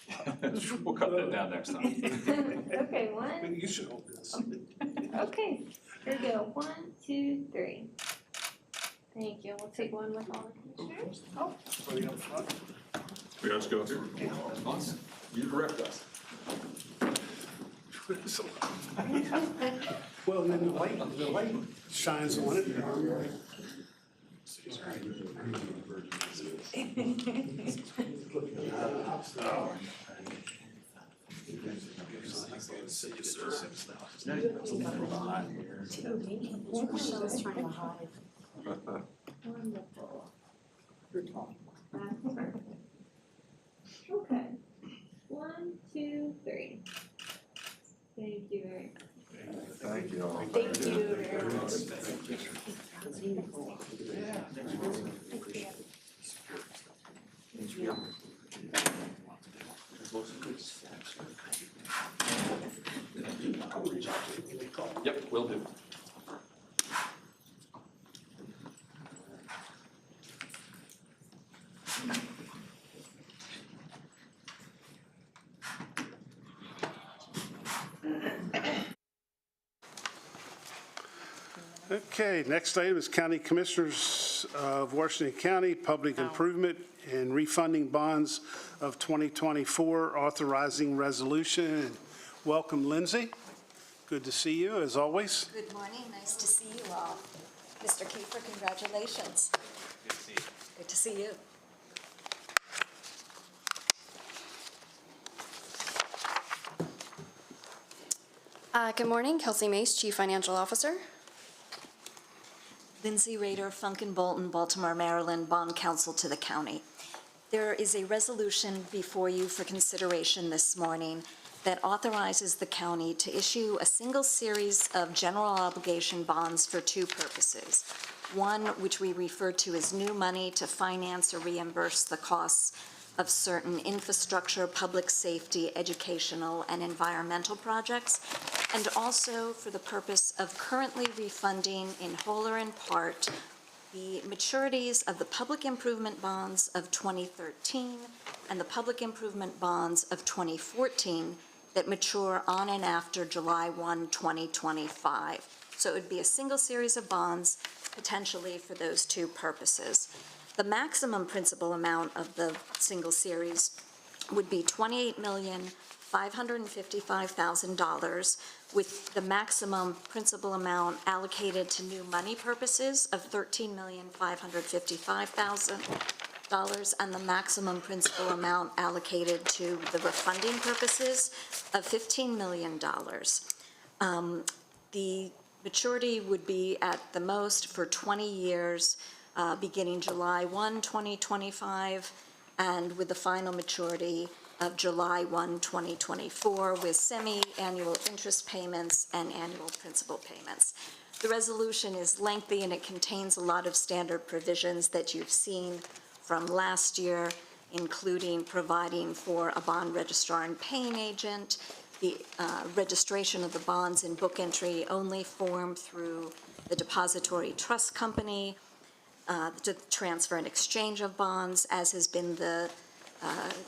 We'll cut that down next time. Okay, 1. You should hold this. Okay, here we go. 1, 2, 3. Thank you. We'll take one with all the commissioners. Oh. Right up front. We just go here. You correct us. Well, then the light shines on it. Wonderful. That's perfect. Okay. 1, 2, 3. Thank you very much. Thank you all. Thank you very much. Yep, will do. Okay, next item is County Commissioners of Washington County, Public Improvement and Refunding Bonds of 2024, authorizing resolution. And welcome, Lindsay. Good to see you, as always. Good morning, nice to see you all. Mr. Kiefer, congratulations. Good to see you. Good to see you. Good morning, Kelsey Mace, Chief Financial Officer. Lindsay Rader, Funkin Bolton, Baltimore, Maryland, Bond Counsel to the county. There is a resolution before you for consideration this morning that authorizes the county to issue a single series of general obligation bonds for two purposes. One, which we refer to as new money to finance or reimburse the costs of certain infrastructure, public safety, educational, and environmental projects, and also for the purpose of currently refunding in whole or in part the maturities of the public improvement bonds of 2013 and the public improvement bonds of 2014 that mature on and after July 1, 2025. So it would be a single series of bonds potentially for those two purposes. The maximum principal amount of the single series would be $28,555,000, with the maximum principal amount allocated to new money purposes of $13,555,000, and the maximum principal amount allocated to the refunding purposes of $15 million. The maturity would be at the most for 20 years, beginning July 1, 2025, and with the final maturity of July 1, 2024, with semi-annual interest payments and annual principal payments. The resolution is lengthy and it contains a lot of standard provisions that you've seen from last year, including providing for a bond registrar and paying agent, the registration of the bonds in book entry only form through the depository trust company, the transfer and exchange of bonds, as has been the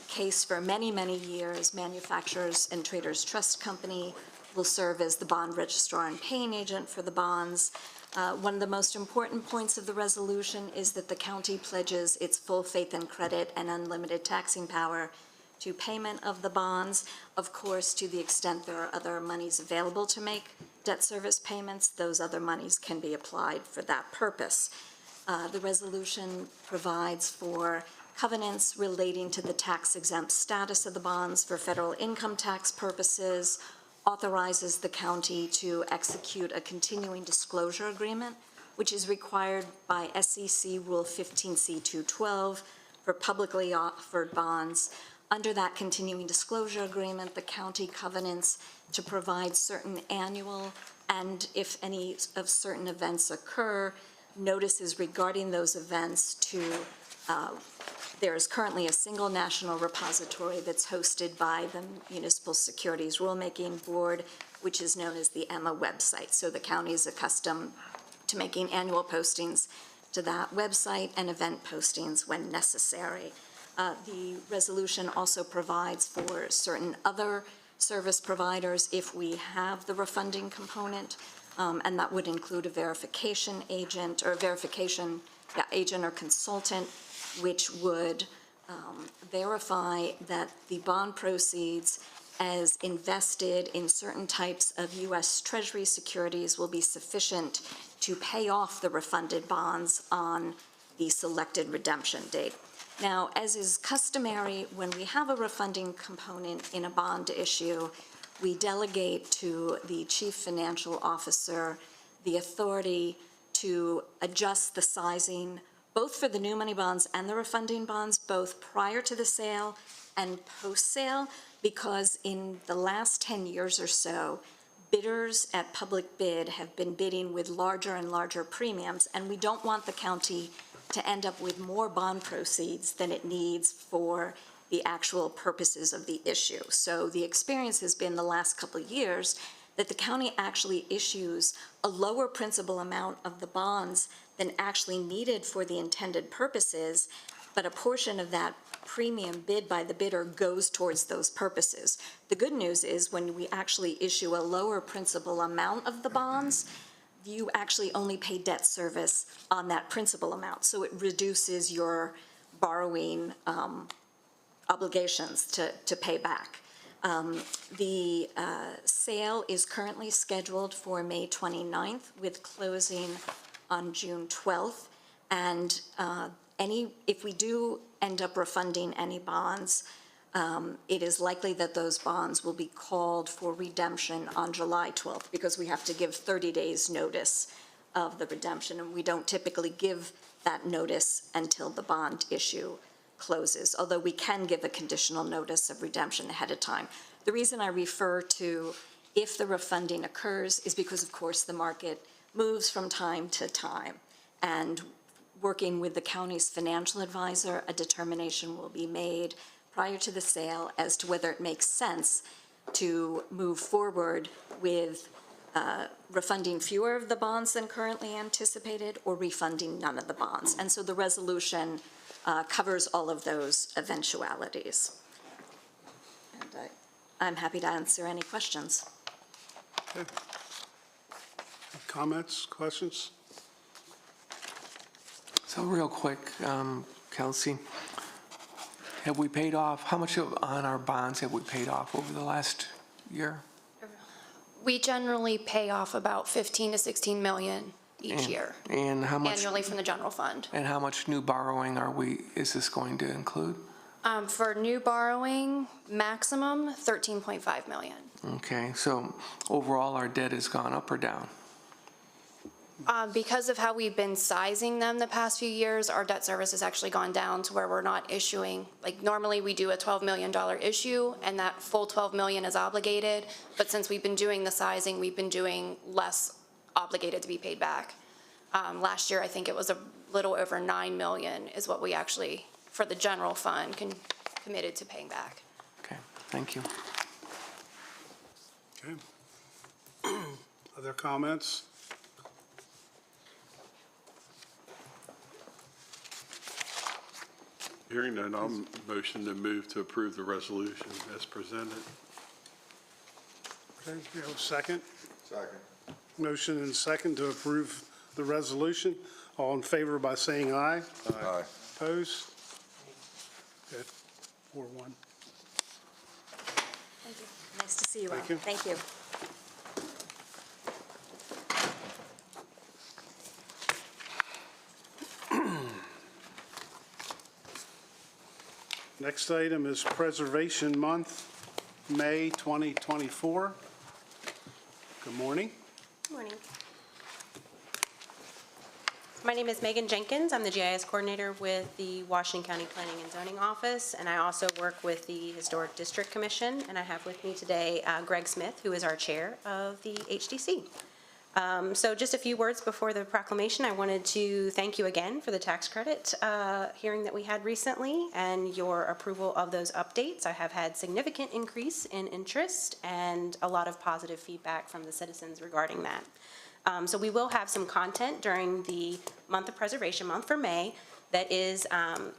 case for many, many years. Manufacturers and Traders Trust Company will serve as the bond registrar and paying agent for the bonds. One of the most important points of the resolution is that the county pledges its full faith and credit and unlimited taxing power to payment of the bonds. Of course, to the extent there are other monies available to make debt service payments, those other monies can be applied for that purpose. The resolution provides for covenants relating to the tax-exempt status of the bonds for federal income tax purposes, authorizes the county to execute a continuing disclosure agreement, which is required by SEC Rule 15C212 for publicly offered bonds. Under that continuing disclosure agreement, the county covenants to provide certain annual and, if any of certain events occur, notices regarding those events to, there is currently a single national repository that's hosted by the Municipal Securities Rulemaking Board, which is known as the EMMA website. So the county is accustomed to making annual postings to that website and event postings when necessary. The resolution also provides for certain other service providers if we have the refunding component, and that would include a verification agent or agent or consultant, which would verify that the bond proceeds as invested in certain types of U.S. Treasury securities will be sufficient to pay off the refunded bonds on the selected redemption date. Now, as is customary, when we have a refunding component in a bond issue, we delegate to the Chief Financial Officer the authority to adjust the sizing, both for the new money bonds and the refunding bonds, both prior to the sale and post-sale, because in the last 10 years or so, bidders at public bid have been bidding with larger and larger premiums, and we don't want the county to end up with more bond proceeds than it needs for the actual purposes of the issue. So the experience has been the last couple of years that the county actually issues a lower principal amount of the bonds than actually needed for the intended purposes, but a portion of that premium bid by the bidder goes towards those purposes. The good news is when we actually issue a lower principal amount of the bonds, you actually only pay debt service on that principal amount. So it reduces your borrowing obligations to pay back. The sale is currently scheduled for May 29th with closing on June 12th. And if we do end up refunding any bonds, it is likely that those bonds will be called for redemption on July 12th because we have to give 30 days notice of the redemption, and we don't typically give that notice until the bond issue closes, although we can give a conditional notice of redemption ahead of time. The reason I refer to if the refunding occurs is because, of course, the market moves from time to time, and working with the county's financial advisor, a determination will be made prior to the sale as to whether it makes sense to move forward with refunding fewer of the bonds than currently anticipated or refunding none of the bonds. And so the resolution covers all of those eventualities. And I'm happy to answer any questions. Okay. Comments, questions? So real quick, Kelsey, have we paid off, how much on our bonds have we paid off over the last year? We generally pay off about 15 to 16 million each year, And how much? annually from the general fund. And how much new borrowing is this going to include? For new borrowing, maximum 13.5 million. Okay, so overall, our debt has gone up or down? Because of how we've been sizing them the past few years, our debt service has actually gone down to where we're not issuing, like normally we do a $12 million issue and that full 12 million is obligated, but since we've been doing the sizing, we've been doing less obligated to be paid back. Last year, I think it was a little over 9 million is what we actually, for the general fund, committed to paying back. Okay, thank you. Okay. Other comments? Hearing none, I'll motion to move to approve the resolution as presented. Okay, we have a second. Second. Motion and second to approve the resolution. All in favor by saying aye. Aye. Opposed? Okay, 4-1. Thank you. Nice to see you all. Thank you. Thank you. Next item is Preservation Month, May 2024. Good morning. Good morning. My name is Megan Jenkins. I'm the GIS coordinator with the Washington County Planning and Zoning Office, and I also work with the Historic District Commission, and I have with me today Greg Smith, who is our chair of the HDC. So just a few words before the proclamation. I wanted to thank you again for the tax credit hearing that we had recently and your approval of those updates. I have had significant increase in interest and a lot of positive feedback from the citizens regarding that. So we will have some content during the month of Preservation Month for May that is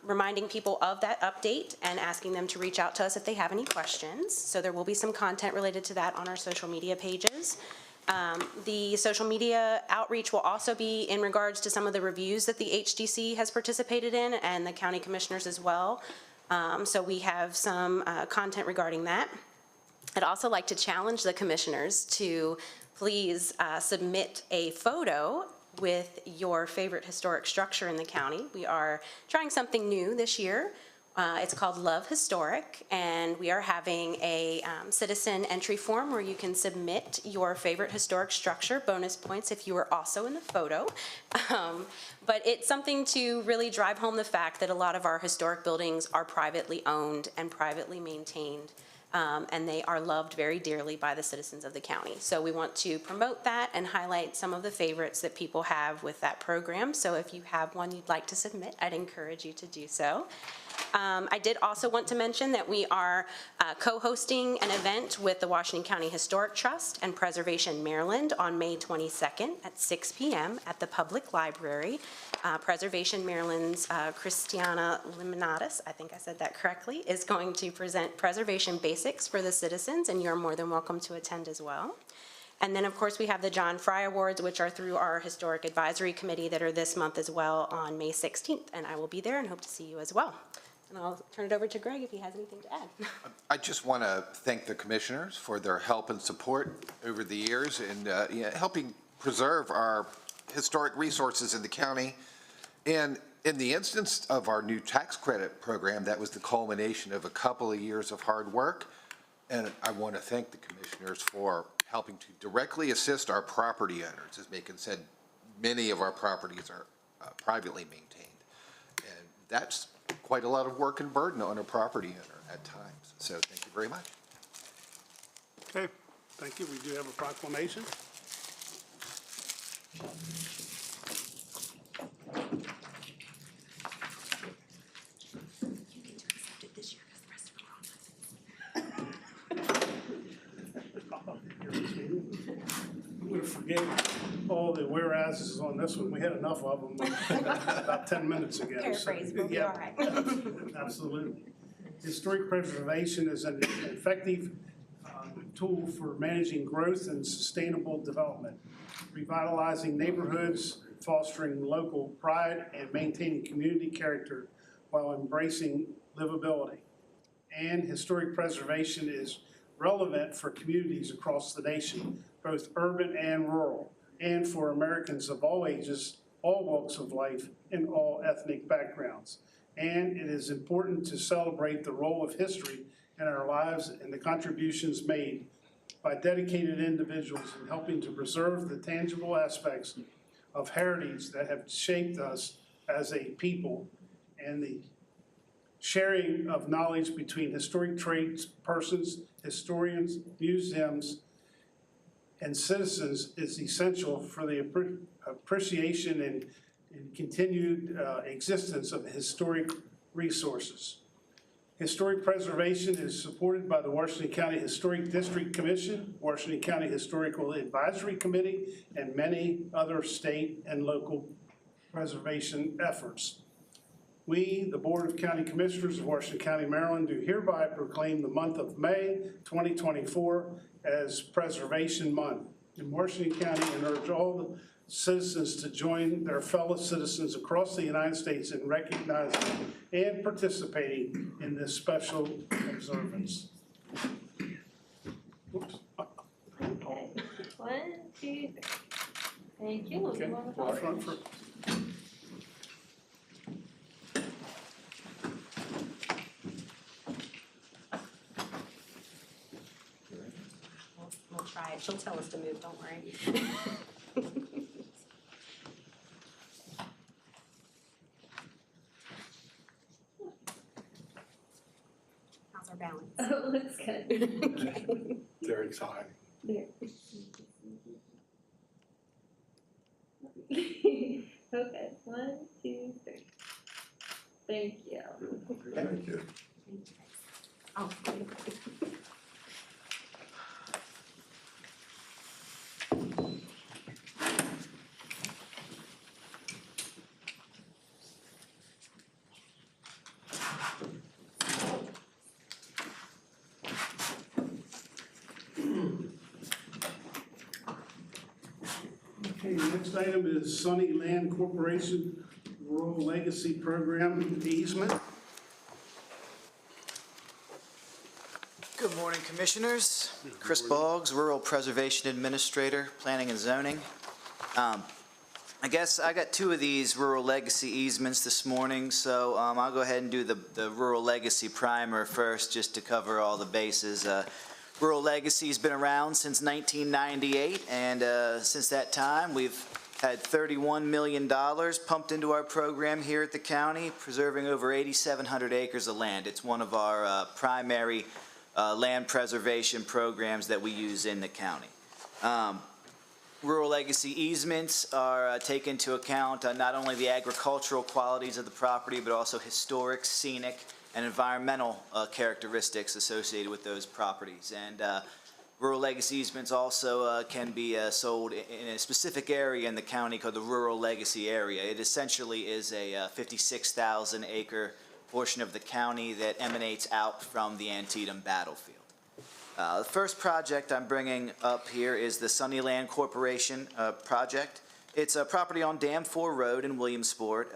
reminding people of that update and asking them to reach out to us if they have any questions. So there will be some content related to that on our social media pages. The social media outreach will also be in regards to some of the reviews that the HDC has participated in and the county commissioners as well. So we have some content regarding that. I'd also like to challenge the commissioners to please submit a photo with your favorite historic structure in the county. We are trying something new this year. It's called Love Historic, and we are having a citizen entry form where you can submit your favorite historic structure, bonus points if you are also in the photo. But it's something to really drive home the fact that a lot of our historic buildings are privately owned and privately maintained, and they are loved very dearly by the citizens of the county. So we want to promote that and highlight some of the favorites that people have with that program. So if you have one you'd like to submit, I'd encourage you to do so. I did also want to mention that we are co-hosting an event with the Washington County Historic Trust and Preservation Maryland on May 22nd at 6 p.m. at the Public Library. Preservation Maryland's Christiana Limonadis, I think I said that correctly, is going to present preservation basics for the citizens, and you're more than welcome to attend as well. And then, of course, we have the John Fry Awards, which are through our Historic Advisory Committee that are this month as well on May 16th, and I will be there and hope to see you as well. And I'll turn it over to Greg if he has anything to add. I just want to thank the commissioners for their help and support over the years in helping preserve our historic resources in the county. And in the instance of our new tax credit program, that was the culmination of a couple of years of hard work. And I want to thank the commissioners for helping to directly assist our property owners. As Macon said, many of our properties are privately maintained. And that's quite a lot of work and burden on a property owner at times. So thank you very much. Okay, thank you. We do have a proclamation. I'm going to forget all the whereases on this one. We had enough of them about 10 minutes ago. Paraphrase, we'll be all right. Absolutely. Historic preservation is an effective tool for managing growth and sustainable development, revitalizing neighborhoods, fostering local pride, and maintaining community character while embracing livability. And historic preservation is relevant for communities across the nation, both urban and rural, and for Americans of all ages, all walks of life, and all ethnic backgrounds. And it is important to celebrate the role of history in our lives and the contributions made by dedicated individuals in helping to preserve the tangible aspects of heritage that have shaped us as a people, and the sharing of knowledge between historic tradespersons, historians, museums, and citizens is essential for the appreciation and continued existence of historic resources. Historic preservation is supported by the Washington County Historic District Commission, Washington County Historical Advisory Committee, and many other state and local preservation efforts. We, the Board of County Commissioners of Washington County, Maryland, do hereby proclaim the month of May 2024 as Preservation Month in Washington County and urge all the citizens to join their fellow citizens across the United States in recognizing and participating in this special observance. Oops. Okay, 1, 2, 3. Thank you. We'll Okay, go on with go all front for. We'll try it. She'll tell us to move, don't worry. How's our balance? Oh, looks good. They're exciting. There. Okay, 1, 2, 3. Thank you. Thank you. Oh. Okay, next item is Sunny Land Corporation Rural Legacy Program easement. Good morning, Commissioners. Chris Boggs, Rural Preservation Administrator, Planning and Zoning. I guess I got two of these rural legacy easements this morning, so I'll go ahead and do the rural legacy primer first, just to cover all the bases. Rural legacy's been around since 1998, and since that time, we've had $31 million pumped into our program here at the county, preserving over 8,700 acres of land. It's one of our primary land preservation programs that we use in the county. Rural legacy easements are take into account not only the agricultural qualities of the property, but also historic, scenic, and environmental characteristics associated with those properties. And rural legacy easements also can be sold in a specific area in the county called the rural legacy area. It essentially is a 56,000 acre portion of the county that emanates out from the Antietam battlefield. The first project I'm bringing up here is the Sunnyland Corporation project. It's a property on Dam 4 Road in Williamsport.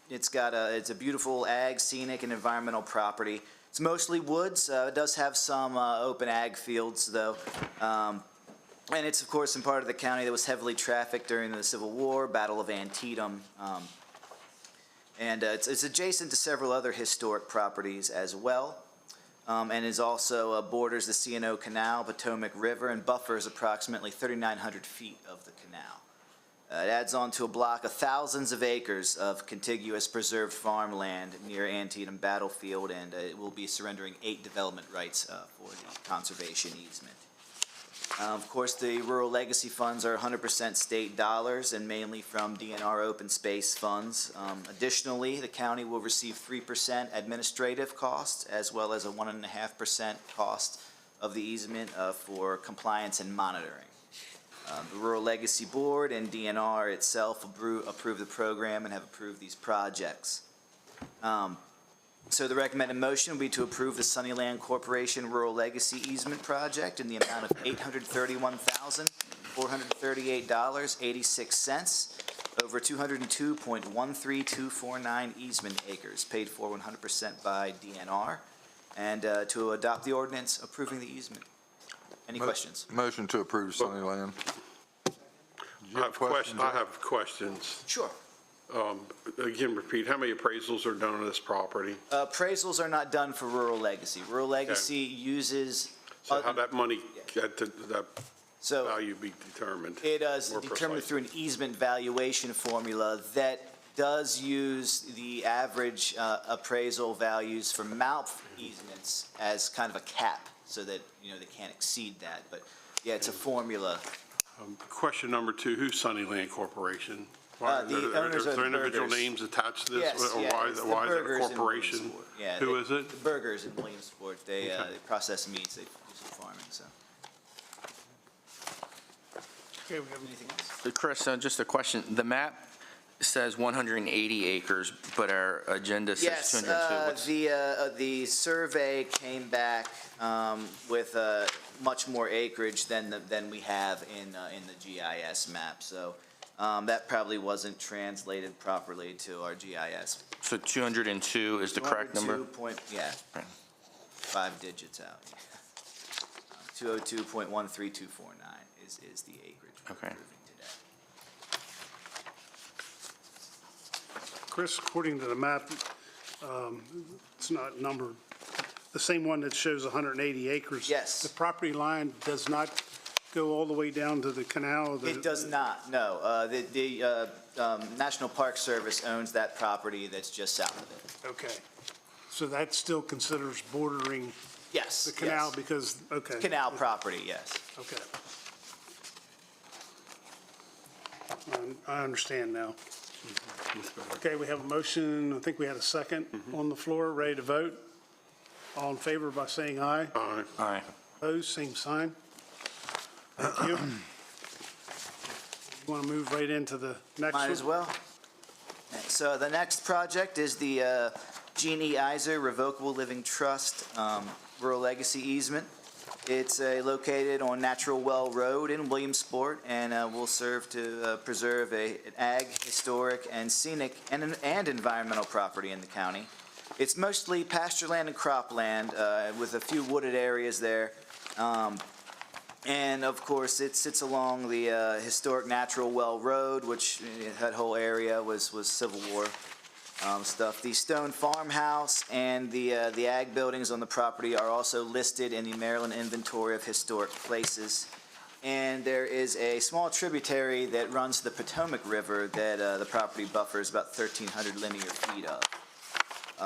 It's a beautiful ag, scenic, and environmental property. It's mostly woods. It does have some open ag fields, though. And it's, of course, in part of the county that was heavily trafficked during the Civil War, Battle of Antietam. And it's adjacent to several other historic properties as well. And is also borders the C&O Canal, Potomac River, and buffers approximately 3,900 feet of the canal. It adds on to a block of thousands of acres of contiguous preserved farmland near Antietam battlefield, and it will be surrendering 8 development rights for the conservation easement. Of course, the rural legacy funds are 100% state dollars and mainly from DNR open space funds. Additionally, the county will receive 3% administrative costs as well as a 1.5% cost of the easement for compliance and monitoring. The Rural Legacy Board and DNR itself approve the program and have approved these projects. So the recommended motion would be to approve the Sunnyland Corporation Rural Legacy Easement Project in the amount of $831,438.86 over 202.13249 easement acres, paid for 100% by DNR, and to adopt the ordinance approving the easement. Any questions? Motion to approve Sunnyland. I have questions. Sure. Again, repeat, how many appraisals are done on this property? Appraisals are not done for Rural Legacy. Rural Legacy uses... So how that money get to that So value be determined? it is more determined precise? through an easement valuation formula that does use the average appraisal values for mouth easements as kind of a cap, so that, you know, they can't exceed that. But yeah, it's a formula. Question number 2, who's Sunnyland Corporation? The owners Is there are the individual Burgers. names attached to this? Yes, Or yeah, why it's is the it a Burgers in corporation? Williamsport. Yeah, Who is it? The Burgers in Williamsport. They process meats, they do some farming, so. Okay, we have anything else? Chris, just a question. The map says 180 acres, but our agenda says Yes, 202. What's- the survey came back with much more acreage than we have in the GIS map. So that probably wasn't translated properly to our GIS. So 202 is the correct number? 5 digits out. 202.13249 is the acreage we're Okay. approving today. Chris, according to the map, it's not numbered. The same one that shows 180 acres. Yes. The property line does not go all the way down to the canal? It does not, no. The National Park Service owns that property that's just south of it. Okay. So that still considers bordering Yes. the canal yes. because, okay. Canal property, yes. Okay. I understand now. Okay, we have a motion. I think we had a second on the floor, ready to vote. All in favor by saying aye. Aye. Aye. Opposed, same sign. Thank you. You want to move right into the next one? Might as well. So the next project is the Gene E. Iser Revocable Living Trust Rural Legacy Easement. It's located on Natural Well Road in Williamsport and will serve to preserve an ag, historic, and scenic and environmental property in the county. It's mostly pasture land and cropland with a few wooded areas there. And of course, it sits along the historic Natural Well Road, which that whole area was Civil War stuff. The stone farmhouse and the ag buildings on the property are also listed in the Maryland Inventory of Historic Places. And there is a small tributary that runs the Potomac River that the property buffers about 1,300 linear feet of.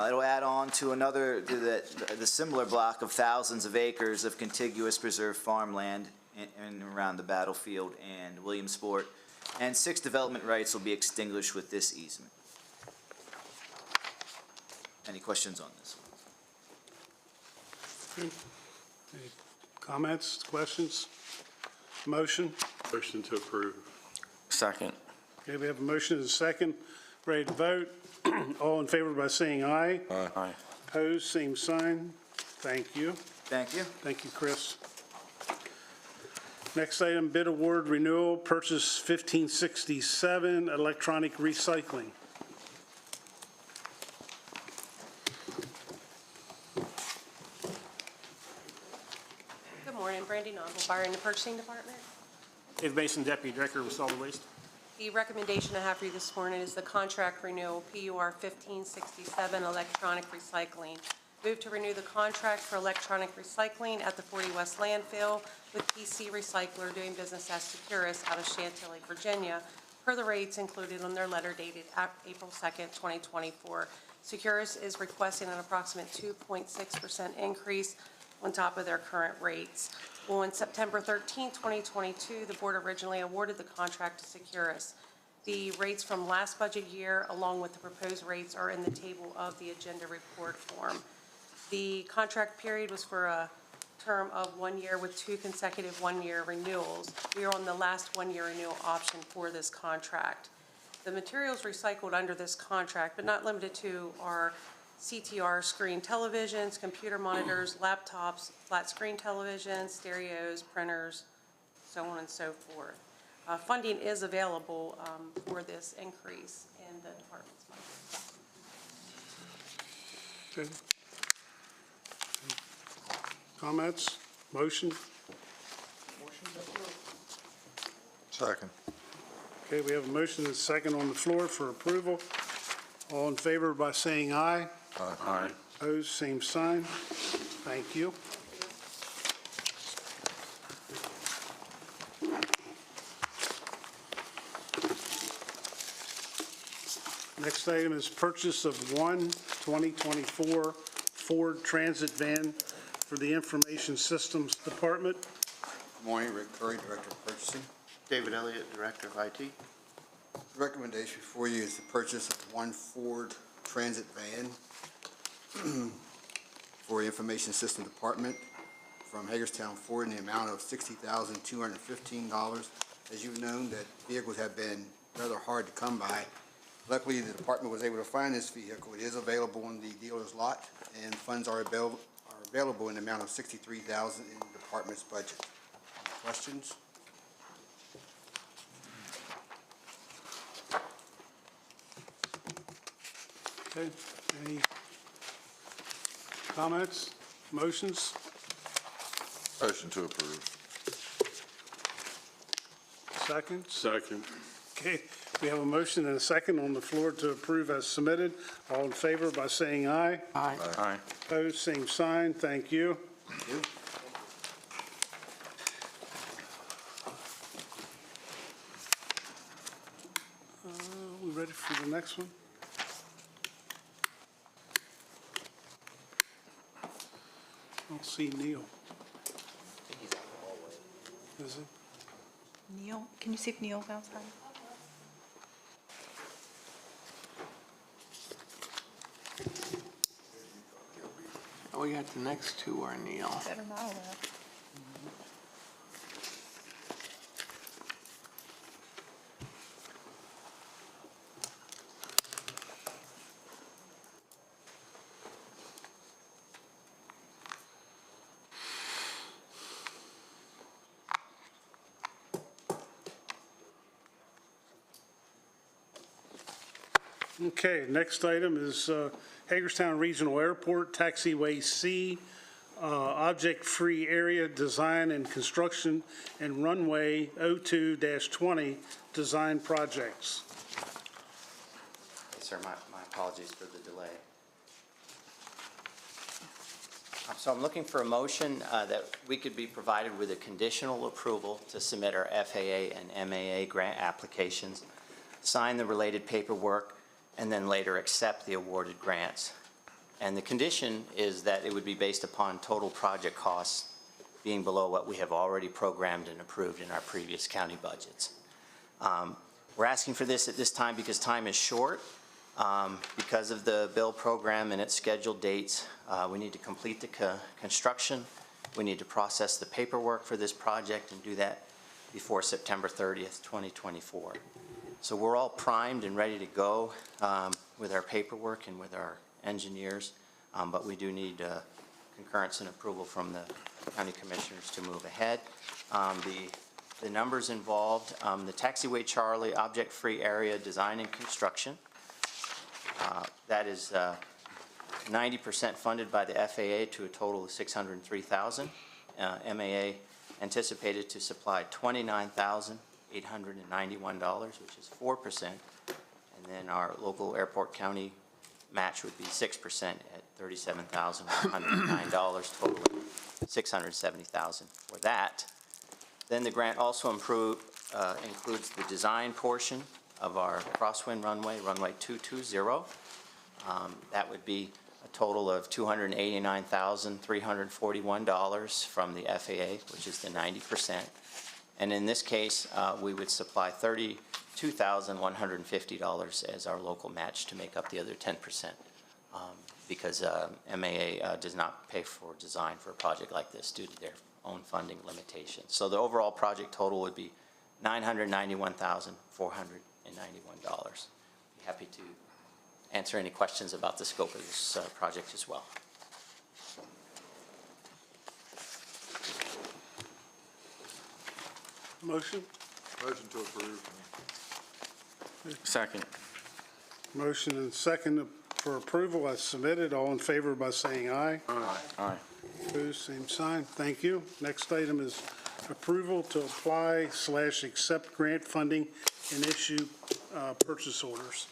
It'll add on to the similar block of thousands of acres of contiguous preserved farmland in and around the battlefield and Williamsport, and 6 development rights will be extinguished with this easement. Any questions on this one? Any comments, questions? Motion? Motion to approve. Second. Okay, we have a motion and a second. Ready to vote? All in favor by saying aye. Aye. Opposed, same sign. Thank you. Thank you. Thank you, Chris. Next item, bid award renewal, purchase 1567, electronic recycling. Good morning, Brandy Nongelbauer in the purchasing department. Dave Mason, Deputy Director of Solid Waste. The recommendation I have for you this morning is the contract renewal, PUR 1567, electronic recycling. Move to renew the contract for electronic recycling at the 40 West landfill with PC Recycler doing business as Securus out of Chantilly, Virginia, per the rates included on their letter dated April 2nd, 2024. Securus is requesting an approximate 2.6% increase on top of their current rates. Well, on September 13, 2022, the board originally awarded the contract to Securus. The rates from last budget year, along with the proposed rates, are in the table of the agenda report form. The contract period was for a term of 1 year with 2 consecutive one-year renewals. We are on the last one-year renewal option for this contract. The materials recycled under this contract, but not limited to, are CTR screen televisions, computer monitors, laptops, flat screen televisions, stereos, printers, so on and so forth. Funding is available for this increase in the department's budget. Okay. Comments? Motion? Second. Okay, we have a motion and a second on the floor for approval. All in favor by saying aye. Aye. Opposed, same sign. Thank you. Next item is purchase of one 2024 Ford Transit van for the Information Systems Department. Good morning, Rick Curry, Director of Purchasing. David Elliott, Director of IT. The recommendation for you is the purchase of one Ford Transit van for the Information System Department from Hagerstown Ford in the amount of $60,215. As you've known, that vehicles have been rather hard to come by. Luckily, the department was able to find this vehicle. It is available in the dealer's lot, and funds are available in the amount of $63,000 in the department's budget. Any questions? Okay, any comments, motions? Motion to approve. Second? Second. Okay, we have a motion and a second on the floor to approve as submitted. All in favor by saying aye. Aye. Aye. Opposed, same sign. Thank you. Thank you. We ready for the next one? I don't see Neil. Is it? Neil, can you see if Neil's outside? We got the next two are Neil. Better not have. Okay, next item is Hagerstown Regional Airport, Taxiway C, object-free area design and construction and runway 02-20 design projects. Yes, sir, my apologies for the delay. So I'm looking for a motion that we could be provided with a conditional approval to submit our FAA and MAA grant applications, sign the related paperwork, and then later accept the awarded grants. And the condition is that it would be based upon total project costs being below what we have already programmed and approved in our previous county budgets. We're asking for this at this time because time is short. Because of the bill program and its scheduled dates, we need to complete the construction. We need to process the paperwork for this project and do that before September 30th, 2024. So we're all primed and ready to go with our paperwork and with our engineers, but we do need concurrence and approval from the county commissioners to move ahead. The numbers involved, the taxiway Charlie object-free area design and construction. That is 90% funded by the FAA to a total of $603,000. MAA anticipated to supply $29,891, which is 4%. And then our local airport county match would be 6% at $37,109, totaling $670,000 for that. Then the grant also includes the design portion of our crosswind runway, runway 220. That would be a total of $289,341 from the FAA, which is the 90%. And in this case, we would supply $32,150 as our local match to make up the other 10%, because MAA does not pay for design for a project like this due to their own funding limitations. So the overall project total would be $991,491. Be happy to answer any questions about the scope of this project as well. Motion? Motion to approve. Second. Motion and second for approval as submitted. All in favor by saying aye. Aye. Opposed, same sign. Thank you. Next item is approval to apply/accept grant funding and issue purchase orders.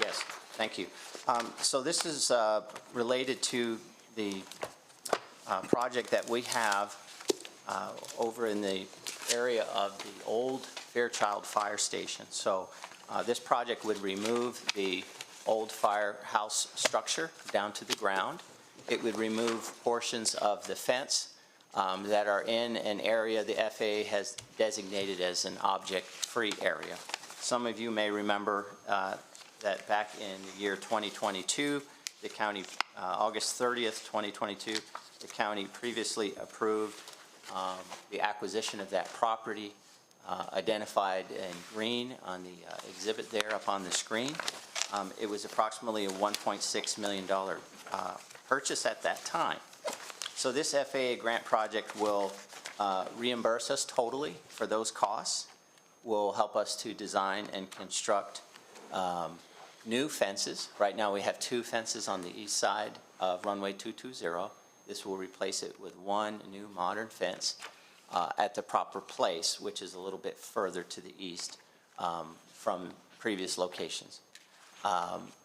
Yes, thank you. So this is related to the project that we have over in the area of the old Fairchild Fire Station. So this project would remove the old firehouse structure down to the ground. It would remove portions of the fence that are in an area the FAA has designated as an object-free area. Some of you may remember that back in the year 2022, the county, August 30th, 2022, the county previously approved the acquisition of that property, identified in green on the exhibit there up on the screen. It was approximately a $1.6 million purchase at that time. So this FAA grant project will reimburse us totally for those costs, will help us to design and construct new fences. Right now we have 2 fences on the east side of runway 220. This will replace it with 1 new modern fence at the proper place, which is a little bit further to the east from previous locations.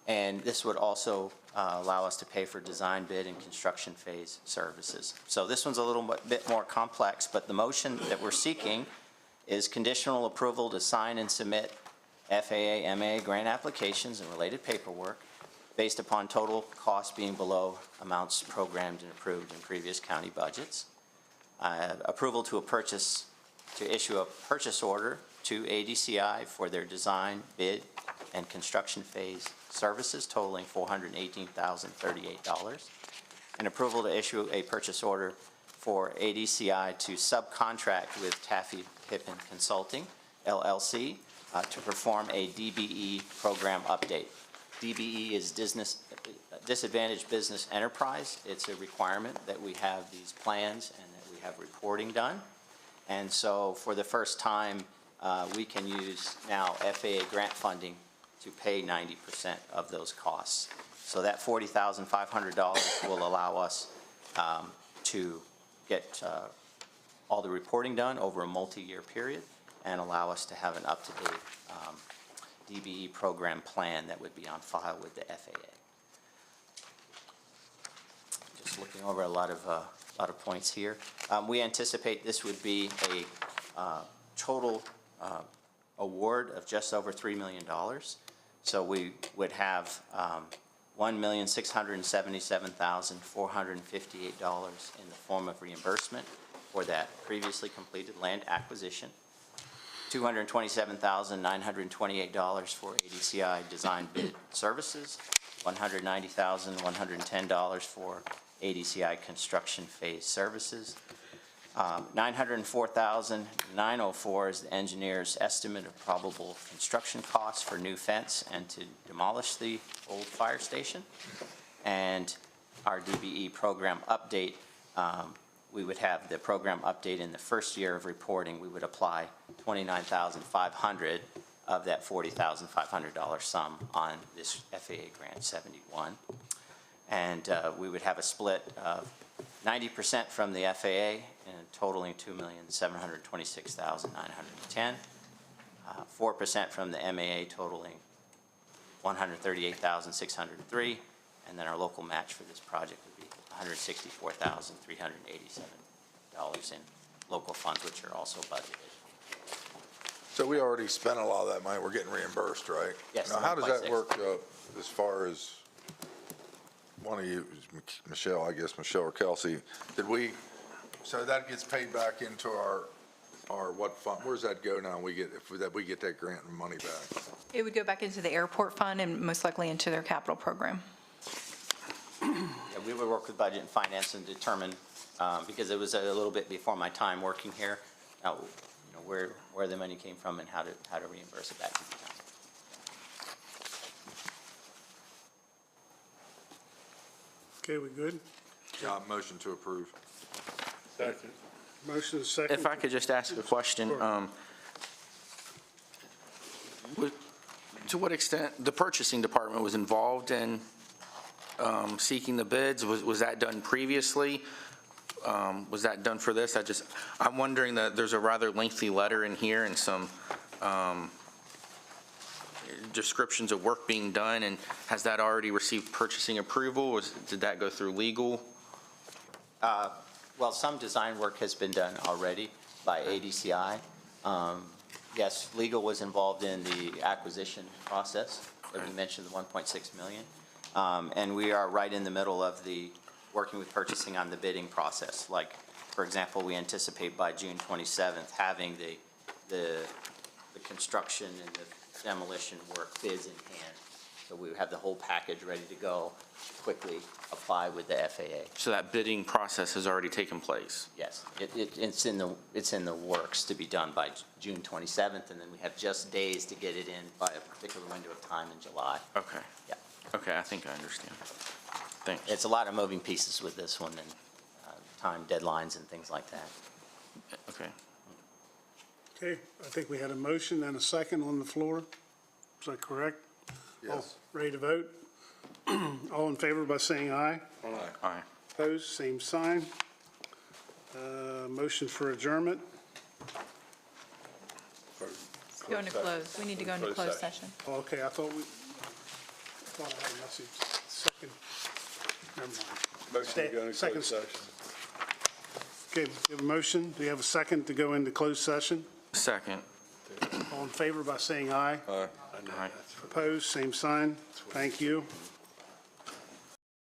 And this would also allow us to pay for design bid and construction phase services. So this one's a little bit more complex, but the motion that we're seeking is conditional approval to sign and submit FAA, MAA grant applications and related paperwork based upon total cost being below amounts programmed and approved in previous county budgets. Approval to issue a purchase order to ADCI for their design, bid, and construction phase services totaling $418,038. And approval to issue a purchase order for ADCI to subcontract with Taffy Pippin Consulting, LLC, to perform a DBE program update. DBE is Disadvantaged Business Enterprise. It's a requirement that we have these plans and that we have reporting done. And so for the first time, we can use now FAA grant funding to pay 90% of those costs. So that $40,500 will allow us to get all the reporting done over a multi-year period and allow us to have an up-to-date DBE program plan that would be on file with the FAA. Just looking over a lot of points here. We anticipate this would be a total award of just over $3 million. So we would have $1,677,458 in the form of reimbursement for that previously completed land acquisition, $227,928 for ADCI design bid services, $190,110 for ADCI construction phase services, $904,904 is the engineer's estimate of probable construction costs for new fence and to demolish the old fire station. And our DBE program update, we would have the program update in the first year of reporting. We would apply $29,500 of that $40,500 sum on this FAA Grant 71. And we would have a split of 90% from the FAA and totaling $2,726,910, 4% from the MAA totaling $138,603, and then our local match for this project would be $164,387 in local funds, which are also budgeted. So we already spent a lot of that money, we're getting reimbursed, right? Yes. Now, how does that 1.6. work as far as, one of you, Michelle, I guess, Michelle or Kelsey, so that gets paid back into our what fund? Where's that go now? We get that grant and money back? It would go back into the airport fund and most likely into their capital program. Yeah, we would work with budget and finance and determine, because it was a little bit before my time working here, where the money came from and how to reimburse it back to the town. Okay, we good? Yeah, motion to approve. Second. Motion is second. If I could just ask a question, to what extent the purchasing department was involved in seeking the bids? Was that done previously? Was that done for this? I'm wondering that there's a rather lengthy letter in here and some descriptions of work being done, and has that already received purchasing approval? Did that go through legal? Well, some design work has been done already by ADCI. Yes, legal was involved in the acquisition process, that we mentioned, the $1.6 million. And we are right in the middle of working with purchasing on the bidding process. Like, for example, we anticipate by June 27th having the construction and the demolition work bids in hand. So we have the whole package ready to go, quickly apply with the FAA. So that bidding process has already taken place? Yes, it's in the works to be done by June 27th, and then we have just days to get it in by a particular window of time in July. Okay. Yeah. Okay, I think I understand. Thanks. It's a lot of moving pieces with this one, and time deadlines and things like that. Okay. Okay, I think we had a motion and a second on the floor. Is that correct? Yes. All ready to vote? All in favor by saying aye. Aye. Opposed, same sign. Motion for adjournment. Go into close. We need to go into closed session. Okay, I thought I had a message. Second, never mind. Motion to go into Second. closed session. Okay, we have a motion. Do you have a second to go into closed session? Second. All in favor by saying aye. Aye. Aye. Opposed, same sign. Thank you.